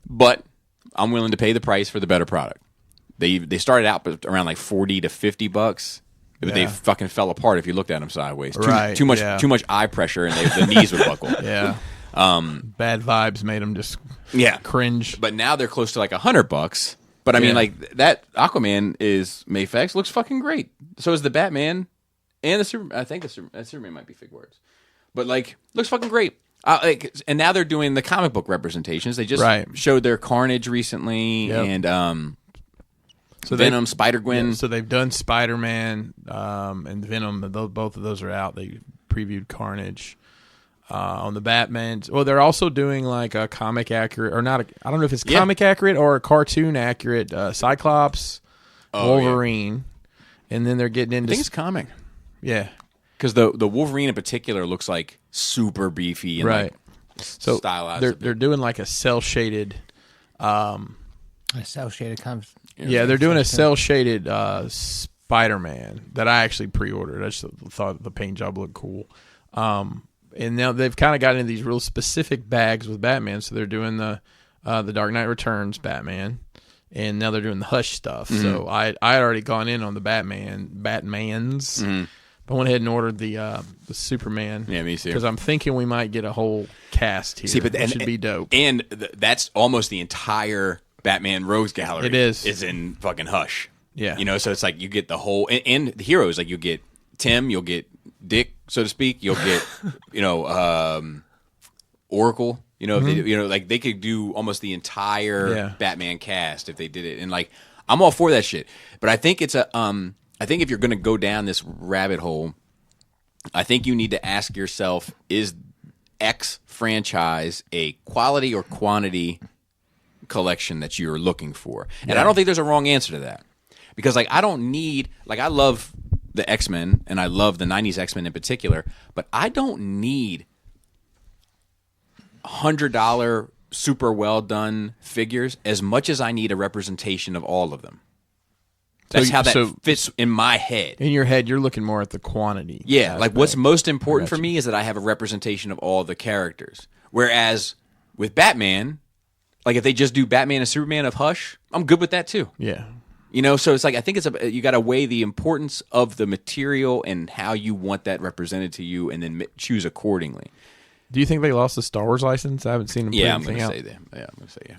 Speaker 1: but I'm willing to pay the price for the better product. They started out around like $40 to $50, but they fucking fell apart if you looked at them sideways. Too much eye pressure, and the knees would buckle.
Speaker 2: Yeah. Bad vibes made them just cringe.
Speaker 1: But now they're close to like $100, But I mean,
Speaker 2: Yeah.
Speaker 1: like that Aquaman is Mafex, looks fucking great. So is the Batman and the Superman. I think the Superman might be fig words, but like looks fucking great. And now they're doing the comic book representations. They just showed their Carnage recently, and so Venom, Spider-Gwen.
Speaker 2: Yeah, so they've done Spider-Man and Venom. Both of those are out. They previewed Carnage. On the Batman, well, they're also doing like a comic accurate, or not. I don't know if it's comic accurate or a cartoon accurate. Cyclops, Wolverine, and then they're getting into.
Speaker 1: I think it's comic.
Speaker 2: Yeah,
Speaker 1: because the Wolverine in particular looks like super beefy and like
Speaker 2: so
Speaker 1: stylized.
Speaker 2: They're doing like a cell shaded.
Speaker 3: A cell shaded comes.
Speaker 2: Yeah, they're doing a cell shaded Spider-Man that I actually pre-ordered. I just thought the paint job looked cool. And now they've kind of gotten into these real specific bags with Batman. So they're doing the Dark Knight Returns Batman, and now they're doing the Hush stuff. Mm-hmm. So I had already gone in on the Batmans. Mm-hmm. But I went ahead and ordered the Superman.
Speaker 1: Yeah, me too.
Speaker 2: Because I'm thinking we might get a whole cast here. Which should be dope.
Speaker 1: And that's almost the entire Batman Rogues Gallery.
Speaker 2: It is.
Speaker 1: Is in fucking Hush.
Speaker 2: Yeah.
Speaker 1: You know, so it's like you get the whole and the heroes, like you get Tim, you'll get Dick, so to speak. You'll get, Oracle. You know, if they, like they could do almost the entire Batman cast if they did it. And like, I'm all for that shit. But I think it's I think if you're going to go down this rabbit hole, I think you need to ask yourself: is X franchise a quality or quantity collection that you're looking for? And I don't think there's a wrong answer to that, because like I don't need I love the X-Men, and I love the 90s X-Men in particular, but I don't need $100 super well done figures as much as I need a representation of all of them. That's how that fits in my head.
Speaker 2: In your head, you're looking more at the quantity.
Speaker 1: Yeah, aspect. Like what's most important for me is that I have a representation of all the characters. Whereas with Batman, like if they just do Batman and Superman of Hush, I'm good with that too.
Speaker 2: Yeah.
Speaker 1: You know, so it's like I think you got to weigh the importance of the material and how you want that represented to you, and then choose accordingly.
Speaker 2: Do you think they lost the Star Wars license? I haven't seen them.
Speaker 1: Yeah, I'm going to say that. Yeah, I'm going to say yeah.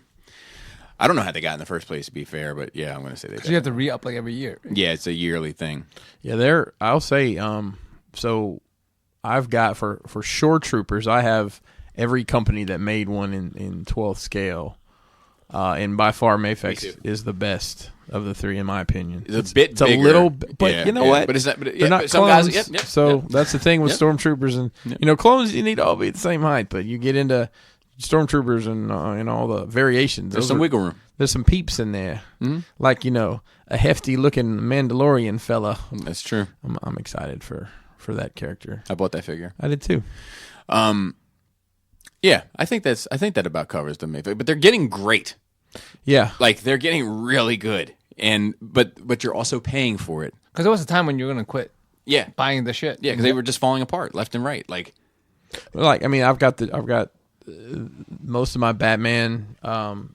Speaker 1: I don't know how they got in the first place, to be fair, but yeah, I'm going to say they.
Speaker 3: Because you have to re-up like every year.
Speaker 1: Yeah, it's a yearly thing.
Speaker 2: Yeah, I'll say. So I've got for Shore Troopers, I have every company that made one in 12th scale, and by far Mafex is the best of the three, in my opinion.
Speaker 1: It's a bit
Speaker 2: it's
Speaker 1: bigger.
Speaker 2: A little, but you know what?
Speaker 1: But it's not. But
Speaker 2: they're not
Speaker 1: some
Speaker 2: clones.
Speaker 1: guys.
Speaker 2: So that's the thing with Stormtroopers, and clones. You need to all be the same height, but you get into Stormtroopers and all the variations.
Speaker 1: There's some wiggle room.
Speaker 2: There's some peeps in there, like a hefty looking Mandalorian fella.
Speaker 1: That's true.
Speaker 2: I'm excited for that character.
Speaker 1: I bought that figure.
Speaker 2: I did too.
Speaker 1: Yeah, I think that about covers the Mafex, but they're getting great.
Speaker 2: Yeah,
Speaker 1: like they're getting really good, but you're also paying for it.
Speaker 3: Because there was a time when you were gonna quit.
Speaker 1: Yeah,
Speaker 3: buying the shit.
Speaker 1: Yeah, because they were just falling apart left and right. Like
Speaker 2: I mean, I've got most of my Batman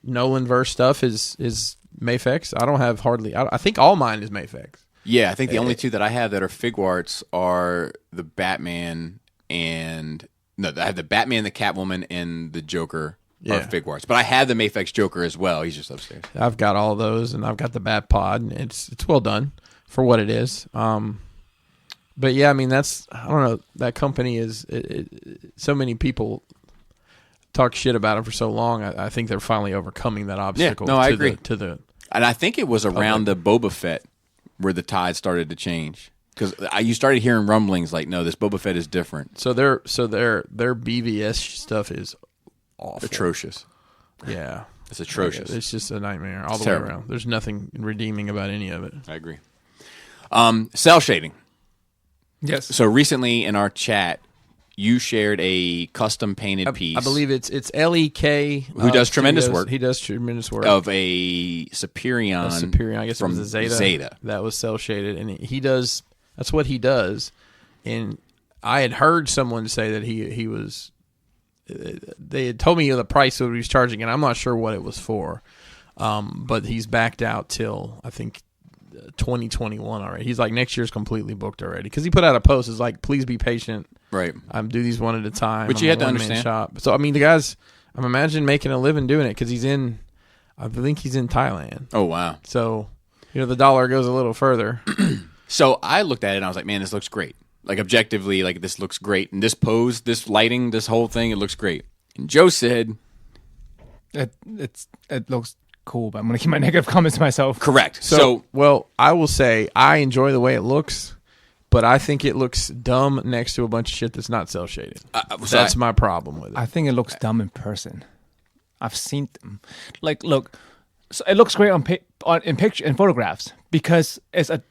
Speaker 2: Nolan verse stuff is Mafex. I don't have hardly. I think all mine is Mafex.
Speaker 1: Yeah, I think the only two that I have that are fig arts are the Batman and I have the Batman, the Catwoman, and the Joker. Are fig arts, but I have the Mafex Joker as well. He's just upstairs.
Speaker 2: I've got all those, and I've got the Bat Pod, and it's well done for what it is. But yeah, I mean I don't know. That company is so many people talk shit about it for so long. I think they're finally overcoming that obstacle.
Speaker 1: Yeah, no, I agree.
Speaker 2: And
Speaker 1: I think it was around the Boba Fett where the tide started to change, because you started hearing rumblings like, no, this Boba Fett is different.
Speaker 2: So their BVS stuff is awful.
Speaker 1: Atrocious.
Speaker 2: Yeah,
Speaker 1: it's atrocious.
Speaker 2: It's just a nightmare all the way around. There's nothing redeeming about any of it.
Speaker 1: I agree. Cell shading.
Speaker 3: Yes.
Speaker 1: So recently in our chat, you shared a custom painted piece.
Speaker 2: I believe it's LEK,
Speaker 1: who does tremendous work.
Speaker 2: He does tremendous work
Speaker 1: of a Superion.
Speaker 2: I guess from it was a Zeta. That was cell shaded, and he does. That's what he does. And I had heard someone say that he was. They had told me the price that he was charging, and I'm not sure what it was for. But he's backed out till I think 2021 already. He's like, next year's completely booked already, because he put out a post. It's like, please be patient.
Speaker 1: Right.
Speaker 2: Do these one at a time.
Speaker 1: But you had to understand.
Speaker 2: Shop. So I mean, the guy's, I'm imagining making a living doing it, because he's in. I think he's in Thailand.
Speaker 1: Oh, wow.
Speaker 2: So, the dollar goes a little further.
Speaker 1: So I looked at it and I was like, man, this looks great. Like, objectively, like, this looks great. And this pose, this lighting, this whole thing, it looks great. And Joe said...
Speaker 3: It looks cool, but I'm going to keep my negative comments to myself.
Speaker 1: Correct.
Speaker 2: So, well, I will say I enjoy the way it looks, but I think it looks dumb next to a bunch of shit that's not cell shaded. That's my problem with it.
Speaker 3: I think it looks dumb in person. I've seen them. Like, look, so it looks great in photographs because it's a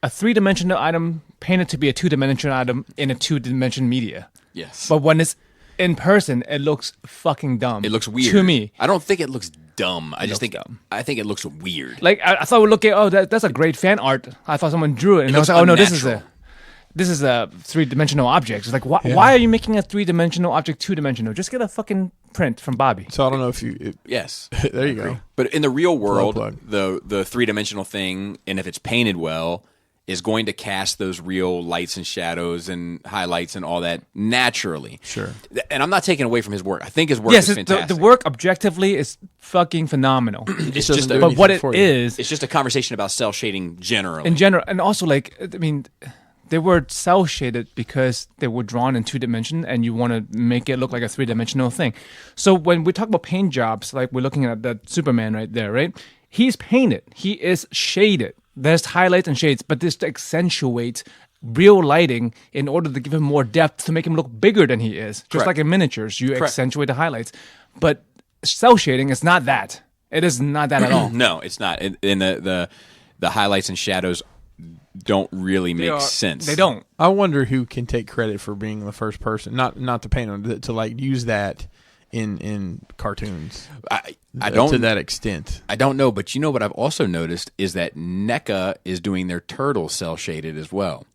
Speaker 3: 3-dimensional item painted to be a 2-dimensional item in a 2-dimensional media.
Speaker 1: Yes.
Speaker 3: But when it's in person, it looks fucking dumb.
Speaker 1: It looks weird.
Speaker 3: To me.
Speaker 1: I don't think it looks dumb. I think it looks weird.
Speaker 3: Like, I thought we'd look at, that's a great fan art. I thought someone drew it. And I was like, oh, no, this is a 3-dimensional object. It's like, why are you making a 3-dimensional object 2-dimensional? Just get a fucking print from Bobby.
Speaker 2: So I don't know if you...
Speaker 1: Yes.
Speaker 2: There you go.
Speaker 1: But in the real world, the 3-dimensional thing, and if it's painted well, is going to cast those real lights and shadows and highlights and all that naturally.
Speaker 2: Sure.
Speaker 1: And I'm not taking away from his work. I think his work is fantastic.
Speaker 3: The work objectively is fucking phenomenal.
Speaker 1: It's just
Speaker 3: but what it is...
Speaker 1: It's just a conversation about cell shading generally.
Speaker 3: In general. And also, like, I mean... They were cell shaded because they were drawn in 2 dimensions, and you want to make it look like a 3-dimensional thing. So when we talk about paint jobs, like we're looking at that Superman right there, right? He's painted. He is shaded. There's highlights and shades, but this accentuates real lighting in order to give him more depth to make him look bigger than he is. Just like in miniatures, you accentuate the highlights. But cell shading is not that. It is not that at all.
Speaker 1: No, it's not. And the highlights and shadows don't really make sense.
Speaker 3: They don't.
Speaker 2: I wonder who can take credit for being the first person, not to paint on, to like use that in cartoons.
Speaker 1: I don't
Speaker 2: to that extent.
Speaker 1: I don't know, but you know what I've also noticed is that NECA is doing their turtle cell shaded as well.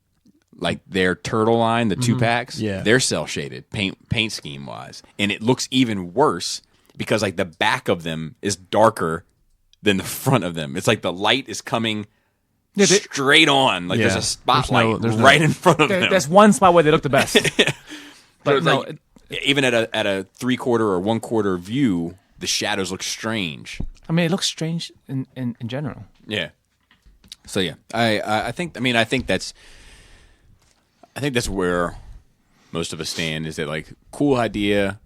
Speaker 1: Like their turtle line, the 2-packs, they're cell shaded paint scheme wise, and it looks even worse because like the back of them is darker than the front of them. It's like the light is coming straight on, like there's a spotlight right in front of them.
Speaker 3: There's one spot where they look the best. But no,
Speaker 1: like, even at a 3/4 or 1/4 view, the shadows look strange.
Speaker 3: I mean, it looks strange in general.
Speaker 1: Yeah. So yeah, I think that's where most of us stand. Is that like cool idea,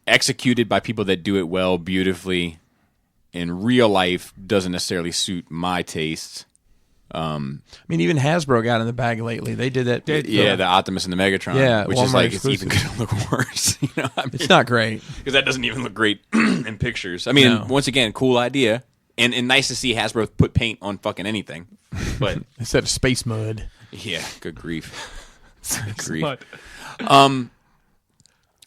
Speaker 1: executed by people that do it well, beautifully. In real life, doesn't necessarily suit my tastes.
Speaker 2: I mean, even Hasbro got in the bag lately. They did that.
Speaker 1: The Optimus and the Megatron, which is like, it's even going to look worse.
Speaker 2: It's not great.
Speaker 1: Because that doesn't even look great in pictures. I mean, once again, cool idea. And nice to see Hasbro put paint on fucking anything. But
Speaker 2: instead of space mud.
Speaker 1: Yeah, good grief. Good grief.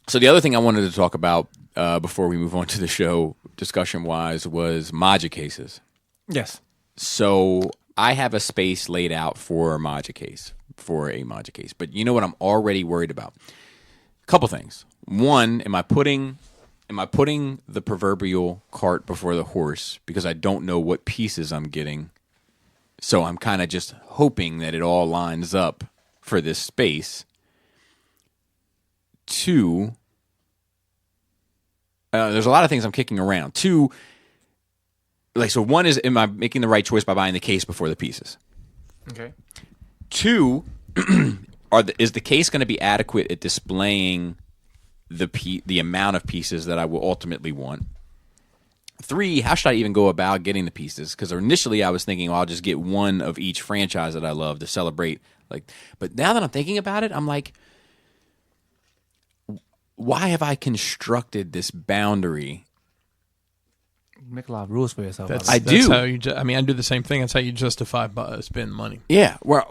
Speaker 1: So the other thing I wanted to talk about before we move on to the show, discussion-wise, was Maja cases.
Speaker 3: Yes.
Speaker 1: So... I have a space laid out for a Maja case, but you know what I'm already worried about? A couple things. One, am I putting the proverbial cart before the horse because I don't know what pieces I'm getting? So I'm kind of just hoping that it all lines up for this space. Two, there's a lot of things I'm kicking around. Two, like, so one is, am I making the right choice by buying the case before the pieces?
Speaker 3: Okay.
Speaker 1: Two, is the case going to be adequate at displaying the amount of pieces that I will ultimately want? Three, how should I even go about getting the pieces? Because initially I was thinking, I'll just get one of each franchise that I love to celebrate. Like, but now that I'm thinking about it, I'm like, why have I constructed this boundary?
Speaker 3: You make a lot of rules for yourself.
Speaker 1: I do.
Speaker 2: How you I do the same thing. That's how you justify spending money.
Speaker 1: Yeah, where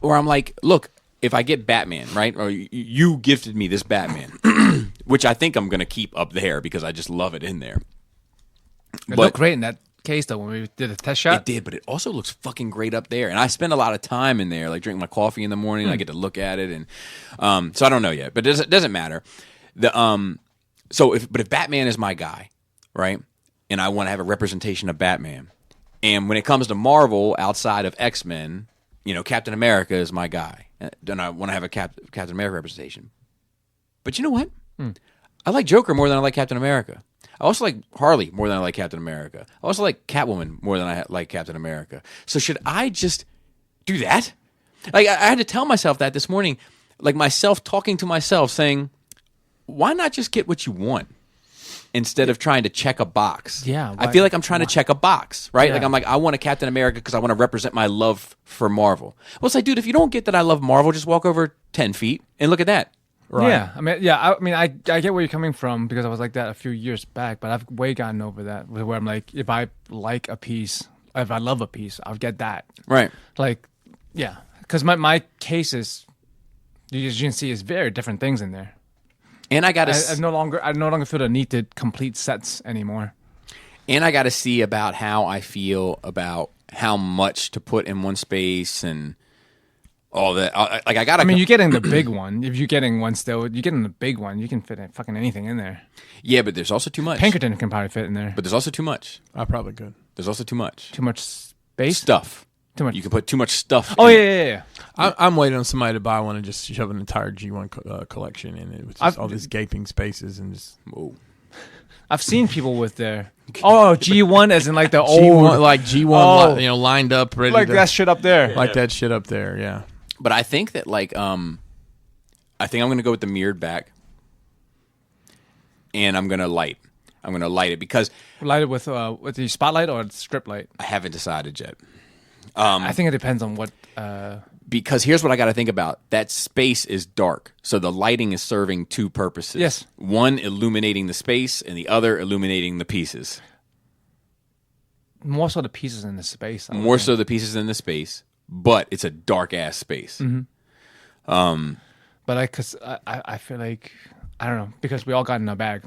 Speaker 1: I'm like, look, if I get Batman, right, or you gifted me this Batman, which I think I'm going to keep up there because I just love it in there.
Speaker 3: It looked great in that case, though, when we did a test shot.
Speaker 1: It did, but it also looks fucking great up there. And I spend a lot of time in there, like drinking my coffee in the morning. I get to look at it, and so I don't know yet, but it doesn't matter. If Batman is my guy, right? And I want to have a representation of Batman. And when it comes to Marvel, outside of X-Men, Captain America is my guy. And I want to have a Captain America representation. But you know what? I like Joker more than I like Captain America. I also like Harley more than I like Captain America. I also like Catwoman more than I like Captain America. So should I just do that? Like, I had to tell myself that this morning, like myself talking to myself saying, why not just get what you want instead of trying to check a box?
Speaker 3: Yeah.
Speaker 1: I feel like I'm trying to check a box, right?
Speaker 3: Yeah.
Speaker 1: Like, I want a Captain America because I want to represent my love for Marvel. Well, it's like, dude, if you don't get that I love Marvel, just walk over 10 feet and look at that.
Speaker 3: Right. Yeah. I get where you're coming from because I was like that a few years back, but I've way gotten over that where I'm like, if I like a piece, if I love a piece, I'll get that.
Speaker 1: Right.
Speaker 3: Like, yeah. Because my case is, as you can see, is very different things in there.
Speaker 1: And I got to...
Speaker 3: I no longer feel the need to complete sets anymore.
Speaker 1: And I got to see about how I feel about how much to put in one space and all that. Like, I got to...
Speaker 3: I mean, you're getting the big one. If you're getting one still, you're getting the big one. You can fit fucking anything in there.
Speaker 1: Yeah, but there's also too much.
Speaker 3: Pinkerton can probably fit in there.
Speaker 1: But there's also too much.
Speaker 2: I probably could.
Speaker 1: There's also too much.
Speaker 3: Too much space?
Speaker 1: Stuff.
Speaker 3: Too much.
Speaker 1: You can put too much stuff.
Speaker 3: Oh, yeah.
Speaker 2: I'm waiting on somebody to buy one and just shove an entire G1 collection in it with just all these gaping spaces and just...
Speaker 1: Whoa.
Speaker 3: I've seen people with their... Oh, G1 as in like the old...
Speaker 2: G1, like G1, lined up, ready
Speaker 3: like
Speaker 2: to...
Speaker 3: that shit up there.
Speaker 2: Like that shit up there, yeah.
Speaker 1: But I think that, like, I think I'm going to go with the mirrored back. And I'm going to light. I'm going to light it because...
Speaker 3: Light it with the spotlight or strip light?
Speaker 1: I haven't decided yet.
Speaker 3: I think it depends on what...
Speaker 1: Because here's what I got to think about. That space is dark. So the lighting is serving two purposes.
Speaker 3: Yes.
Speaker 1: One, illuminating the space, and the other, illuminating the pieces.
Speaker 3: More so the pieces in the space.
Speaker 1: More so the pieces in the space, but it's a dark-ass space.
Speaker 3: Mm-hmm. But I feel like... I don't know, because we all got in a bag.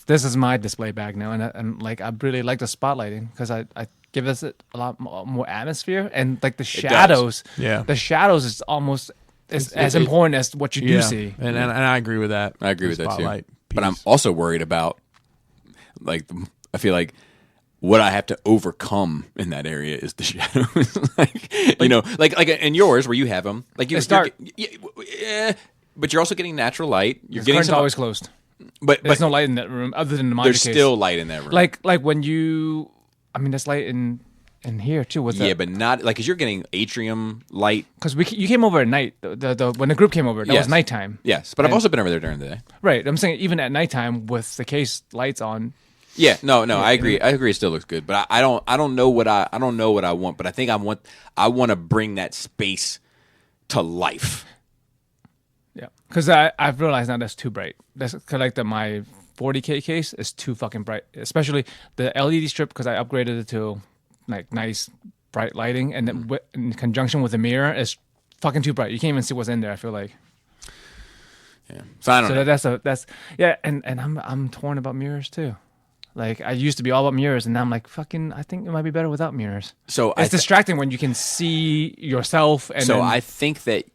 Speaker 3: This is my display bag now, and like I really like the spotlighting because I give us a lot more atmosphere and like the shadows.
Speaker 2: Yeah,
Speaker 3: the shadows is almost as important as what you do see.
Speaker 2: And I agree with that.
Speaker 1: I agree with that too.
Speaker 2: Piece.
Speaker 1: But I'm also worried about, like, I feel like what I have to overcome in that area is the shadows. like in yours where you have them, like
Speaker 3: it's dark.
Speaker 1: Yeah. But you're also getting natural light. You're
Speaker 3: The
Speaker 1: getting
Speaker 3: curtain's always closed.
Speaker 1: But
Speaker 3: there's no light in that room other than the monitor
Speaker 1: there's
Speaker 3: case.
Speaker 1: still light in that room.
Speaker 3: Like when you, I mean, there's light in here too. With
Speaker 1: but not like because you're getting atrium light.
Speaker 3: Because you came over at night. The when the group came over, that was nighttime.
Speaker 1: Yes, but I've also been over there during the day.
Speaker 3: Right. I'm saying even at nighttime with the case lights on.
Speaker 1: Yeah. No. I agree. I agree. It still looks good, but I don't know what I want. But I think I want to bring that space to life.
Speaker 3: Yeah, because I've realized now that's too bright. That's cause like my 40K case is too fucking bright, especially the LED strip because I upgraded it to like nice bright lighting, and then in conjunction with the mirror is fucking too bright. You can't even see what's in there. I feel like.
Speaker 1: Yeah, so I don't know.
Speaker 3: That's and I'm torn about mirrors too. Like I used to be all about mirrors, and now I'm like fucking. I think it might be better without mirrors.
Speaker 1: So
Speaker 3: it's distracting when you can see yourself. And
Speaker 1: so I think that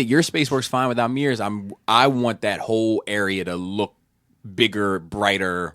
Speaker 1: your space works fine without mirrors. I want that whole area to look bigger, brighter.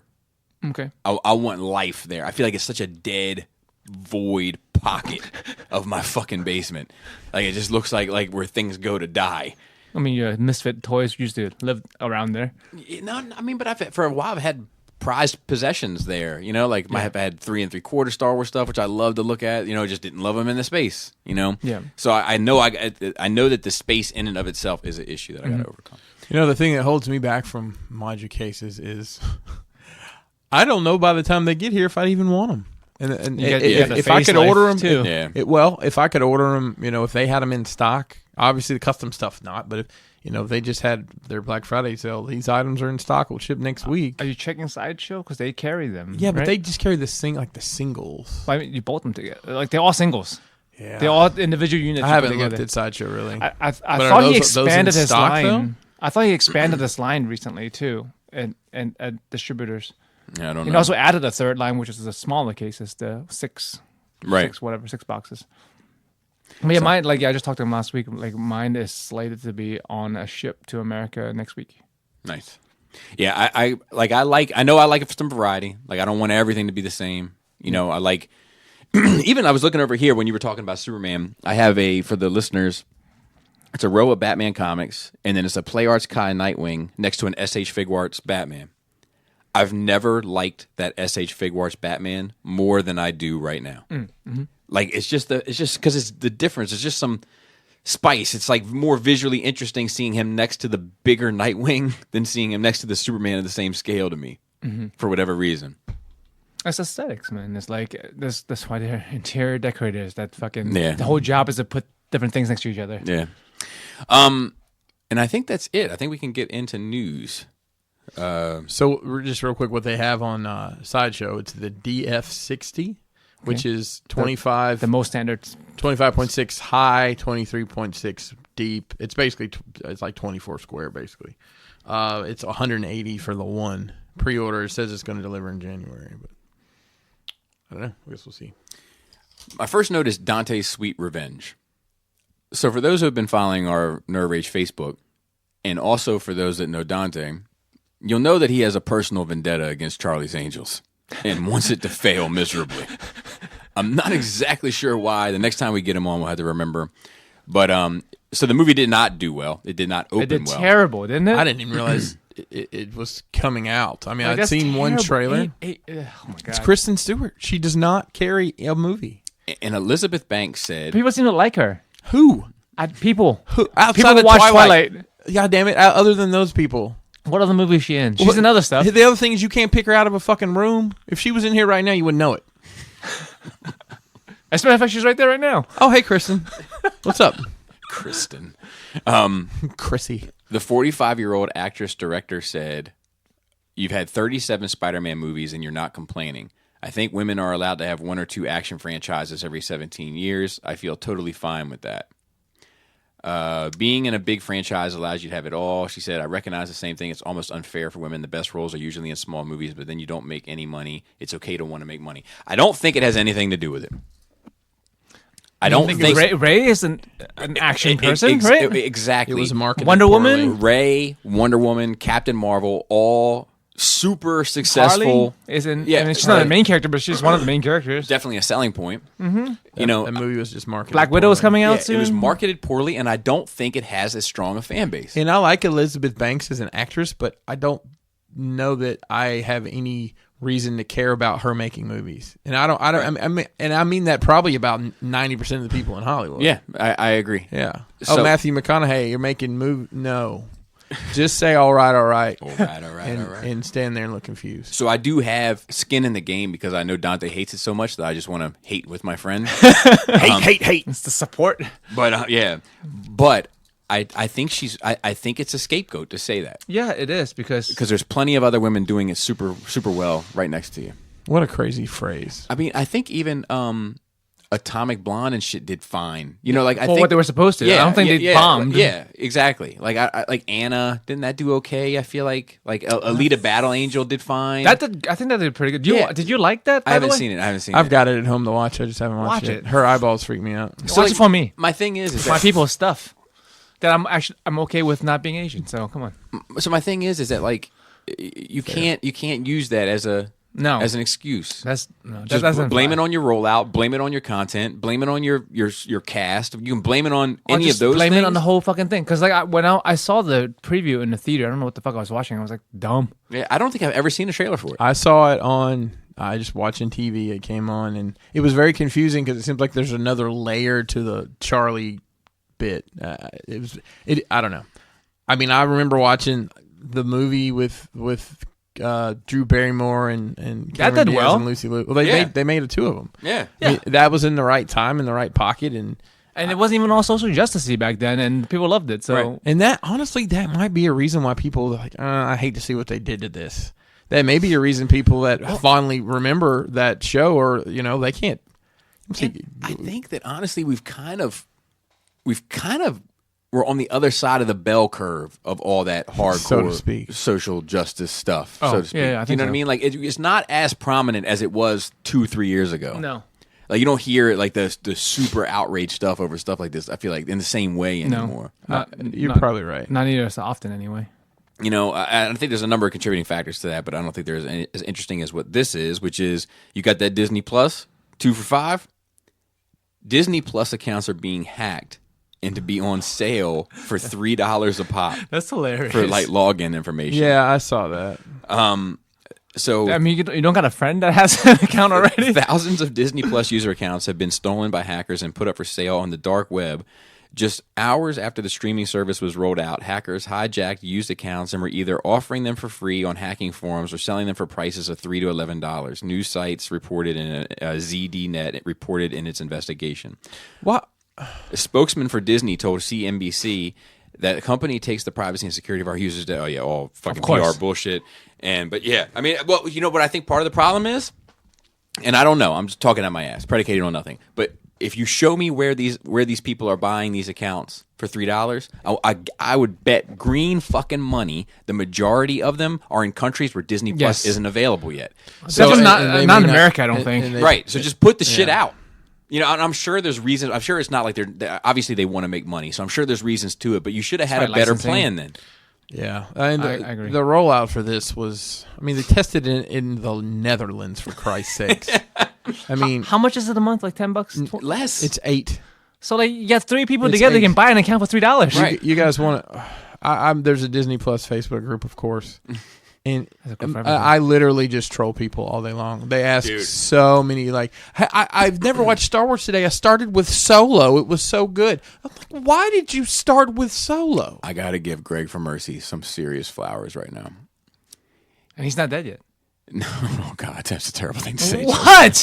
Speaker 3: Okay.
Speaker 1: I want life there. I feel like it's such a dead, void pocket of my fucking basement. Like it just looks like where things go to die.
Speaker 3: I mean, your Misfit toys used to live around there.
Speaker 1: No, I mean, but for a while I've had prized possessions there. You know, like I've had 3 3/4 Star Wars stuff, which I love to look at. You know, just didn't love them in the space. You know.
Speaker 3: Yeah.
Speaker 1: So I know that the space in and of itself is an issue that I got to overcome.
Speaker 2: You know, the thing that holds me back from modular cases is I don't know by the time they get here if I even want them. And if I could order them
Speaker 3: too.
Speaker 2: If I could order them, you know, if they had them in stock, obviously the custom stuff's not, but if they just had their Black Friday sale, these items are in stock, will ship next week.
Speaker 3: Are you checking Sideshow? Because they carry them.
Speaker 2: Yeah, but
Speaker 3: right?
Speaker 2: they just carry the singles.
Speaker 3: I mean, you bolt them together. Like, they're all singles.
Speaker 2: Yeah.
Speaker 3: They're all individial units.
Speaker 2: I haven't looked at Sideshow, really.
Speaker 3: I thought he expanded his line. Though? I thought he expanded this line recently, too, and distributors.
Speaker 1: Yeah, I don't know.
Speaker 3: He also added a third line, which is the smaller cases, the six boxes. But yeah, mine, I just talked to him last week. Like, mine is slated to be on a ship to America next week.
Speaker 1: Nice. Yeah, I know I like some variety. Like, I don't want everything to be the same. You know, I like, even I was looking over here when you were talking about Superman. I have for the listeners, it's a row of Batman comics, and then it's a Play Arts Kai Nightwing next to an SH Figuarts Batman. I've never liked that S.H. Figuarts Batman more than I do right now. Like it's just because it's the difference. It's just some spice. It's like more visually interesting seeing him next to the bigger Nightwing than seeing him next to the Superman of the same scale to me, for whatever reason.
Speaker 3: It's aesthetics, man. It's like that's why they're interior decorators. That fucking
Speaker 1: Yeah.
Speaker 3: the whole job is to put different things next to each other.
Speaker 1: Yeah. And I think that's it. I think we can get into news.
Speaker 2: So just real quick, what they have on Sideshow, it's the DF60, which is 25,
Speaker 3: The most standard.
Speaker 2: 25.6 high, 23.6 deep. It's basically it's like 24 square basically. It's 180 for the one pre-order. It says it's going to deliver in January, but I don't know. I guess we'll see.
Speaker 1: My first note is Dante's Sweet Revenge. So for those who have been following our Nerve Rage Facebook, and also for those that know Dante, you'll know that he has a personal vendetta against Charlie's Angels and wants it to fail miserably. I'm not exactly sure why. The next time we get him on, we'll have to remember. But so the movie did not do well. It did not open
Speaker 3: It did
Speaker 1: well.
Speaker 3: terrible, didn't it?
Speaker 2: I didn't even realize it was coming out. I mean,
Speaker 3: Like,
Speaker 2: I'd
Speaker 3: that's
Speaker 2: seen one
Speaker 3: terrible.
Speaker 2: trailer.
Speaker 3: Oh my god.
Speaker 2: It's Kristen Stewart. She does not carry a movie.
Speaker 1: And Elizabeth Banks said,
Speaker 3: People seem to like her.
Speaker 2: Who?
Speaker 3: People.
Speaker 2: Outside
Speaker 3: People
Speaker 2: of
Speaker 3: watch
Speaker 2: Twilight.
Speaker 3: Twilight.
Speaker 2: God damn it! Other than those people,
Speaker 3: What other movie is she in? She's
Speaker 2: Well,
Speaker 3: in other stuff.
Speaker 2: The other thing is you can't pick her out of a fucking room. If she was in here right now, you wouldn't know it.
Speaker 3: As a matter of fact, she's right there right now.
Speaker 2: Oh, hey, Kristen. What's up?
Speaker 1: Kristen.
Speaker 2: Chrissy.
Speaker 1: The 45-year-old actress-director said, "You've had 37 Spider-Man movies and you're not complaining. I think women are allowed to have one or two action franchises every 17 years. I feel totally fine with that. Being in a big franchise allows you to have it all." She said, "I recognize the same thing. It's almost unfair for women. The best roles are usually in small movies, but then you don't make any money. It's okay to want to make money." I don't think it has anything to do with it. I don't think
Speaker 3: Ray is an action person, right?
Speaker 1: Exactly.
Speaker 2: It was marketed
Speaker 3: Wonder
Speaker 2: poorly.
Speaker 3: Woman?
Speaker 1: Ray, Wonder Woman, Captain Marvel, all super successful.
Speaker 3: Harley is in.
Speaker 1: Yeah,
Speaker 3: I mean, she's not the main character, but she's one of the main characters.
Speaker 1: Definitely a selling point. Mm-hmm. You know,
Speaker 2: That movie was just marketed
Speaker 3: Black Widow is
Speaker 2: poorly.
Speaker 3: coming out
Speaker 1: yeah,
Speaker 3: soon.
Speaker 1: it was marketed poorly, and I don't think it has as strong a fan base.
Speaker 2: And I like Elizabeth Banks as an actress, but I don't know that I have any reason to care about her making movies. And I mean that probably about 90% of the people in Hollywood.
Speaker 1: Yeah, I agree.
Speaker 2: Yeah.
Speaker 1: So-
Speaker 2: Matthew McConaughey, you're making movie. No. Just say all right.
Speaker 1: All right.
Speaker 2: And stand there and look confused.
Speaker 1: So I do have skin in the game because I know Dante hates it so much that I just want to hate with my friend. hate.
Speaker 3: It's the support.
Speaker 1: But yeah, but I think I think it's a scapegoat to say that
Speaker 3: Yeah, it is because
Speaker 1: there's plenty of other women doing it super well right next to you.
Speaker 2: What a crazy phrase.
Speaker 1: I mean, I think even Atomic Blonde and shit did fine. You know, like I
Speaker 3: for
Speaker 1: think
Speaker 3: what they were supposed to. I don't think they bombed.
Speaker 1: Yeah, exactly. Like I like Anna, didn't that do okay? I feel like Alita Battle Angel did fine.
Speaker 3: I think that did pretty good.
Speaker 1: Yeah.
Speaker 3: Did you like that?
Speaker 1: I haven't seen it.
Speaker 2: I've got it at home to watch. I just haven't watched
Speaker 3: Watch
Speaker 2: it.
Speaker 3: it.
Speaker 2: Her eyeballs freak me out.
Speaker 3: So watch it for me.
Speaker 1: My thing is
Speaker 3: My
Speaker 1: that,
Speaker 3: people's stuff. That I'm okay with not being Asian. So come on.
Speaker 1: so my thing is that like you can't use that as an excuse.
Speaker 3: That
Speaker 1: Just
Speaker 3: doesn't
Speaker 1: blame
Speaker 3: fly.
Speaker 1: it on your rollout, blame it on your content, blame it on your cast. You can blame it on
Speaker 3: Or
Speaker 1: any
Speaker 3: just
Speaker 1: of those
Speaker 3: blame
Speaker 1: things.
Speaker 3: it on the whole fucking thing. Because like when I saw the preview in the theater, I don't know what the fuck I was watching. I was like, dumb.
Speaker 1: Yeah, I don't think I've ever seen a trailer for it.
Speaker 2: I saw it on. I just watching TV. It came on, and it was very confusing because it seems like there's another layer to the Charlie bit. I don't know. I mean, I remember watching the movie with Drew Barrymore and
Speaker 3: That
Speaker 2: Cameron
Speaker 3: did
Speaker 2: Diaz
Speaker 3: well.
Speaker 2: and Lucy Liu. Well, they made it two of them.
Speaker 1: Yeah.
Speaker 2: I mean, that was in the right time, in the right pocket, and
Speaker 3: And it wasn't even all social justice back then, and people loved it. So
Speaker 1: Right.
Speaker 2: and that honestly, that might be a reason why people are like, I hate to see what they did to this. That may be a reason people that fondly remember that show, or they can't.
Speaker 1: I think that honestly, we've kind of we're on the other side of the bell curve of all that hardcore
Speaker 2: So to speak.
Speaker 1: social justice stuff.
Speaker 3: Oh,
Speaker 1: so to speak.
Speaker 3: yeah, I
Speaker 1: you
Speaker 3: think
Speaker 1: know what I
Speaker 3: so.
Speaker 1: mean? Like it's not as prominent as it was 2-3 years ago.
Speaker 3: no.
Speaker 1: Like you don't hear like the super outrage stuff over stuff like this. I feel like in the same way anymore.
Speaker 2: You're probably right.
Speaker 3: Not near as often anyway.
Speaker 1: You know, I think there's a number of contributing factors to that, but I don't think there's any, as interesting as what this is, which is you got that Disney Plus 2 for $5. Disney Plus accounts are being hacked and to be on sale for $3 a pop
Speaker 3: That's hilarious.
Speaker 1: for like login information.
Speaker 2: Yeah, I saw that.
Speaker 1: So
Speaker 3: I mean, you don't got a friend that has an account already?
Speaker 1: thousands of Disney Plus user accounts have been stolen by hackers and put up for sale on the dark web. Just hours after the streaming service was rolled out, hackers hijacked used accounts and were either offering them for free on hacking forums or selling them for prices of $3 to $11. News sites reported in ZDNet reported in its investigation.
Speaker 2: What?
Speaker 1: A spokesman for Disney told CNBC that the company takes the privacy and security of our users to, all fucking PR bullshit. But yeah, I mean, well, you know what I think part of the problem is? And I don't know, I'm just talking out my ass, predicated on nothing. But if you show me where these people are buying these accounts for $3, I would bet green fucking money the majority of them are in countries where Disney Plus isn't available yet.
Speaker 3: So not in America, I don't think.
Speaker 1: Right. So just put the shit out. You know, and I'm sure there's reasons. I'm sure it's not like they're obviously they want to make money. So I'm sure there's reasons to it. But you should have had a better plan then.
Speaker 2: Yeah, and
Speaker 3: I agree.
Speaker 2: The rollout for this was, I mean, they tested it in the Netherlands, for Christ's sakes. I mean,
Speaker 3: how much is it a month? Like $10?
Speaker 1: Less.
Speaker 2: It's $8.
Speaker 3: So like you get 3 people together, you can buy an account for $3.
Speaker 1: Right.
Speaker 2: You guys want to? There's a Disney Plus Facebook group, of course, and I literally just troll people all day long. They ask so many, like, I've never watched Star Wars today. I started with Solo. It was so good. I'm like, why did you start with Solo?
Speaker 1: I got to give Greg from Mercy some serious flowers right now.
Speaker 3: And he's not dead yet.
Speaker 1: No, oh God, that's a terrible thing to say.
Speaker 3: What?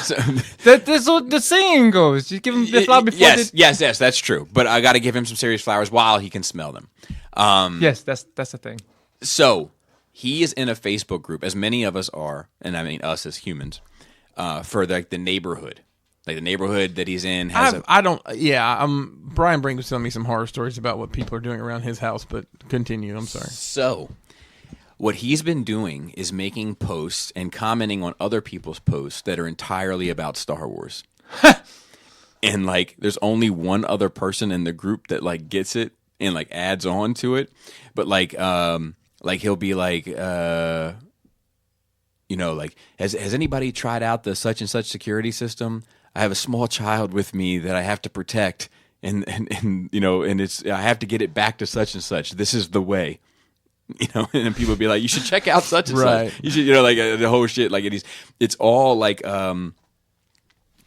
Speaker 3: So, that's what the saying goes. You give him the flower before.
Speaker 1: Yes, that's true. But I got to give him some serious flowers while he can smell them.
Speaker 3: Yes, that's the thing.
Speaker 1: So he is in a Facebook group, as many of us are, and I mean us as humans, for like the neighborhood. Like the neighborhood that he's in has
Speaker 2: Brian brings telling me some horror stories about what people are doing around his house, but continue. I'm sorry.
Speaker 1: So what he's been doing is making posts and commenting on other people's posts that are entirely about Star Wars. And like there's only one other person in the group that like gets it and like adds on to it. But like he'll be like like has anybody tried out the such and such security system? I have a small child with me that I have to protect and it's I have to get it back to such and such. This is the way. And then people be like, you should check out such and such. You should, the whole shit. Like it's all like, I'm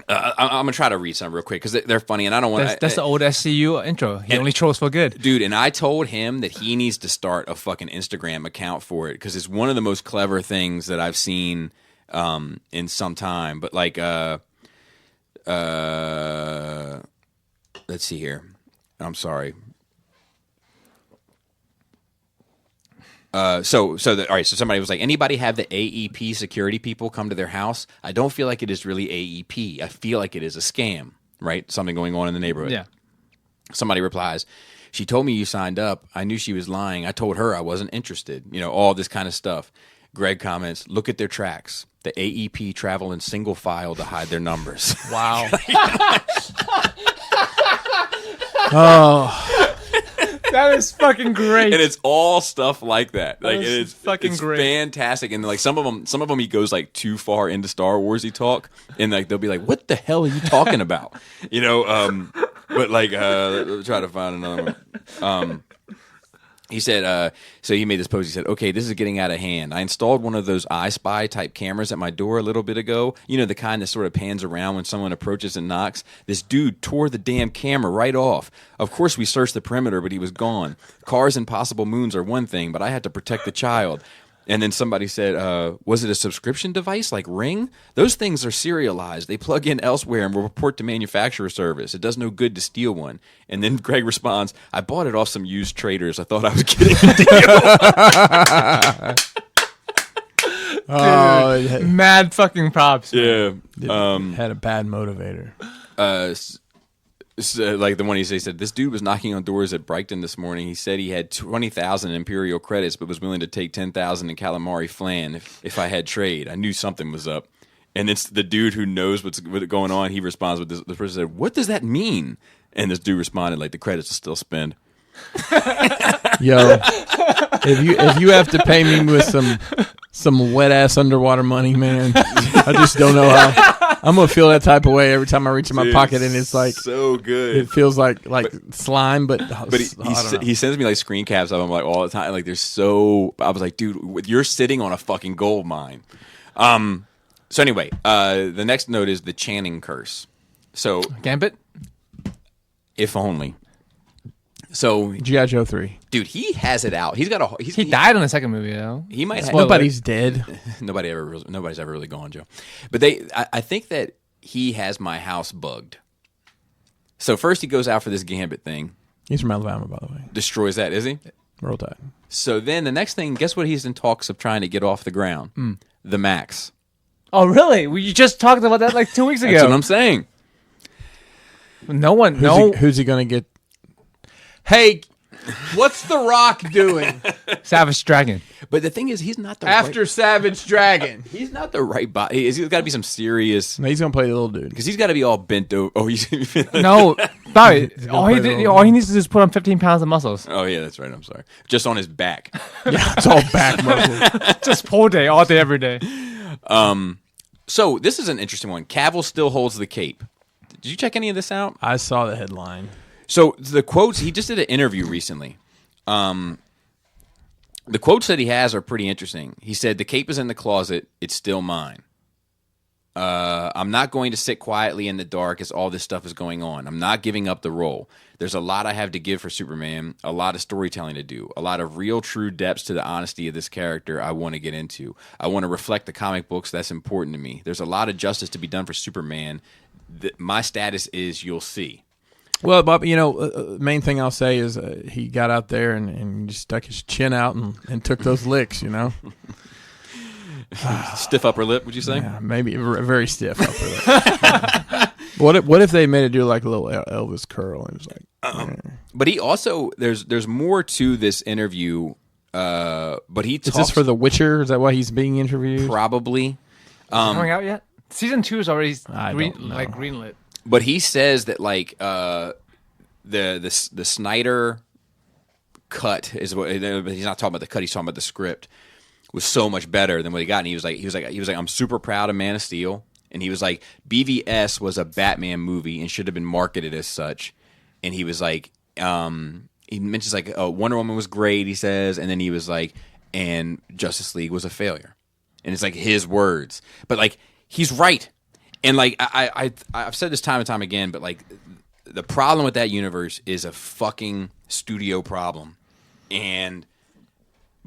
Speaker 1: gonna try to read some real quick because they're funny, and I don't want.
Speaker 3: That's the old SCU intro. He only trolls for good,
Speaker 1: dude. And I told him that he needs to start a fucking Instagram account for it because it's one of the most clever things that I've seen in some time. But like, let's see here. I'm sorry. So somebody was like, anybody have the AEP security people come to their house? I don't feel like it is really AEP. I feel like it is a scam, right? Something going on in the neighborhood.
Speaker 3: Yeah.
Speaker 1: Somebody replies, she told me you signed up. I knew she was lying. I told her I wasn't interested. All this kind of stuff. Greg comments, look at their tracks. The AEP travel in single file to hide their numbers.
Speaker 2: Wow. Oh.
Speaker 3: That is fucking great,
Speaker 1: and it's all stuff like that. Like it's
Speaker 3: fucking great,
Speaker 1: fantastic. And like some of them, he goes like too far into Star Warsy talk, and like they'll be like, "What the hell are you talking about?" But like, let's try to find another one. He said, so he made this post. He said, okay, this is getting out of hand. I installed one of those I Spy type cameras at my door a little bit ago. The kind that sort of pans around when someone approaches and knocks. This dude tore the damn camera right off. Of course, we searched the perimeter, but he was gone. Cars and possible moons are one thing, but I had to protect the child. And then somebody said, was it a subscription device like Ring? Those things are serialized. They plug in elsewhere and will report to manufacturer service. It does no good to steal one. And then Greg responds, I bought it off some used traders. I thought I was getting a deal.
Speaker 3: Mad fucking props.
Speaker 1: Yeah.
Speaker 2: Had a bad motivator.
Speaker 1: So, like the one he said, this dude was knocking on doors at Brighton this morning. He said he had 20,000 Imperial credits, but was willing to take 10,000 in calamari flan if I had trade. I knew something was up. And it's the dude who knows what's going on. He responds with this. The person said, "What does that mean?" And this dude responded, "Like the credits will still spend."
Speaker 2: Yo, if you have to pay me with some wet ass underwater money, man, I just don't know how. I'm gonna feel that type of way every time I reach in my
Speaker 1: Dude,
Speaker 2: pocket, and it's like
Speaker 1: so good.
Speaker 2: it feels like slime, but
Speaker 1: he sends me like screen caps of them like all the time. Like they're so. I was like, dude, you're sitting on a fucking gold mine. So anyway, the next note is the Channing curse. So
Speaker 3: Gambit.
Speaker 1: If only. So
Speaker 2: G.I. Joe 3.
Speaker 1: Dude, he has it out. He's got a.
Speaker 3: He died in the second movie, though.
Speaker 1: He might. Have,
Speaker 2: Nobody's dead.
Speaker 1: Nobody's ever really gone, Joe. But I think that he has my house bugged. So first he goes out for this Gambit thing.
Speaker 2: He's from Alabama, by the way.
Speaker 1: Destroys that, is he?
Speaker 2: Roll Tide.
Speaker 1: So then the next thing, guess what? He's in talks of trying to get off the ground. The Max.
Speaker 3: Oh, really? You just talked about that like 2 weeks ago.
Speaker 1: That's what I'm saying.
Speaker 2: Who's he gonna get? Hey, what's The Rock doing
Speaker 3: Savage Dragon?
Speaker 1: But the thing is, he's not the
Speaker 2: after Savage Dragon?
Speaker 1: He's not the right body. He's got to be some serious.
Speaker 2: No, he's gonna play the little dude
Speaker 1: because he's got to be all bent over. Oh, he's
Speaker 3: no, Bobby. all he needs to do is put on 15 pounds of muscles.
Speaker 1: Oh yeah, that's right. I'm sorry. Just on his back.
Speaker 2: Yeah, it's all back muscle.
Speaker 3: Just pull day, all day, every day.
Speaker 1: So this is an interesting one. Cavil still holds the cape. Did you check any of this out?
Speaker 2: I saw the headline.
Speaker 1: So the quotes, he just did an interview recently. The quotes that he has are pretty interesting. He said, "The cape is in the closet. It's still mine. I'm not going to sit quietly in the dark as all this stuff is going on. I'm not giving up the role. There's a lot I have to give for Superman, a lot of storytelling to do, a lot of real true depths to the honesty of this character I want to get into. I want to reflect the comic books. That's important to me. There's a lot of justice to be done for Superman. My status is you'll see."
Speaker 2: Well, Bob, main thing I'll say is he got out there and just stuck his chin out and took those licks,
Speaker 1: Stiff upper lip, would you say?
Speaker 2: Yeah, maybe very stiff upper lip. What if they made it do like a little Elvis curl and it was like?
Speaker 1: But he also there's more to this interview. But he talks,
Speaker 2: is this for The Witcher? Is that why he's being interviewed?
Speaker 1: Probably.
Speaker 3: Coming out yet? Season 2 is already
Speaker 2: greenlit.
Speaker 1: But he says that like the Snyder cut is what he's not talking about the cut. He's talking about the script was so much better than what he got. And he was like, I'm super proud of Man of Steel. And he was like, BVS was a Batman movie and should have been marketed as such. And he was like, he mentions like Wonder Woman was great. He says, and then he was like, and Justice League was a failure. And it's like his words, but like he's right. And like I've said this time and time again, but like the problem with that universe is a fucking studio problem, and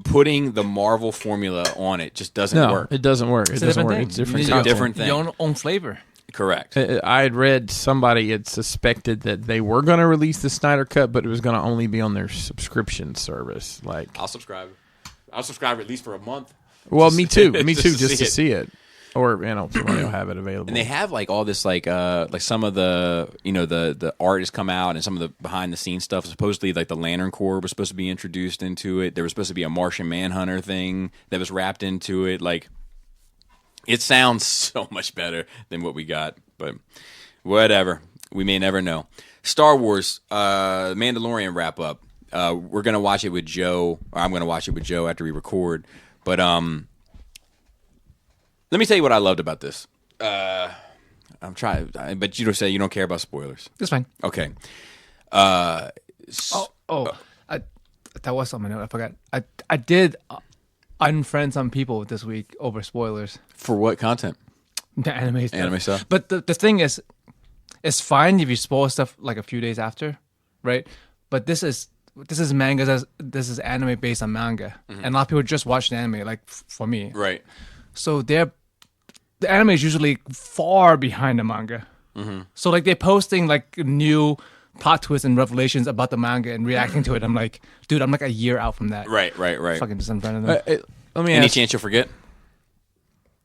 Speaker 1: putting the Marvel formula on it just doesn't work.
Speaker 2: It doesn't work. It doesn't work.
Speaker 3: It's
Speaker 2: different.
Speaker 1: It's a different thing.
Speaker 3: Your own flavor.
Speaker 1: Correct.
Speaker 2: I had read somebody had suspected that they were going to release the Snyder Cut, but it was going to only be on their subscription service. Like
Speaker 1: I'll subscribe at least for a month.
Speaker 2: Well, me too. Just to see it. Or somebody will have it available.
Speaker 1: And they have like all this like some of the the art has come out and some of the behind the scenes stuff. Supposedly like the Lantern Corps was supposed to be introduced into it. There was supposed to be a Martian Manhunter thing that was wrapped into it. Like it sounds so much better than what we got, but whatever. We may never know. Star Wars, Mandalorian Wrap Up. We're gonna watch it with Joe. Or I'm gonna watch it with Joe after we record. But let me tell you what I loved about this. I'm trying, but you don't say you don't care about spoilers.
Speaker 3: That's fine.
Speaker 1: Okay.
Speaker 3: That was something I forgot. I did unfriend some people this week over spoilers.
Speaker 1: For what content?
Speaker 3: The anime stuff.
Speaker 1: Anime stuff.
Speaker 3: But the thing is, it's fine if you spoil stuff like a few days after, right? But this is manga. This is anime based on manga, and a lot of people just watch the anime. Like for me,
Speaker 1: Right.
Speaker 3: So the anime is usually far behind the manga. Mm-hmm. So like they're posting like new plot twists and revelations about the manga and reacting to it. I'm like, dude, I'm like a year out from that.
Speaker 1: Right.
Speaker 3: Fucking just in front of them.
Speaker 2: Let me
Speaker 1: Any
Speaker 2: ask.
Speaker 1: chance you'll forget?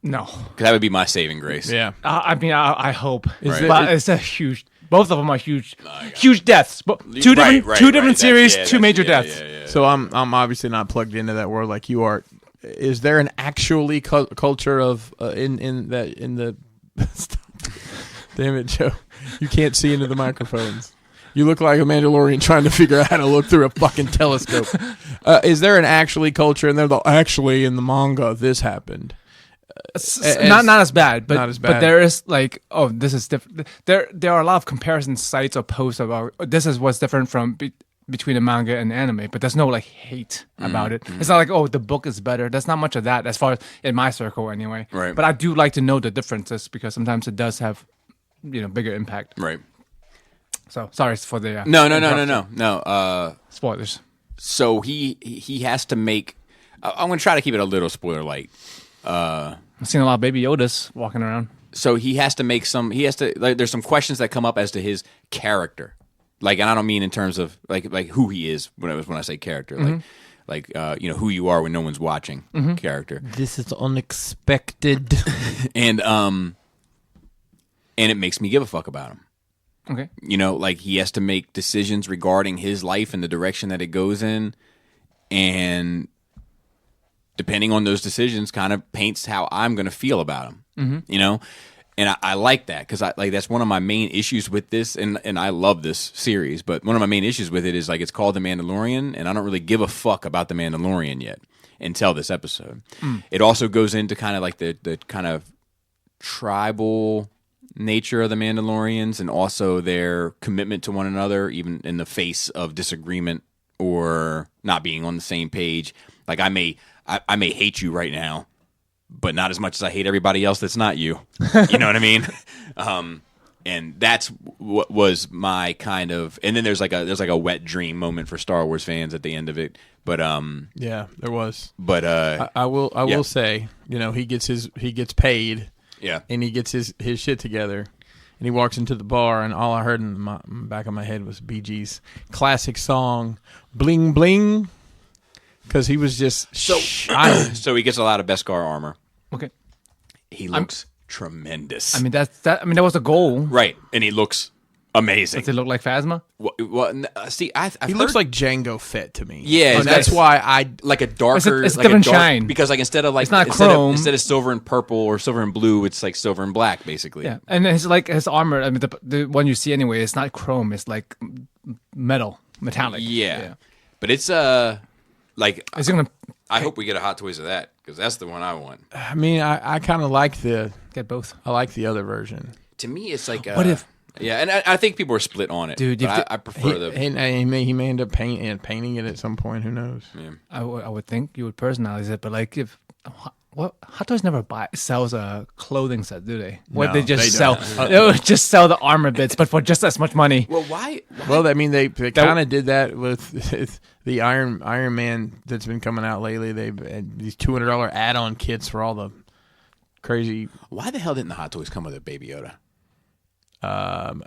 Speaker 3: No.
Speaker 1: Because that would be my saving grace.
Speaker 2: Yeah.
Speaker 3: I mean, I hope.
Speaker 2: Right.
Speaker 3: But it's a huge. Both of them are huge. Huge deaths. Two
Speaker 1: Right,
Speaker 3: different series.
Speaker 1: That's-
Speaker 3: two major
Speaker 1: yeah,
Speaker 3: deaths.
Speaker 1: yeah.
Speaker 2: So I'm obviously not plugged into that world like you are. Is there an actually culture of in the? Damn it, Joe! You can't see into the microphones. You look like a Mandalorian trying to figure out how to look through a fucking telescope. Is there an actually culture? And they're actually in the manga this happened.
Speaker 3: not as bad, but
Speaker 2: not as bad.
Speaker 3: but there is like, oh, this is different. There are a lot of comparison sites or posts about this is what's different from between the manga and the anime, but there's no like hate about it. It's not like, oh, the book is better. There's not much of that as far as in my circle anyway.
Speaker 1: Right.
Speaker 3: But I do like to know the differences because sometimes it does have, bigger impact.
Speaker 1: Right.
Speaker 3: So sorry for the
Speaker 1: No.
Speaker 3: spoilers.
Speaker 1: So he has to make. I'm going to try to keep it a little spoiler light.
Speaker 3: I've seen a lot of Baby Yodas walking around.
Speaker 1: So he has to make some. He has to. Like, there's some questions that come up as to his character. Like, and I don't mean in terms of like who he is when I say character. Like who you are when no one's watching. Character.
Speaker 2: This is unexpected.
Speaker 1: And it makes me give a fuck about him.
Speaker 3: Okay.
Speaker 1: Like he has to make decisions regarding his life and the direction that it goes in, and depending on those decisions, kind of paints how I'm going to feel about him. And I like that because that's one of my main issues with this, and I love this series. But one of my main issues with it is like it's called The Mandalorian, and I don't really give a fuck about The Mandalorian yet until this episode. It also goes into kind of like the kind of tribal nature of the Mandalorians, and also their commitment to one another, even in the face of disagreement or not being on the same page. Like I may hate you right now, but not as much as I hate everybody else that's not you. You know what I mean? And that's what was my kind of. And then there's like a wet dream moment for Star Wars fans at the end of it. But
Speaker 2: yeah, there was.
Speaker 1: But
Speaker 2: I will say, he gets paid.
Speaker 1: Yeah,
Speaker 2: and he gets his shit together, and he walks into the bar, and all I heard in the back of my head was BG's classic song, "Bling Bling," because he was just
Speaker 1: so he gets a lot of Beskar armor.
Speaker 3: Okay.
Speaker 1: He looks tremendous.
Speaker 3: I mean that was the goal.
Speaker 1: Right, and he looks amazing.
Speaker 3: Does it look like Phasma?
Speaker 1: Well, see,
Speaker 2: he looks like Django Fett to me.
Speaker 1: Yeah,
Speaker 2: and that's why I
Speaker 1: like a darker.
Speaker 3: It's
Speaker 1: like
Speaker 3: different
Speaker 1: a dark,
Speaker 3: shine
Speaker 1: because like instead of like
Speaker 3: it's not chrome.
Speaker 1: Instead of silver and purple or silver and blue, it's like silver and black basically.
Speaker 3: Yeah, and his armor. I mean, the one you see anyway, it's not chrome. It's like metallic.
Speaker 1: Yeah. But it's like
Speaker 3: it's gonna.
Speaker 1: I hope we get a Hot Toys of that because that's the one I want.
Speaker 2: I mean, I kind of like
Speaker 3: get both.
Speaker 2: I like the other version.
Speaker 1: To me, it's like
Speaker 3: what if?
Speaker 1: Yeah, and I think people are split on it,
Speaker 3: dude.
Speaker 1: But I prefer
Speaker 2: he may end up painting it at some point. Who knows?
Speaker 1: Yeah.
Speaker 3: I would think you would personalize it, but like if Hot Toys never sells a clothing set, do they? What
Speaker 2: No,
Speaker 3: they just
Speaker 2: they
Speaker 3: sell?
Speaker 2: don't.
Speaker 3: They would just sell the armor bits, but for just as much money.
Speaker 1: Well, why?
Speaker 2: Well, I mean, they kind of did that with the Iron Man that's been coming out lately. They've had these $200 add-on kits for all the crazy.
Speaker 1: Why the hell didn't the Hot Toys come with a Baby Yoda?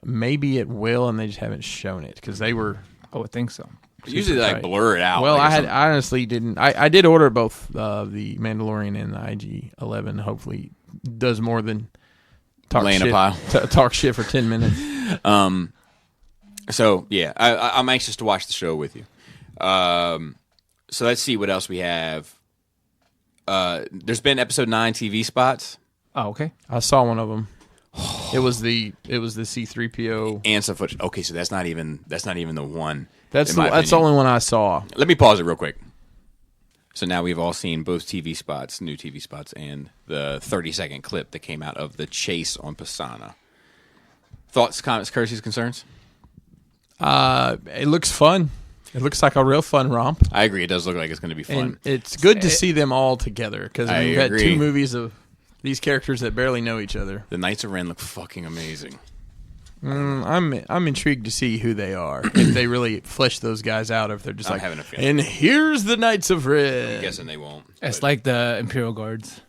Speaker 2: Maybe it will, and they just haven't shown it because they were.
Speaker 3: I would think so.
Speaker 1: Usually, they like blur it out.
Speaker 2: Well,
Speaker 1: like,
Speaker 2: I honestly didn't. I did order both the Mandalorian and the IG-11. Hopefully, does more than talk
Speaker 1: Lay in
Speaker 2: shit,
Speaker 1: a pile.
Speaker 2: talk shit for 10 minutes.
Speaker 1: So yeah, I'm anxious to watch the show with you. So let's see what else we have. There's been episode 9 TV spots.
Speaker 3: Oh, okay.
Speaker 2: I saw one of them. It was the C-3PO
Speaker 1: And some footage. Okay, so that's not even the one.
Speaker 2: That's
Speaker 1: in my
Speaker 2: the
Speaker 1: opinion.
Speaker 2: only one I saw.
Speaker 1: Let me pause it real quick. So now we've all seen both TV spots, new TV spots, and the 30-second clip that came out of the chase on Pisana. Thoughts, comments, curses, concerns?
Speaker 2: It looks fun. It looks like a real fun romp.
Speaker 1: I agree. It does look like it's going to be fun.
Speaker 2: And it's good to see them all together because
Speaker 1: I
Speaker 2: we've had
Speaker 1: agree.
Speaker 2: 2 movies of these characters that barely know each other.
Speaker 1: The Knights of Ren look fucking amazing.
Speaker 2: I'm intrigued to see who they are. If they really flesh those guys out, or if they're just
Speaker 1: I'm
Speaker 2: like,
Speaker 1: having a feeling.
Speaker 2: and here's the Knights of Red.
Speaker 1: I'm guessing they won't.
Speaker 3: It's
Speaker 1: but
Speaker 3: like the Imperial Guards.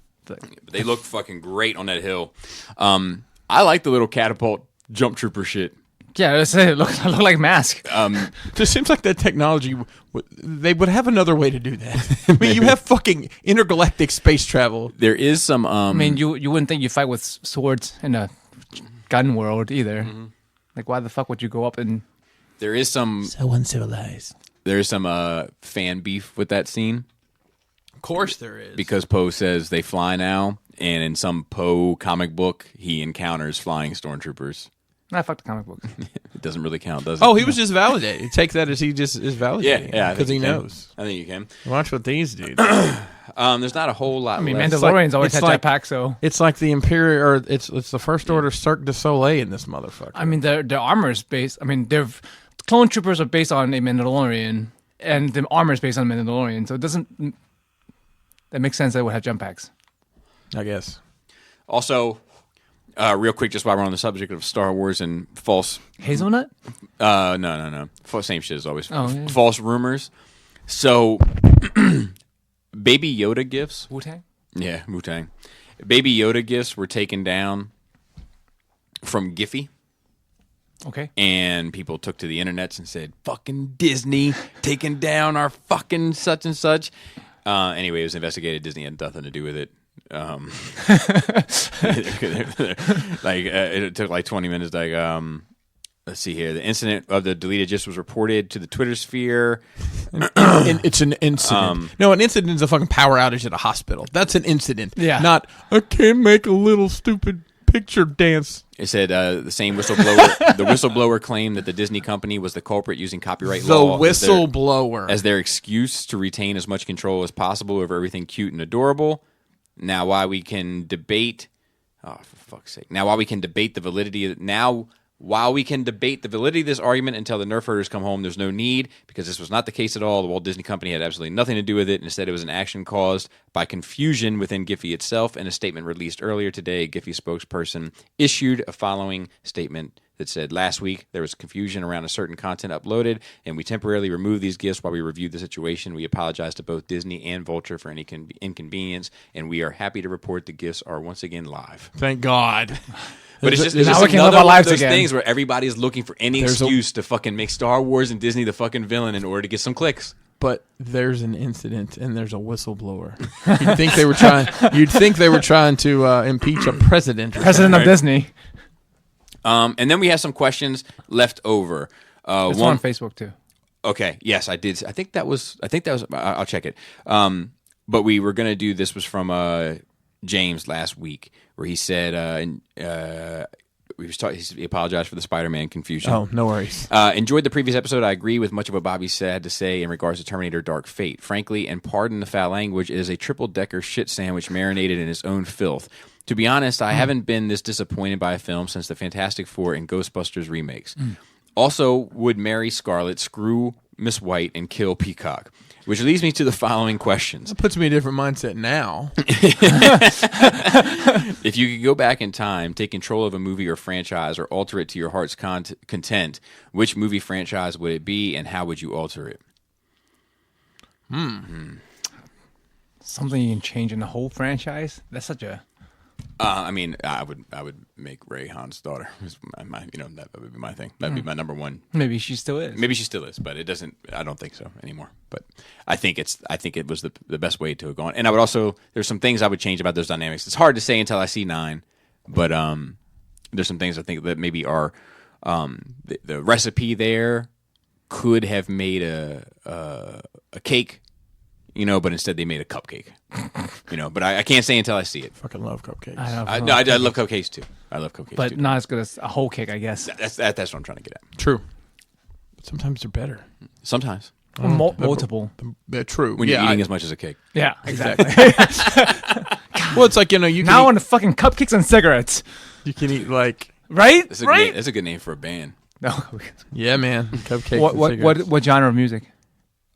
Speaker 1: they look fucking great on that hill. I like the little catapult jump trooper shit.
Speaker 3: Yeah, it look like Mask.
Speaker 2: Just seems like that technology. They would have another way to do that. I mean, you have fucking intergalactic space travel.
Speaker 1: There is some.
Speaker 3: I mean, you wouldn't think you fight with swords in a gun world either. Mm-hmm. Like, why the fuck would you go up and?
Speaker 1: There is some.
Speaker 2: So uncivilized.
Speaker 1: There is some fan beef with that scene.
Speaker 2: Of course, there is.
Speaker 1: Because Poe says they fly now, and in some Poe comic book, he encounters flying stormtroopers.
Speaker 3: Nah, fuck the comic books.
Speaker 1: It doesn't really count, does it?
Speaker 2: Oh, he was just validated. Take that as he just is validating.
Speaker 1: Yeah,
Speaker 2: because he
Speaker 1: can.
Speaker 2: knows.
Speaker 1: I think you can.
Speaker 2: Watch what these do.
Speaker 1: There's not a whole lot.
Speaker 3: I mean,
Speaker 1: left.
Speaker 3: Mandalorian's always
Speaker 2: it's
Speaker 3: had
Speaker 2: like-
Speaker 3: jetpacks, so.
Speaker 2: It's like the Imperial, or it's the First Order Cirque du Soleil in this motherfucker.
Speaker 3: I mean, their armor is based. I mean, their clone troopers are based on a Mandalorian, and the armor is based on Mandalorian. So it doesn't. That makes sense. They would have jetpacks.
Speaker 2: I guess.
Speaker 1: Also, real quick, just while we're on the subject of Star Wars and false.
Speaker 3: Hazelnut.
Speaker 1: No. Same shit as always.
Speaker 3: Oh, yeah.
Speaker 1: False rumors. So, Baby Yoda gifts.
Speaker 3: Wu-Tang.
Speaker 1: Yeah, Wu-Tang. Baby Yoda gifts were taken down from Giphy.
Speaker 3: Okay.
Speaker 1: And people took to the internet and said, fucking Disney taking down our fucking such and such. Anyway, it was investigated. Disney had nothing to do with it. It took like 20 minutes. Let's see here. The incident of the deleted gifs was reported to the Twitter sphere.
Speaker 2: It's an incident. No, an incident is a fucking power outage at a hospital. That's an incident.
Speaker 3: Yeah.
Speaker 2: Not, I can't make a little stupid picture dance.
Speaker 1: It said the same whistleblower. The whistleblower claimed that the Disney company was the culprit using copyright law
Speaker 2: whistleblower.
Speaker 1: as their excuse to retain as much control as possible over everything cute and adorable. Now, while we can debate, for fuck's sake! While we can debate the validity of this argument until the Nerf herders come home, there's no need, because this was not the case at all. The Walt Disney Company had absolutely nothing to do with it. Instead, it was an action caused by confusion within Giphy itself. In a statement released earlier today, Giphy spokesperson issued a following statement that said, last week, there was confusion around a certain content uploaded, and we temporarily removed these gifts while we reviewed the situation. We apologize to both Disney and Vulture for any inconvenience, and we are happy to report the gifts are once again live.
Speaker 2: Thank God.
Speaker 1: But it's just
Speaker 3: now we can live
Speaker 1: another
Speaker 3: our
Speaker 1: one of
Speaker 3: lives
Speaker 1: those
Speaker 3: again.
Speaker 1: things where everybody's looking for any excuse to fucking make Star Wars and Disney the fucking villain in order to get some clicks.
Speaker 2: But there's an incident and there's a whistleblower. You'd think they were trying to impeach a president.
Speaker 3: President of Disney.
Speaker 1: And then we have some questions left over.
Speaker 3: It's on Facebook too.
Speaker 1: Okay. Yes, I did. I think that was. I'll check it. But we were gonna do. This was from James last week, where he said, he apologized for the Spider-Man confusion.
Speaker 2: Oh, no worries.
Speaker 1: Enjoyed the previous episode. I agree with much of what Bobby had to say in regards to Terminator Dark Fate. Frankly, and pardon the foul language, it is a triple-decker shit sandwich marinated in its own filth. To be honest, I haven't been this disappointed by a film since the Fantastic Four and Ghostbusters remakes. Also, would marry Scarlet, screw Miss White, and kill Peacock? Which leads me to the following questions.
Speaker 2: That puts me in a different mindset now.
Speaker 1: If you could go back in time, take control of a movie or franchise, or alter it to your heart's content, which movie franchise would it be, and how would you alter it?
Speaker 3: Something you can change in the whole franchise. That's such a.
Speaker 1: I would make Ray Han's daughter. That would be my thing. That'd be my number one.
Speaker 3: Maybe she still is.
Speaker 1: Maybe she still is, but it doesn't. I don't think so anymore. But I think it was the best way to have gone. And I would also. There's some things I would change about those dynamics. It's hard to say until I see 9, but there's some things I think that maybe are the recipe there could have made a cake. But instead they made a cupcake. But I can't say until I see it.
Speaker 2: Fucking love cupcakes.
Speaker 1: I love cupcakes too. I love cupcakes
Speaker 3: but
Speaker 1: too.
Speaker 3: not as good as a whole cake, I guess.
Speaker 1: That's what I'm trying to get at.
Speaker 2: True. But sometimes they're better.
Speaker 1: Sometimes.
Speaker 3: Or multiple.
Speaker 2: They're true.
Speaker 1: When you're eating as much as a cake.
Speaker 3: Yeah, exactly.
Speaker 2: Well, it's like, you can
Speaker 3: now
Speaker 2: eat,
Speaker 3: on the fucking cupcakes and cigarettes.
Speaker 2: you can eat like,
Speaker 3: Right?
Speaker 1: That's a good name for a band.
Speaker 3: No.
Speaker 2: yeah, man, cupcakes and cigarettes.
Speaker 3: What genre of music?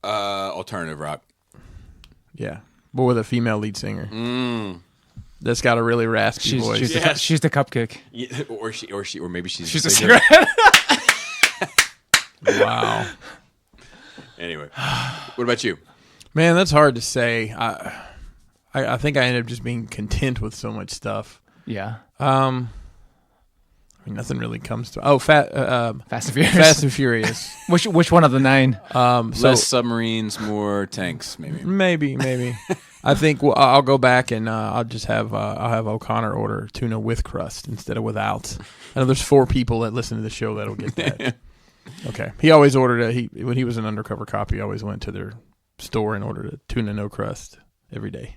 Speaker 1: Alternative rock.
Speaker 2: Yeah, but with a female lead singer. That's got a really raspy voice.
Speaker 3: She's the cupcake.
Speaker 1: Yeah, or maybe she's
Speaker 3: a cigarette.
Speaker 2: Wow.
Speaker 1: Anyway, what about you?
Speaker 2: Man, that's hard to say. I think I ended up just being content with so much stuff.
Speaker 3: Yeah.
Speaker 2: Nothing really comes to. Fast
Speaker 3: and Furious.
Speaker 2: Fast and Furious.
Speaker 3: Which one of the 9?
Speaker 1: Less submarines, more tanks, maybe.
Speaker 2: Maybe. I think I'll go back and I'll just have O'Connor order tuna with crust instead of without. I know there's 4 people that listen to the show that'll get that. Okay. He always ordered when he was an undercover cop, he always went to their store and ordered a tuna no crust every day.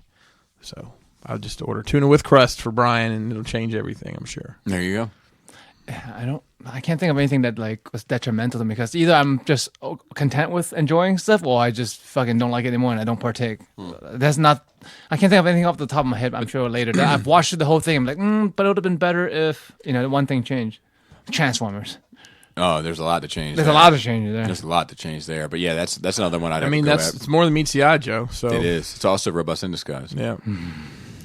Speaker 2: So I'll just order tuna with crust for Brian, and it'll change everything, I'm sure.
Speaker 1: There you go.
Speaker 3: I can't think of anything that like was detrimental to me because either I'm just content with enjoying stuff or I just fucking don't like it anymore and I don't partake. That's not. I can't think of anything off the top of my head. I'm sure later that I've watched the whole thing. I'm like, but it would have been better if one thing changed. Transformers.
Speaker 1: Oh, there's a lot to change.
Speaker 3: There's a lot to change there.
Speaker 1: There's a lot to change there. But yeah, that's another one I'd.
Speaker 2: I mean, it's more than meets the eye, Joe. So
Speaker 1: it is. It's also robust in disguise.
Speaker 2: Yeah.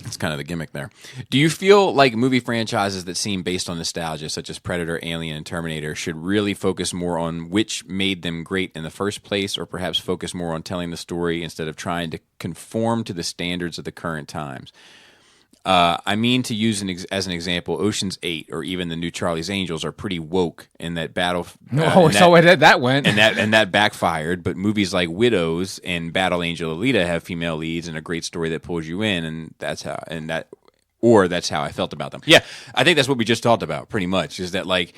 Speaker 1: It's kind of the gimmick there. Do you feel like movie franchises that seem based on nostalgia, such as Predator, Alien, and Terminator, should really focus more on which made them great in the first place, or perhaps focus more on telling the story instead of trying to conform to the standards of the current times? I mean, to use as an example, Ocean's 8 or even the new Charlie's Angels are pretty woke in that battle.
Speaker 3: That went
Speaker 1: and that backfired. But movies like Widows and Battle Angel Alita have female leads and a great story that pulls you in, and that's how I felt about them. Yeah, I think that's what we just talked about. Pretty much is that like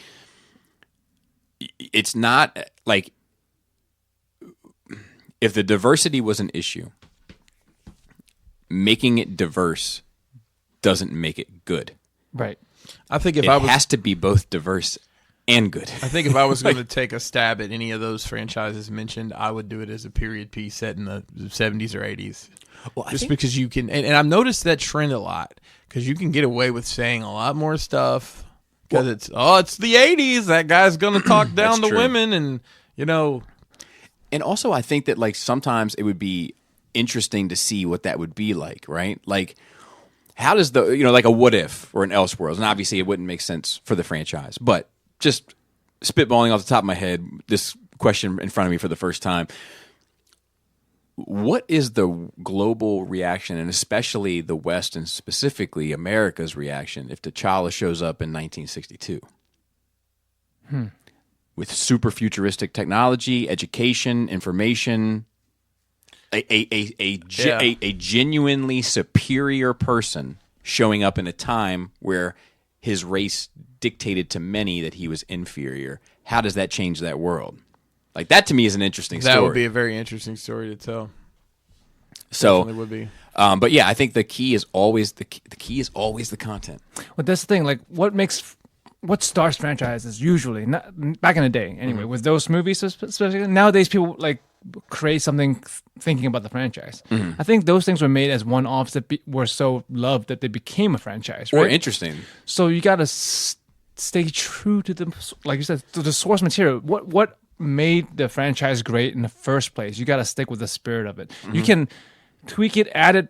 Speaker 1: it's not like if the diversity was an issue, making it diverse doesn't make it good.
Speaker 3: Right.
Speaker 2: I think
Speaker 1: it has to be both diverse and good.
Speaker 2: I think if I was going to take a stab at any of those franchises mentioned, I would do it as a period piece set in the 70s or 80s. Well, because you can, and I've noticed that trend a lot, because you can get away with saying a lot more stuff because it's the 80s. That guy's going to talk down to women, and
Speaker 1: And also, I think that like sometimes it would be interesting to see what that would be like, right? Like, how does like a What If or an Elseworlds, and obviously it wouldn't make sense for the franchise, but just spitballing off the top of my head, this question in front of me for the first time. What is the global reaction, and especially the West and specifically America's reaction, if T'Challa shows up in 1962? With super futuristic technology, education, information, a genuinely superior person showing up in a time where his race dictated to many that he was inferior. How does that change that world? Like, that to me is an interesting story.
Speaker 2: That would be a very interesting story to tell.
Speaker 1: So
Speaker 2: Definitely would be.
Speaker 1: But yeah, I think the key is always the key is always the content.
Speaker 3: Well, that's the thing. Like, what starts franchises usually, not back in the day anyway, with those movies especially. Nowadays, people like create something thinking about the franchise. I think those things were made as one-offs that were so loved that they became a franchise, right?
Speaker 1: Or interesting.
Speaker 3: So you got to stay true to the, like you said, to the source material. What made the franchise great in the first place? You got to stick with the spirit of it. You can tweak it, add it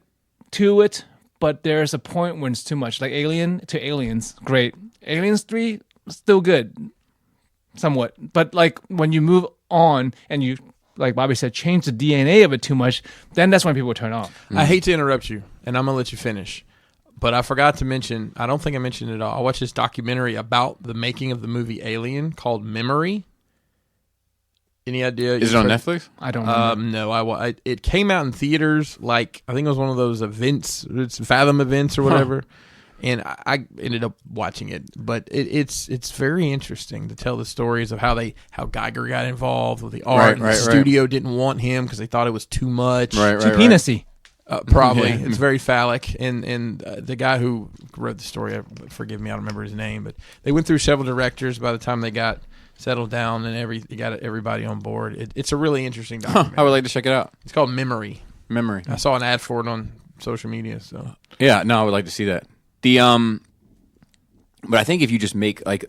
Speaker 3: to it, but there's a point when it's too much. Like Alien to Aliens, great. Aliens 3, still good, somewhat. But like when you move on and you, like Bobby said, change the DNA of it too much, then that's when people turn off.
Speaker 2: I hate to interrupt you, and I'm going to let you finish. But I forgot to mention, I don't think I mentioned it at all. I watched this documentary about the making of the movie Alien called Memory. Any idea?
Speaker 1: Is it on Netflix?
Speaker 3: I don't know.
Speaker 2: No, it came out in theaters, like, I think it was one of those events, it's Fathom events or whatever. And I ended up watching it, but it's very interesting to tell the stories of how Geiger got involved with the art. And the studio didn't want him because they thought it was too much,
Speaker 3: too penisy.
Speaker 2: Probably. It's very phallic. And the guy who wrote the story, forgive me, I don't remember his name, but they went through several directors by the time they got settled down and they got everybody on board. It's a really interesting documentary.
Speaker 1: I would like to check it out.
Speaker 2: It's called Memory.
Speaker 1: I
Speaker 2: saw an ad for it on social media. So
Speaker 1: yeah, no, I would like to see that. But I think if you just make like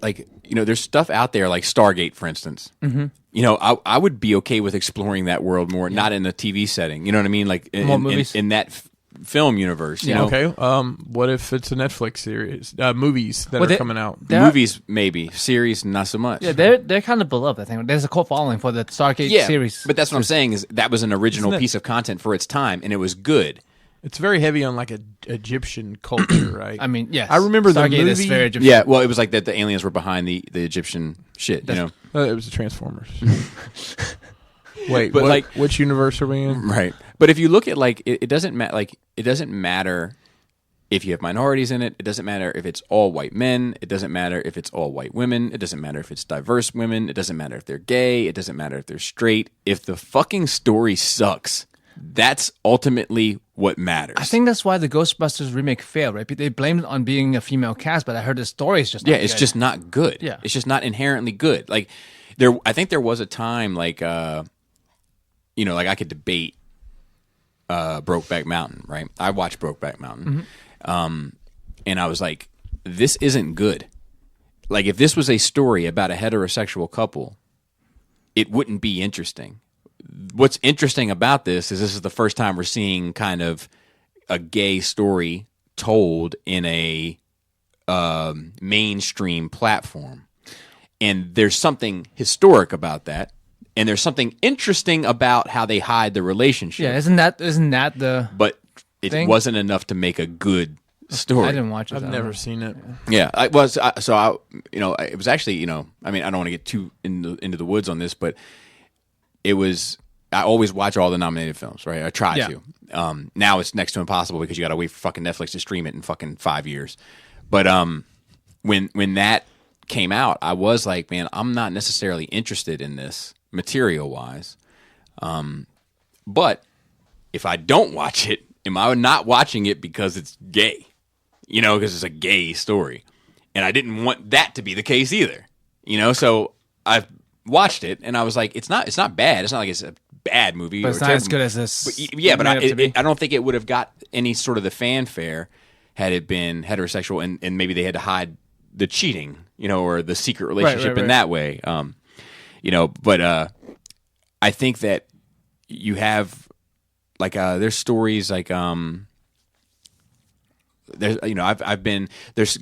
Speaker 1: there's stuff out there like Stargate, for instance. I would be okay with exploring that world more, not in a TV setting. You know what I mean? Like in that film universe. You know?
Speaker 2: Okay. What if it's a Netflix series, movies that are coming out?
Speaker 1: Movies maybe, series not so much.
Speaker 3: Yeah, they're kind of beloved. I think there's a cult following for the Stargate series.
Speaker 1: But that's what I'm saying is that was an original piece of content for its time, and it was good.
Speaker 2: It's very heavy on like Egyptian culture, right?
Speaker 3: I mean, yes.
Speaker 2: I remember
Speaker 3: Stargate
Speaker 2: the movie.
Speaker 3: Is very Egyptian.
Speaker 1: Yeah, well, it was like that the aliens were behind the Egyptian shit. It
Speaker 2: was the Transformers. Wait, but which universe are we in?
Speaker 1: Right, but if you look at like it doesn't matter. Like it doesn't matter if you have minorities in it. It doesn't matter if it's all white men. It doesn't matter if it's all white women. It doesn't matter if it's diverse women. It doesn't matter if they're gay. It doesn't matter if they're straight. If the fucking story sucks, that's ultimately what matters.
Speaker 3: I think that's why the Ghostbusters remake failed, right? They blamed it on being a female cast, but I heard the story is just not
Speaker 1: it's
Speaker 3: good.
Speaker 1: just not good.
Speaker 3: Yeah.
Speaker 1: It's just not inherently good. Like I think there was a time like like I could debate Brokeback Mountain, right? I watched Brokeback Mountain. And I was like, this isn't good. Like if this was a story about a heterosexual couple, it wouldn't be interesting. What's interesting about this is the first time we're seeing kind of a gay story told in a mainstream platform. And there's something historic about that. And there's something interesting about how they hide the relationship.
Speaker 3: Yeah, isn't that the
Speaker 1: But it
Speaker 3: thing?
Speaker 1: wasn't enough to make a good story.
Speaker 3: I didn't watch it.
Speaker 2: I've never seen it.
Speaker 1: Yeah, it was. It was actually, I mean, I don't want to get too into the woods on this, but it was. I always watch all the nominated films, right? I try to. Now it's next to impossible because you got to wait for fucking Netflix to stream it in fucking 5 years. But when that came out, I was like, man, I'm not necessarily interested in this material wise. But if I don't watch it, am I not watching it because it's gay? Because it's a gay story. And I didn't want that to be the case either. So I watched it and I was like, it's not bad. It's not like it's a bad movie.
Speaker 3: But it's not as good as this.
Speaker 1: But I don't think it would have got any sort of the fanfare had it been heterosexual and maybe they had to hide the cheating, or the secret relationship in that way. But I think that you have like there's stories like there's there's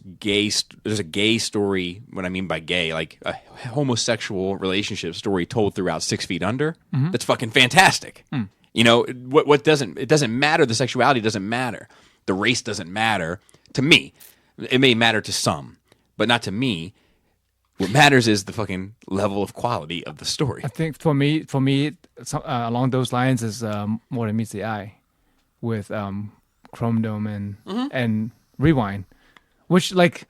Speaker 1: a gay story. What I mean by gay, like a homosexual relationship story told throughout 6 Feet Under. That's fucking fantastic. What doesn't matter. The sexuality doesn't matter. The race doesn't matter to me. It may matter to some, but not to me. What matters is the fucking level of quality of the story.
Speaker 3: I think for me, along those lines is More Than Meets the Eye, with Chrome Dome and Rewind, which like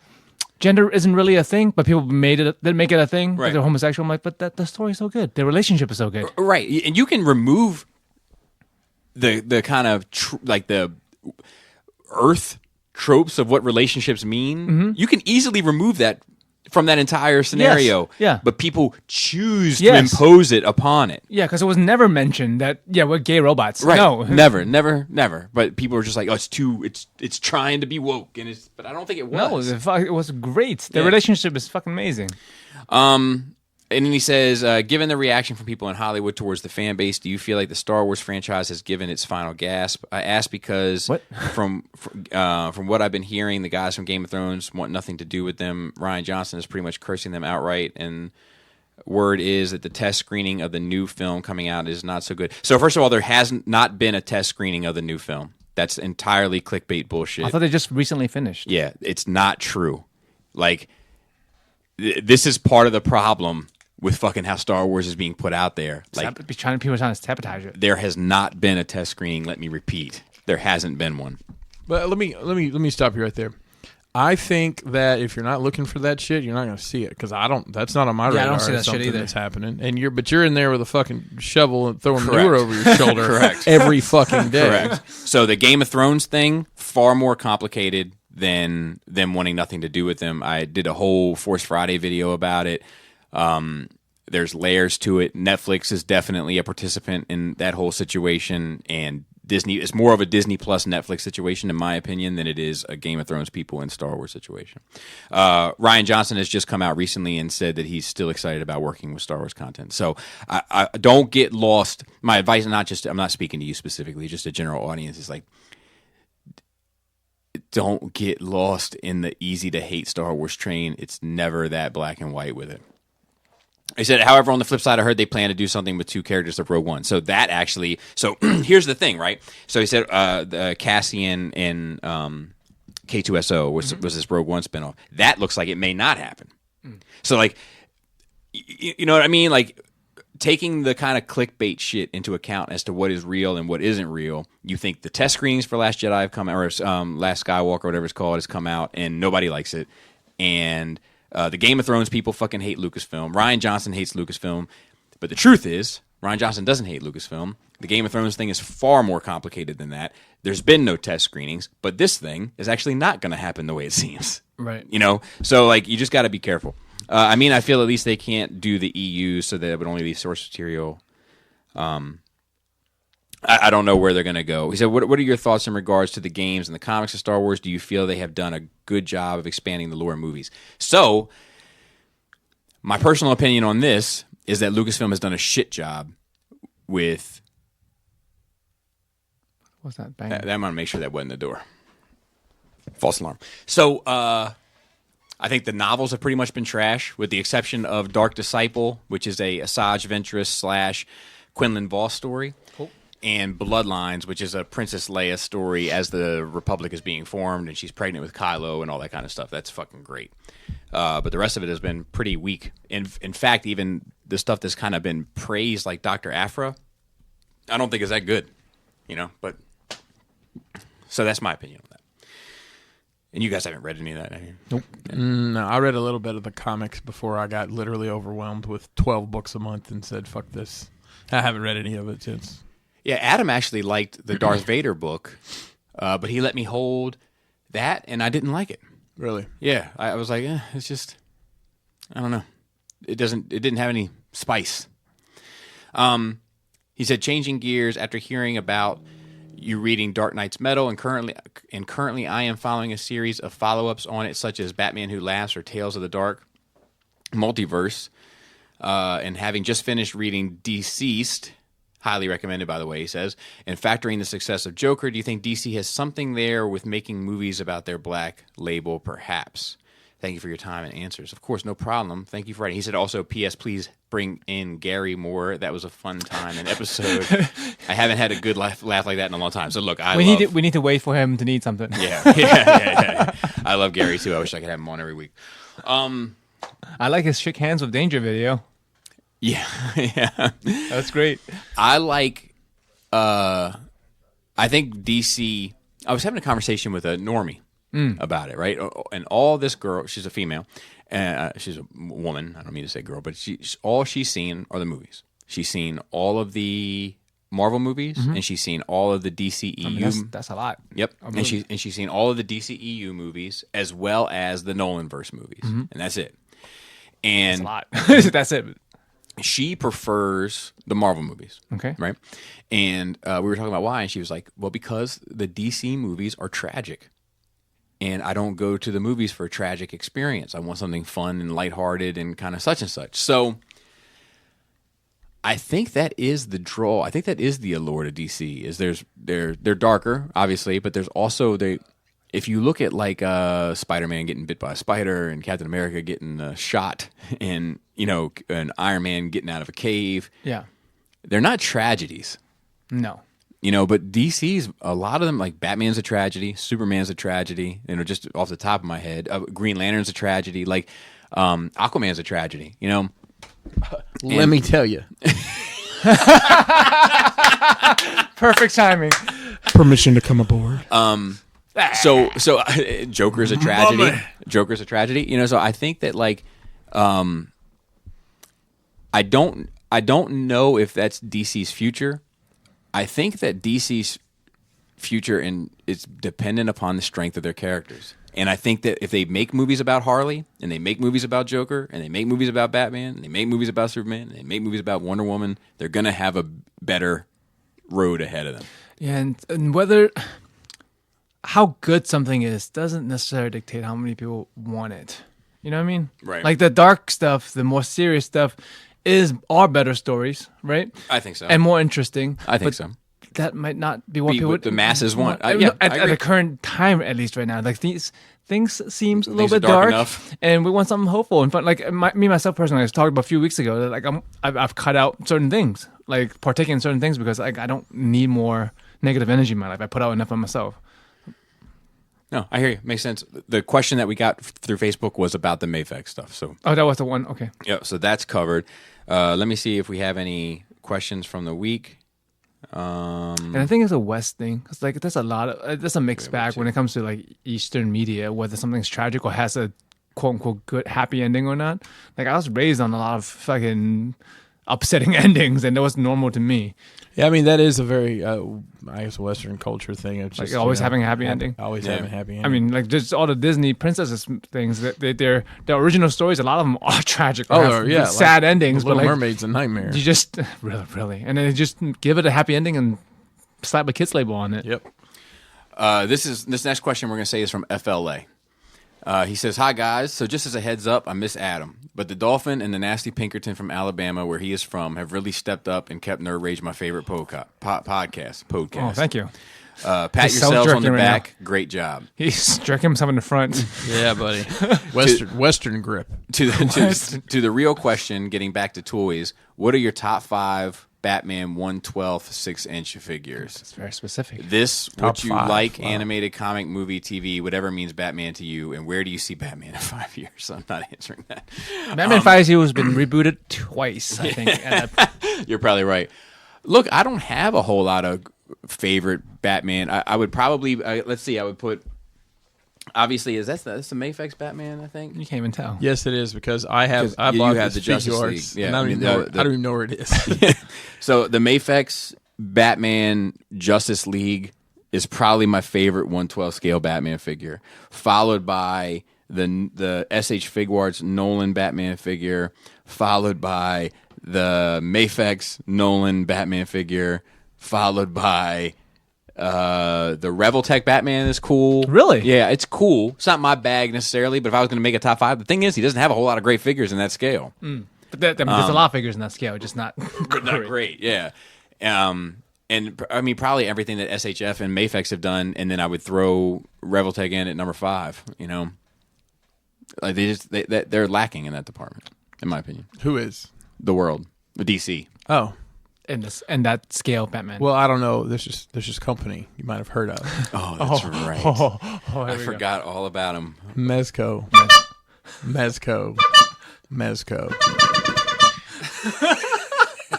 Speaker 3: gender isn't really a thing, but people made it a thing.
Speaker 1: Right.
Speaker 3: Like they're homosexual. I'm like, but the story's so good. Their relationship is so good.
Speaker 1: Right, and you can remove the kind of like the Earth tropes of what relationships mean. You can easily remove that from that entire scenario.
Speaker 3: Yes. Yeah.
Speaker 1: But people choose to impose it upon it.
Speaker 3: Yeah, because it was never mentioned that we're gay robots.
Speaker 1: Right.
Speaker 3: No,
Speaker 1: never. But people are just like, oh, it's trying to be woke, but I don't think it was.
Speaker 3: No, it was great. The relationship is fucking amazing.
Speaker 1: And then he says, given the reaction from people in Hollywood towards the fan base, do you feel like the Star Wars franchise has given its final gasp? I ask because from what I've been hearing, the guys from Game of Thrones want nothing to do with them. Rian Johnson is pretty much cursing them outright, and word is that the test screening of the new film coming out is not so good. So first of all, there has not been a test screening of the new film. That's entirely clickbait bullshit.
Speaker 3: I thought they just recently finished.
Speaker 1: Yeah, it's not true. Like, this is part of the problem with fucking how Star Wars is being put out there. Like,
Speaker 3: people are trying to sabotage it.
Speaker 1: There has not been a test screening. Let me repeat, there hasn't been one.
Speaker 2: But let me stop you right there. I think that if you're not looking for that shit, you're not going to see it because that's not on my radar.
Speaker 3: I don't see that shit either.
Speaker 2: That's happening, and you're in there with a fucking shovel and throwing manure over your shoulder.
Speaker 1: Correct.
Speaker 2: Every fucking day.
Speaker 1: Correct. So the Game of Thrones thing, far more complicated than them wanting nothing to do with them. I did a whole Force Friday video about it. There's layers to it. Netflix is definitely a participant in that whole situation, and Disney is more of a Disney plus Netflix situation, in my opinion, than it is a Game of Thrones people and Star Wars situation. Rian Johnson has just come out recently and said that he's still excited about working with Star Wars content. So I don't get lost. My advice, I'm not speaking to you specifically, just a general audience, is like, don't get lost in the easy to hate Star Wars train. It's never that black and white with it. He said, however, on the flip side, I heard they plan to do something with 2 characters of Rogue One. So that actually, here's the thing, right? So he said the Cassian and K2SO was this Rogue One spinoff. That looks like it may not happen. So like, you know what I mean? Like, taking the kind of clickbait shit into account as to what is real and what isn't real, you think the test screenings for Last Jedi have come out, or Last Skywalker, whatever it's called, has come out, and nobody likes it. And the Game of Thrones people fucking hate Lucasfilm. Rian Johnson hates Lucasfilm. But the truth is, Rian Johnson doesn't hate Lucasfilm. The Game of Thrones thing is far more complicated than that. There's been no test screenings, but this thing is actually not going to happen the way it seems.
Speaker 3: Right.
Speaker 1: You know? So, like, you just got to be careful. I mean, I feel at least they can't do the EU, so that it would only be source material. I don't know where they're going to go. He said, what are your thoughts in regards to the games and the comics of Star Wars? Do you feel they have done a good job of expanding the lore in movies? So, my personal opinion on this is that Lucasfilm has done a shit job with...
Speaker 3: What's that? Bang.
Speaker 1: I'm going to make sure that wasn't the door. False alarm. So, I think the novels have pretty much been trash, with the exception of Dark Disciple, which is a Asajj Ventress / Quinlan Vos story.
Speaker 3: Cool.
Speaker 1: And Bloodlines, which is a Princess Leia story as the Republic is being formed and she's pregnant with Kylo and all that kind of stuff. That's fucking great. But the rest of it has been pretty weak. In fact, even the stuff that's kind of been praised, like Dr. Aphra, I don't think is that good. You know, but... So that's my opinion on that. And you guys haven't read any of that, have you?
Speaker 3: Nope.
Speaker 1: Yeah.
Speaker 2: No, I read a little bit of the comics before I got literally overwhelmed with 12 books a month and said, fuck this. I haven't read any of it since.
Speaker 1: Yeah, Adam actually liked the Darth Vader book, but he let me hold that, and I didn't like it.
Speaker 2: Really?
Speaker 1: Yeah, I was like, it's just, I don't know. It didn't have any spice. He said, changing gears after hearing about you reading Dark Knight's Metal, and currently I am following a series of follow-ups on it, such as Batman Who Laughs or Tales of the Dark Multiverse, and having just finished reading Deceased, highly recommended, by the way, he says, and factoring the success of Joker, do you think DC has something there with making movies about their black label, perhaps? Thank you for your time and answers. Of course, no problem. Thank you for writing. He said also, P.S. Please bring in Gary Moore. That was a fun time and episode. I haven't had a good laugh like that in a long time. So look, we
Speaker 3: need to wait for him to need something.
Speaker 1: Yeah. I love Gary too. I wish I could have him on every week.
Speaker 3: I like his shake hands with Danger video.
Speaker 1: Yeah.
Speaker 3: That's great.
Speaker 1: I like. I think DC. I was having a conversation with a normie about it, right? And all this girl, she's a female. She's a woman. I don't mean to say girl, but all she's seen are the movies. She's seen all of the Marvel movies, and she's seen all of the DCEU.
Speaker 3: That's a lot.
Speaker 1: Yep, and she's seen all of the DCEU movies as well as the Nolanverse movies, and that's it. And
Speaker 3: that's a lot. That's it.
Speaker 1: She prefers the Marvel movies.
Speaker 3: Okay,
Speaker 1: right. And we were talking about why, and she was like, "Well, because the DC movies are tragic." And I don't go to the movies for a tragic experience. I want something fun and lighthearted and kind of such and such. So I think that is the draw. I think that is the allure to DC. Is they're darker, obviously, but there's also if you look at like Spider-Man getting bit by a spider and Captain America getting shot and an Iron Man getting out of a cave.
Speaker 3: Yeah,
Speaker 1: they're not tragedies.
Speaker 3: No.
Speaker 1: But DC's, a lot of them, like Batman's a tragedy, Superman's a tragedy, just off the top of my head. Green Lantern's a tragedy, like Aquaman's a tragedy,
Speaker 2: Let me tell you.
Speaker 3: Perfect timing.
Speaker 2: Permission to come aboard.
Speaker 1: So Joker's a tragedy. Joker's a tragedy, so I think that like I don't know if that's DC's future. I think that DC's future is dependent upon the strength of their characters. And I think that if they make movies about Harley, and they make movies about Joker, and they make movies about Batman, and they make movies about Superman, and they make movies about Wonder Woman, they're going to have a better road ahead of them.
Speaker 3: Yeah, and how good something is doesn't necessarily dictate how many people want it. You know what I mean?
Speaker 1: Right.
Speaker 3: Like the dark stuff, the more serious stuff are better stories, right?
Speaker 1: I think so.
Speaker 3: And more interesting.
Speaker 1: I think so.
Speaker 3: That might not be what people
Speaker 1: the masses want.
Speaker 3: At the current time, at least right now, like these things seems a little bit dark
Speaker 1: enough.
Speaker 3: And we want something hopeful and fun. Like myself personally, I was talking about a few weeks ago that like I've cut out certain things, like partaking in certain things because like I don't need more negative energy in my life. I put out enough on myself.
Speaker 1: No, I hear you. Makes sense. The question that we got through Facebook was about the Mafex stuff. So
Speaker 3: that was the one. Okay.
Speaker 1: Yeah, so that's covered. Let me see if we have any questions from the week.
Speaker 3: And I think it's a West thing. It's like there's a mixed bag when it comes to like Eastern media, whether something's tragic or has a quote unquote good happy ending or not. Like I was raised on a lot of fucking upsetting endings, and that was normal to me.
Speaker 2: Yeah, I mean that is a very, I guess, Western culture thing. It's
Speaker 3: Like
Speaker 2: just,
Speaker 3: always having a happy ending.
Speaker 2: Always having a happy ending.
Speaker 3: I mean, like just all the Disney princesses things. Their original stories, a lot of them are tragic.
Speaker 2: Oh,
Speaker 3: or have
Speaker 2: yeah,
Speaker 3: sad endings.
Speaker 2: Little
Speaker 3: but like,
Speaker 2: Mermaid's a nightmare.
Speaker 3: you just really, and then just give it a happy ending and slap a kids label on it.
Speaker 2: Yep.
Speaker 1: This next question we're going to say is from FLA. He says, "Hi guys. So just as a heads up, I miss Adam, but the Dolphin and the Nasty Pinkerton from Alabama, where he is from, have really stepped up and kept Nerd Rage my favorite podcast.
Speaker 3: Oh, thank you.
Speaker 1: Pat
Speaker 3: He's
Speaker 1: yourselves on the
Speaker 3: self-jerking right
Speaker 1: back. Great job.
Speaker 3: He's striking himself in the front.
Speaker 2: Yeah, buddy. Western grip.
Speaker 1: To the real question, getting back to toys, what are your top 5 Batman 1/12 6-inch figures?
Speaker 3: It's very specific.
Speaker 1: This,
Speaker 2: Top
Speaker 1: what you
Speaker 2: 5.
Speaker 1: like,
Speaker 2: Wow.
Speaker 1: animated, comic, movie, TV, whatever means Batman to you, and where do you see Batman in 5 years? I'm not answering that.
Speaker 3: Batman 5 has been rebooted twice, I think.
Speaker 1: You're probably right. Look, I don't have a whole lot of favorite Batman. I would probably, let's see, I would put, obviously, that's the Mafex Batman, I think?
Speaker 3: You can't even tell.
Speaker 2: Yes, it is, because I
Speaker 1: You
Speaker 2: bought
Speaker 1: have
Speaker 2: this
Speaker 1: the Justice
Speaker 2: figure
Speaker 1: League.
Speaker 2: arts,
Speaker 1: Yeah,
Speaker 2: and I
Speaker 1: I
Speaker 2: don't
Speaker 1: mean,
Speaker 2: even know where it is.
Speaker 1: So the Mafex Batman Justice League is probably my favorite 1/12 scale Batman figure, followed by the SH Figuarts Nolan Batman figure, followed by the Mafex Nolan Batman figure, followed by the Revoltech Batman is cool.
Speaker 3: Really?
Speaker 1: Yeah, it's cool. It's not my bag necessarily, but if I was going to make a top 5, the thing is he doesn't have a whole lot of great figures in that scale.
Speaker 3: But there's a lot of figures in that scale, just not
Speaker 1: Not great, yeah. And I mean, probably everything that SHF and Mafex have done, and then I would throw Revoltech in at number 5. You know, like they're lacking in that department, in my opinion.
Speaker 2: Who is?
Speaker 1: The world, the DC.
Speaker 2: Oh,
Speaker 3: in that scale, Batman.
Speaker 2: well, I don't know. There's just company you might have heard of.
Speaker 1: Oh, that's right. I forgot all about him.
Speaker 2: Mezco.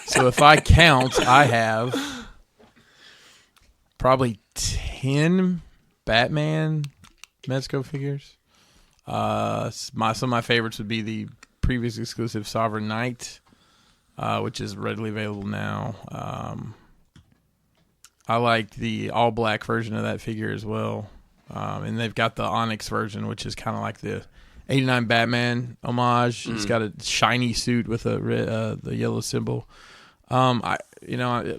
Speaker 2: So if I count, I have probably 10 Batman Mezco figures. Some of my favorites would be the previous exclusive Sovereign Knight, which is readily available now. I like the all black version of that figure as well. And they've got the Onyx version, which is kind of like the 89 Batman homage. It's got a shiny suit with the yellow symbol. I'm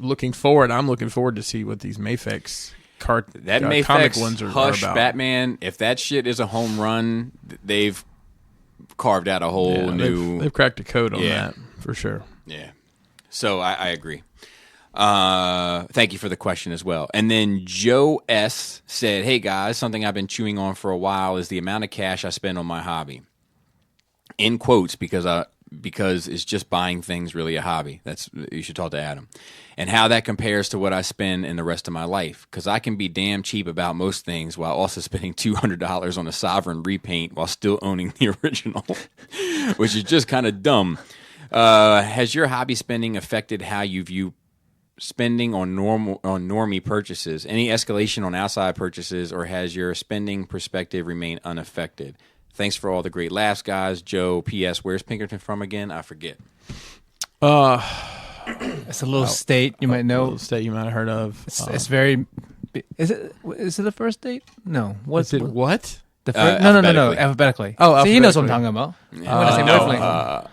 Speaker 2: looking forward to see what these Mafex
Speaker 1: That
Speaker 2: comic
Speaker 1: Mafex
Speaker 2: ones are
Speaker 1: Hush
Speaker 2: about.
Speaker 1: Batman. If that shit is a home run, they've carved out a whole
Speaker 2: Yeah,
Speaker 1: new.
Speaker 2: they've cracked a code on
Speaker 1: Yeah.
Speaker 2: that for sure.
Speaker 1: Yeah. So I agree. Thank you for the question as well. And then Joe S. said, "Hey guys, something I've been chewing on for a while is the amount of cash I spend on my hobby." In quotes, because it's just buying things really a hobby. You should talk to Adam. And how that compares to what I spend in the rest of my life. Because I can be damn cheap about most things while also spending $200 on a Sovereign repaint while still owning the original, which is just kind of dumb. Has your hobby spending affected how you view spending on normie purchases? Any escalation on outside purchases, or has your spending perspective remained unaffected? Thanks for all the great laughs, guys. Joe, P.S. Where's Pinkerton from again? I forget.
Speaker 3: It's a little state you might
Speaker 2: A
Speaker 3: know.
Speaker 2: little state you might have heard of.
Speaker 3: It's very. Is it the first state? No. What's
Speaker 2: Is it what?
Speaker 3: The first, no. Alphabetically.
Speaker 2: Oh,
Speaker 3: See, he knows what I'm
Speaker 2: alphabetically.
Speaker 3: talking about. I'm gonna say definitely.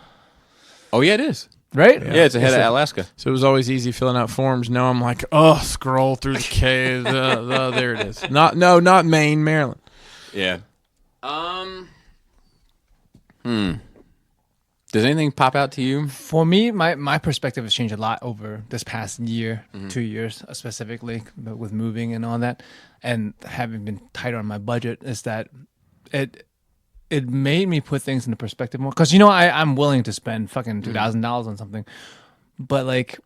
Speaker 1: Oh, yeah, it is.
Speaker 3: Right?
Speaker 1: Yeah, it's ahead of Alaska.
Speaker 2: So it was always easy filling out forms. Now I'm like, scroll through the K. There it is. Not Maine, Maryland.
Speaker 1: Yeah. Does anything pop out to you?
Speaker 3: For me, my perspective has changed a lot over this past year, 2 years specifically, with moving and all that, and having been tighter on my budget. Is that it made me put things into perspective more. Because I'm willing to spend fucking $2,000 on something, but like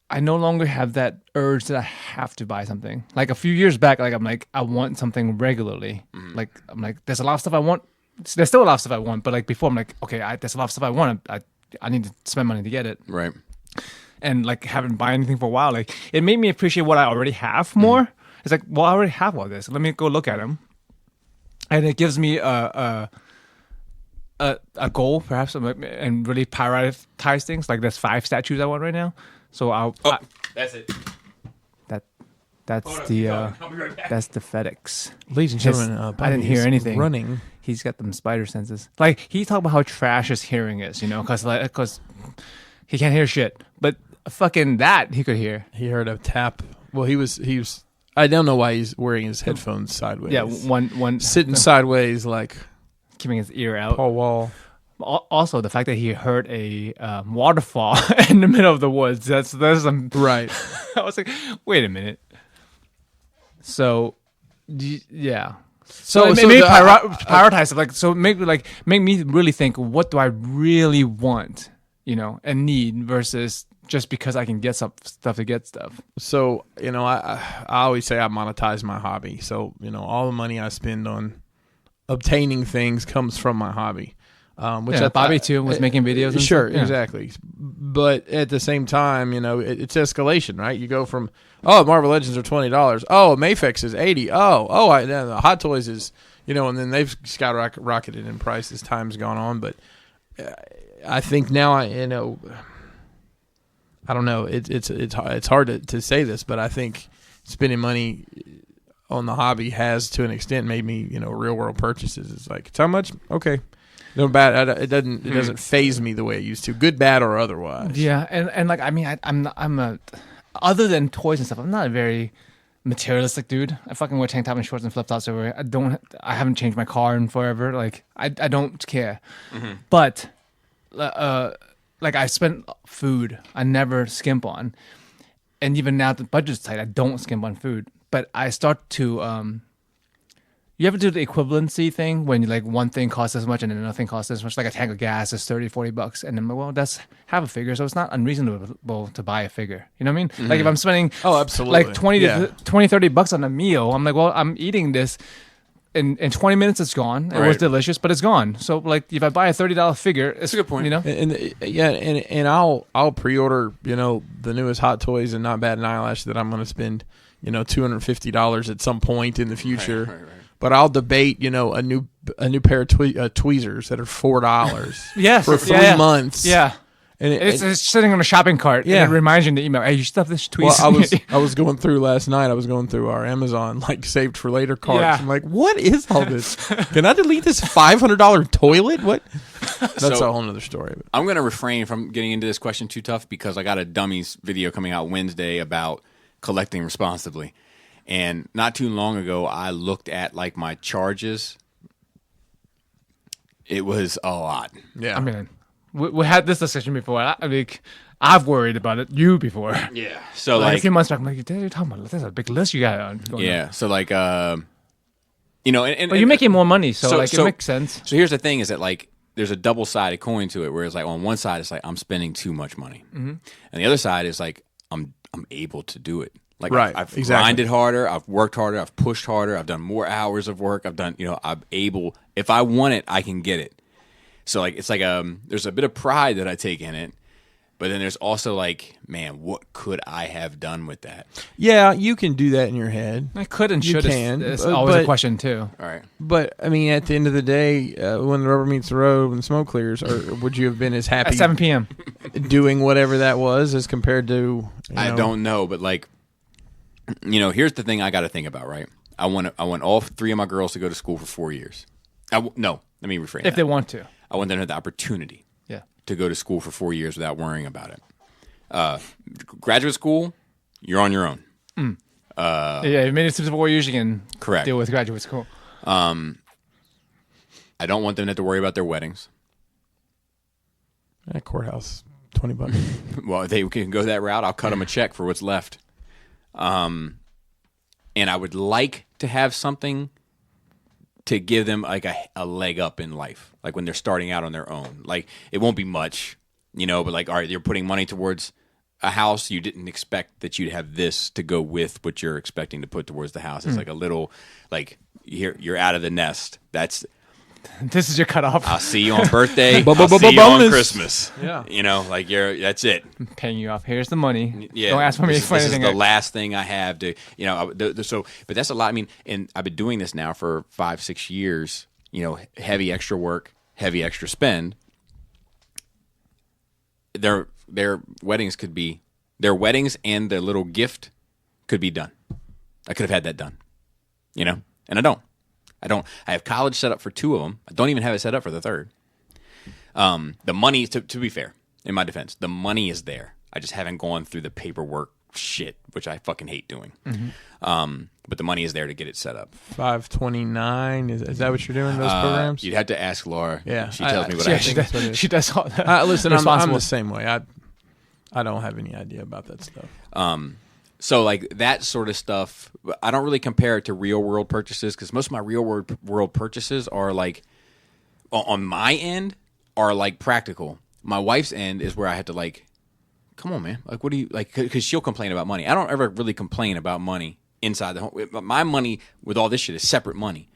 Speaker 3: I no longer have that urge that I have to buy something. Like a few years back, like I'm like I want something regularly. Like I'm like there's a lot of stuff I want. There's still a lot of stuff I want, but like before, I'm like, okay, there's a lot of stuff I want. I need to spend money to get it.
Speaker 1: Right.
Speaker 3: And like haven't bought anything for a while. Like it made me appreciate what I already have more. It's like, well, I already have all this. Let me go look at them. And it gives me a a goal, perhaps, and really prioritize things. Like there's 5 statues I want right now, so
Speaker 1: That's it.
Speaker 3: That's
Speaker 1: Hold
Speaker 3: the
Speaker 1: on, I'll be right back.
Speaker 3: that's the FedEx.
Speaker 2: Ladies and gentlemen,
Speaker 3: I
Speaker 2: Bobby
Speaker 3: didn't hear
Speaker 2: is
Speaker 3: anything.
Speaker 2: running.
Speaker 3: He's got them spider senses. Like he talked about how trash his hearing is, because he can't hear shit. But fucking that he could hear.
Speaker 2: He heard a tap. Well, he was. I don't know why he's wearing his headphones sideways.
Speaker 3: Yeah, one
Speaker 2: sitting sideways like
Speaker 3: keeping his ear out.
Speaker 2: Paul Wall.
Speaker 3: Also, the fact that he heard a waterfall in the middle of the woods. That's some
Speaker 2: Right.
Speaker 3: I was like, wait a minute. So, yeah. So maybe prioritize it. Like, so make me really think, what do I really want, and need versus just because I can get some stuff to get stuff.
Speaker 2: So, I always say I monetize my hobby. So, all the money I spend on obtaining things comes from my hobby. Which
Speaker 3: Bobby too was making videos. And
Speaker 2: sure,
Speaker 3: stuff. Yeah.
Speaker 2: Exactly. But at the same time, it's escalation, right? You go from Marvel Legends are $20. Oh, Mafex is $80. The Hot Toys is and then they've skyrocketed in price as time's gone on. But I think now I don't know. It's hard to say this, but I think spending money on the hobby has to an extent made me real world purchases. It's like, it's how much? Okay. No bad. It doesn't phase me the way it used to, good, bad, or otherwise.
Speaker 3: Yeah, and like I'm a other than toys and stuff, I'm not a very materialistic dude. I fucking wear tank top and shorts and flip flops everywhere. I haven't changed my car in forever. Like I don't care. Mm-hmm. But like I spent food I never skimp on, and even now the budget's tight, I don't skimp on food. But I start to you ever do the equivalency thing when like one thing costs this much and then another thing costs this much? Like a tank of gas is $30-$40, and then that's half a figure, so it's not unreasonable to buy a figure. You know what I mean? Mm-hmm. Like if I'm spending
Speaker 2: absolutely
Speaker 3: like $20-$30 on a meal, I'm like, well, I'm eating this. In 20 minutes, it's gone. It was delicious, but it's gone. So, like, if I buy a $30 figure, it's
Speaker 1: a good point.
Speaker 2: And I'll pre-order, the newest Hot Toys and Not Bad and Eyelash that I'm going to spend, $250 at some point in the future. Right. But I'll debate, a new pair of tweezers that are $4 for 3 months.
Speaker 3: Yeah. And it's sitting on a shopping cart. Yeah. And it reminds you in the email, hey, you should have this tweezer.
Speaker 2: Well, I was going through last night. I was going through our Amazon, like, saved for later carts. Yeah. I'm like, what is all this? Can I delete this $500 toilet? What? That's a whole nother story.
Speaker 1: I'm going to refrain from getting into this question too tough because I got a dummies video coming out Wednesday about collecting responsibly. And not too long ago, I looked at like my charges. It was a lot.
Speaker 2: Yeah.
Speaker 3: I mean, we had this discussion before. I've worried about it. You before.
Speaker 1: Yeah. So
Speaker 3: like a few months back, I'm like, you're talking about there's a big list you got on.
Speaker 1: Yeah. So like, and
Speaker 3: but you're making more money, so it makes sense.
Speaker 1: So here's the thing: is that like there's a double-sided coin to it, where it's like on one side it's like I'm spending too much money, and the other side is like I'm able to do it. Like I've grinded harder, I've worked harder, I've pushed harder, I've done more hours of work, I've done, I'm able, if I want it, I can get it. So like, it's like, there's a bit of pride that I take in it, but then there's also like, man, what could I have done with that?
Speaker 2: Yeah, you can do that in your head.
Speaker 3: I could and should. It's always a question too.
Speaker 1: All right.
Speaker 2: But I mean, at the end of the day, when the rubber meets the road, when the smoke clears, or would you have been as happy
Speaker 3: at 7 p.m.
Speaker 2: doing whatever that was as compared to,
Speaker 1: I don't know, but like, here's the thing I got to think about, right? I want all 3 of my girls to go to school for 4 years. No, let me rephrase.
Speaker 3: If they want to.
Speaker 1: I want them to have the opportunity to go to school for 4 years without worrying about it. Graduate school, you're on your own.
Speaker 3: You made it to 4 years, you can deal with graduate school.
Speaker 1: I don't want them to have to worry about their weddings.
Speaker 2: At courthouse, $20.
Speaker 1: Well, if they can go that route, I'll cut them a check for what's left. And I would like to have something to give them like a leg up in life, like when they're starting out on their own. Like it won't be much, but like, all right, you're putting money towards a house. You didn't expect that you'd have this to go with what you're expecting to put towards the house. It's like a little, like you're out of the nest.
Speaker 3: This is your cutoff.
Speaker 1: I'll see you on birthday. I'll see you on Christmas. Yeah. Like that's it.
Speaker 3: I'm paying you off. Here's the money.
Speaker 1: Yeah.
Speaker 3: Don't ask for me for anything.
Speaker 1: This is the last thing I have to, but that's a lot. I mean, and I've been doing this now for 5-6 years, heavy extra work, heavy extra spend, their weddings and their little gift could be done. I could have had that done, and I don't. I have college set up for 2 of them. I don't even have it set up for the 3rd. The money, to be fair, in my defense, the money is there. I just haven't gone through the paperwork shit, which I fucking hate doing. But the money is there to get it set up.
Speaker 2: 529, is that what you're doing, those programs?
Speaker 1: You'd have to ask Laura.
Speaker 2: Yeah.
Speaker 1: She tells me what I think.
Speaker 3: She does all that.
Speaker 2: Listen, I'm the same way. I don't have any idea about that stuff.
Speaker 1: So like that sort of stuff, I don't really compare it to real world purchases because most of my real world purchases are like, on my end, are like practical. My wife's end is where I have to like, come on, man. Like, what do you like? Because she'll complain about money. I don't ever really complain about money inside the home. My money with all this shit is separate money.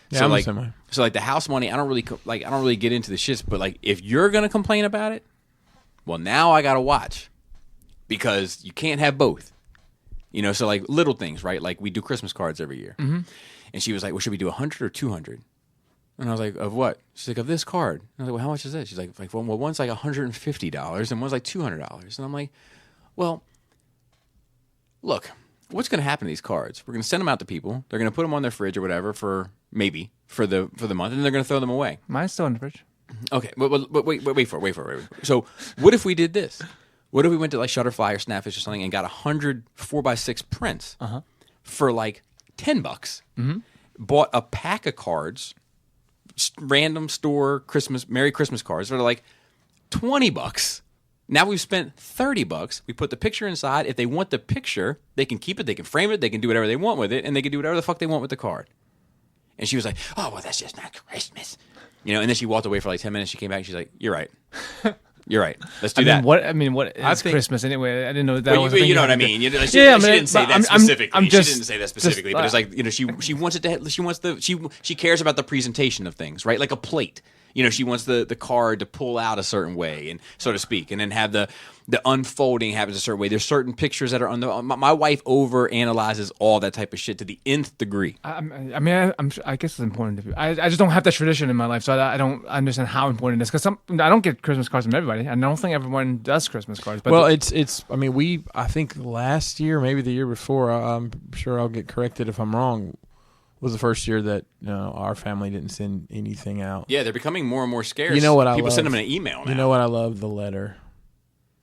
Speaker 2: Yeah,
Speaker 1: so
Speaker 2: I'm
Speaker 1: like,
Speaker 2: the same way.
Speaker 1: so like the house money, I don't really get into the shits. But like, if you're gonna complain about it, well, now I gotta watch because you can't have both. So like little things, right? Like we do Christmas cards every year, and she was like, "Well, should we do 100 or 200?" And I was like, "Of what?" She's like, "Of this card." And I was like, "Well, how much is that?" She's like, well, one's like $150 and one's like $200. And I'm like, "Well, look, what's going to happen to these cards? We're going to send them out to people. They're going to put them on their fridge or whatever for the month, and they're going to throw them away."
Speaker 3: Mine's still in the fridge.
Speaker 1: Okay, but wait for it. So what if we did this? What if we went to like Shutterfly or Snapfish or something and got 100 4x6 prints for like $10? Bought a pack of cards, random store Merry Christmas cards that are like $20. Now we've spent $30. We put the picture inside. If they want the picture, they can keep it. They can frame it. They can do whatever they want with it, and they can do whatever the fuck they want with the card. And she was like, "Oh, well, that's just not Christmas," And then she walked away for like 10 minutes. She came back. She's like, "You're right. You're right. Let's do that."
Speaker 3: What is Christmas anyway? I didn't know that was.
Speaker 1: You know what I mean. She didn't say that specifically. She didn't say that specifically, but it's like she wants it to. She cares about the presentation of things, right? Like a plate. She wants the card to pull out a certain way, and so to speak, and then have the unfolding happens a certain way. There's certain pictures that are on the. My wife over analyzes all that type of shit to the nth degree.
Speaker 3: I guess it's important to. I just don't have that tradition in my life, so I don't understand how important it is. Because I don't get Christmas cards from everybody, and I don't think everyone does Christmas cards. But
Speaker 2: it's. I mean, I think last year, maybe the year before. I'm sure I'll get corrected if I'm wrong. Was the first year that our family didn't send anything out.
Speaker 1: Yeah, they're becoming more and more scarce.
Speaker 2: You know what I love?
Speaker 1: People send them an email now.
Speaker 2: You know what I love? The letter.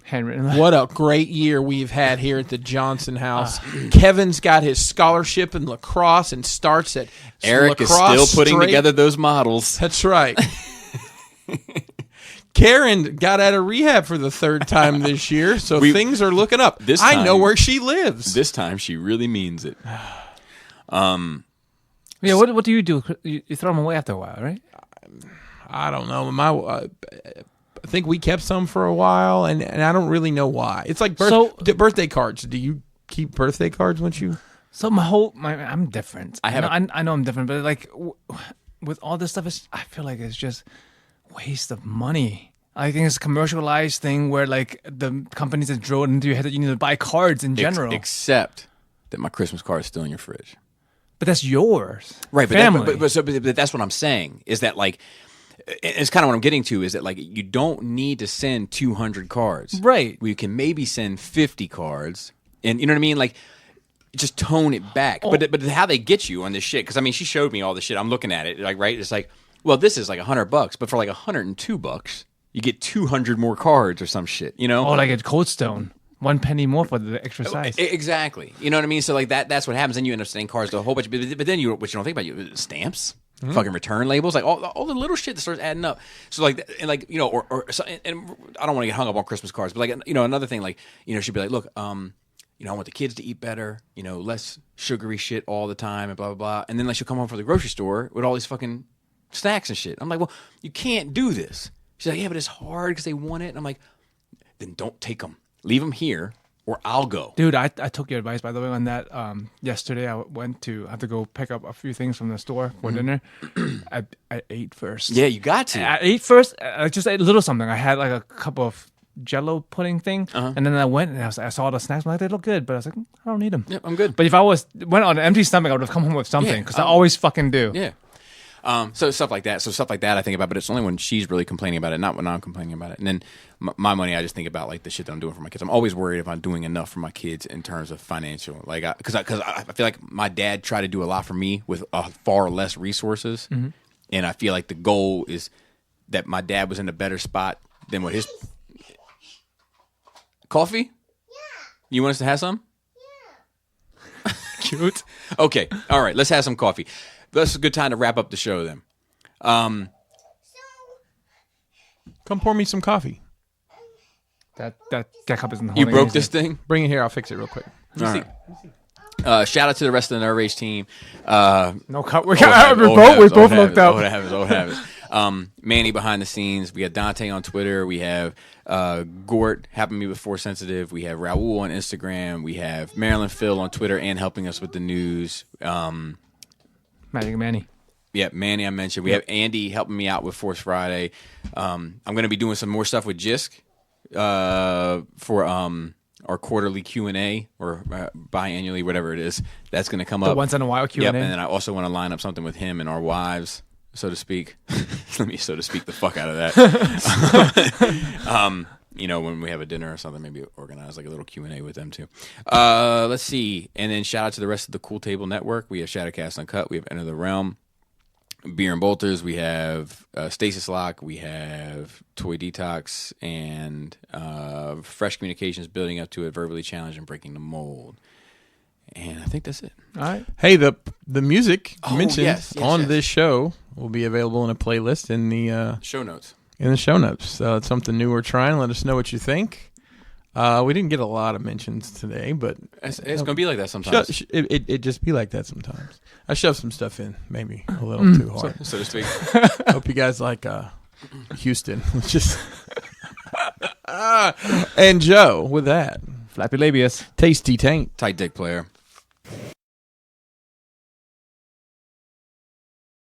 Speaker 3: Handwritten letter.
Speaker 2: What a great year we've had here at the Johnson house. Kevin's got his scholarship in lacrosse and starts at
Speaker 1: Eric is still putting together those models.
Speaker 2: That's right. Karen got out of rehab for the 3rd time this year, so things are looking up. I know where she lives.
Speaker 1: This time she really means it.
Speaker 3: Yeah, what do you do? You throw them away after a while, right?
Speaker 2: I don't know. I think we kept some for a while, and I don't really know why. It's like birthday cards. Do you keep birthday cards once you?
Speaker 3: So I'm different. I know I'm different, but like with all this stuff, I feel like it's just waste of money. I think it's a commercialized thing where like the companies that drill it into your head that you need to buy cards in general.
Speaker 1: Except that my Christmas card is still in your fridge.
Speaker 3: But that's yours,
Speaker 1: right? But
Speaker 3: family.
Speaker 1: But that's what I'm saying is that like it's kind of what I'm getting to is that like you don't need to send 200 cards,
Speaker 3: right?
Speaker 1: We can maybe send 50 cards, and you know what I mean, like just tone it back. Oh. But how they get you on this shit? Because I mean, she showed me all this shit. I'm looking at it, like right. It's like, well, this is like $100, but for like $102, you get 200 more cards or some shit. Oh,
Speaker 3: like at Cold Stone. 1 penny more for the extra size.
Speaker 1: Exactly. You know what I mean? So like that's what happens. Then you end up sending cards to a whole bunch of people. But then what you don't think about, stamps, fucking return labels, like all the little shit that starts adding up. So like, and like, or and I don't want to get hung up on Christmas cards, but like, another thing, like, she'd be like, look, I want the kids to eat better, less sugary shit all the time and blah, blah, blah. And then like she'll come home from the grocery store with all these fucking snacks and shit. I'm like, well, you can't do this. She's like, yeah, but it's hard because they want it. And I'm like, then don't take them. Leave them here, or I'll go.
Speaker 3: Dude, I took your advice, by the way, on that. Yesterday, I had to go pick up a few things from the store for dinner. I ate first.
Speaker 1: Yeah, you got to.
Speaker 3: I ate first. I just ate a little something. I had like a cup of Jello pudding thing, and then I went and I saw the snacks. I'm like, they look good, but I was like, I don't need them.
Speaker 1: Yep, I'm good.
Speaker 3: But if I went on an empty stomach, I would have come home with something because I always fucking do.
Speaker 1: Yeah. So stuff like that. So stuff like that I think about, but it's only when she's really complaining about it, not when I'm complaining about it. And then my money, I just think about like the shit that I'm doing for my kids. I'm always worried if I'm doing enough for my kids in terms of financial, like because I feel like my dad tried to do a lot for me with far less resources, and I feel like the goal is that my dad was in a better spot than what his coffee. Yeah. You want us to have some? Yeah. Cute. Okay. All right. Let's have some coffee. That's a good time to wrap up the show then.
Speaker 2: Come pour me some coffee.
Speaker 3: That cup is in the
Speaker 1: You broke this thing?
Speaker 2: Bring it here. I'll fix it real quick.
Speaker 1: All right. Shout out to the rest of the Nerve Rage team.
Speaker 3: No cup. We
Speaker 1: Old
Speaker 3: both looked up.
Speaker 1: Old habits. Manny behind the scenes. We got Dante on Twitter. We have Gort helping me with Force Sensitive. We have Raul on Instagram. We have Marilyn Phil on Twitter and helping us with the news.
Speaker 3: Magic Manny.
Speaker 1: Yeah, Manny I mentioned. We have Andy helping me out with Force Friday. I'm going to be doing some more stuff with Jisk for our quarterly Q&A or biannually, whatever it is. That's going to come up.
Speaker 3: Once in a while Q&A.
Speaker 1: Yep, and then I also want to line up something with him and our wives, so to speak. Let me, so to speak, the fuck out of that. When we have a dinner or something, maybe organize like a little Q&A with them too. Let's see. And then shout out to the rest of the Cool Table Network. We have Shadowcast Uncut. We have Enter the Realm. Beer and Bolters. We have Stasis Lock. We have Toy Detox. And Fresh Communications building up to it. Verbally Challenged and Breaking the Mold. And I think that's it.
Speaker 2: All right. Hey, the music mentioned
Speaker 1: yes,
Speaker 2: this show will be available in a playlist in the
Speaker 1: show notes.
Speaker 2: In the show notes. So it's something new we're trying. Let us know what you think. We didn't get a lot of mentions today, but
Speaker 1: it's going to be like that sometimes.
Speaker 2: It just be like that sometimes. I shoved some stuff in, maybe a little too hard,
Speaker 1: so to speak.
Speaker 2: Hope you guys like Houston. Just and Joe with that
Speaker 3: Flappy Labius.
Speaker 2: tasty taint
Speaker 1: Tight dick player.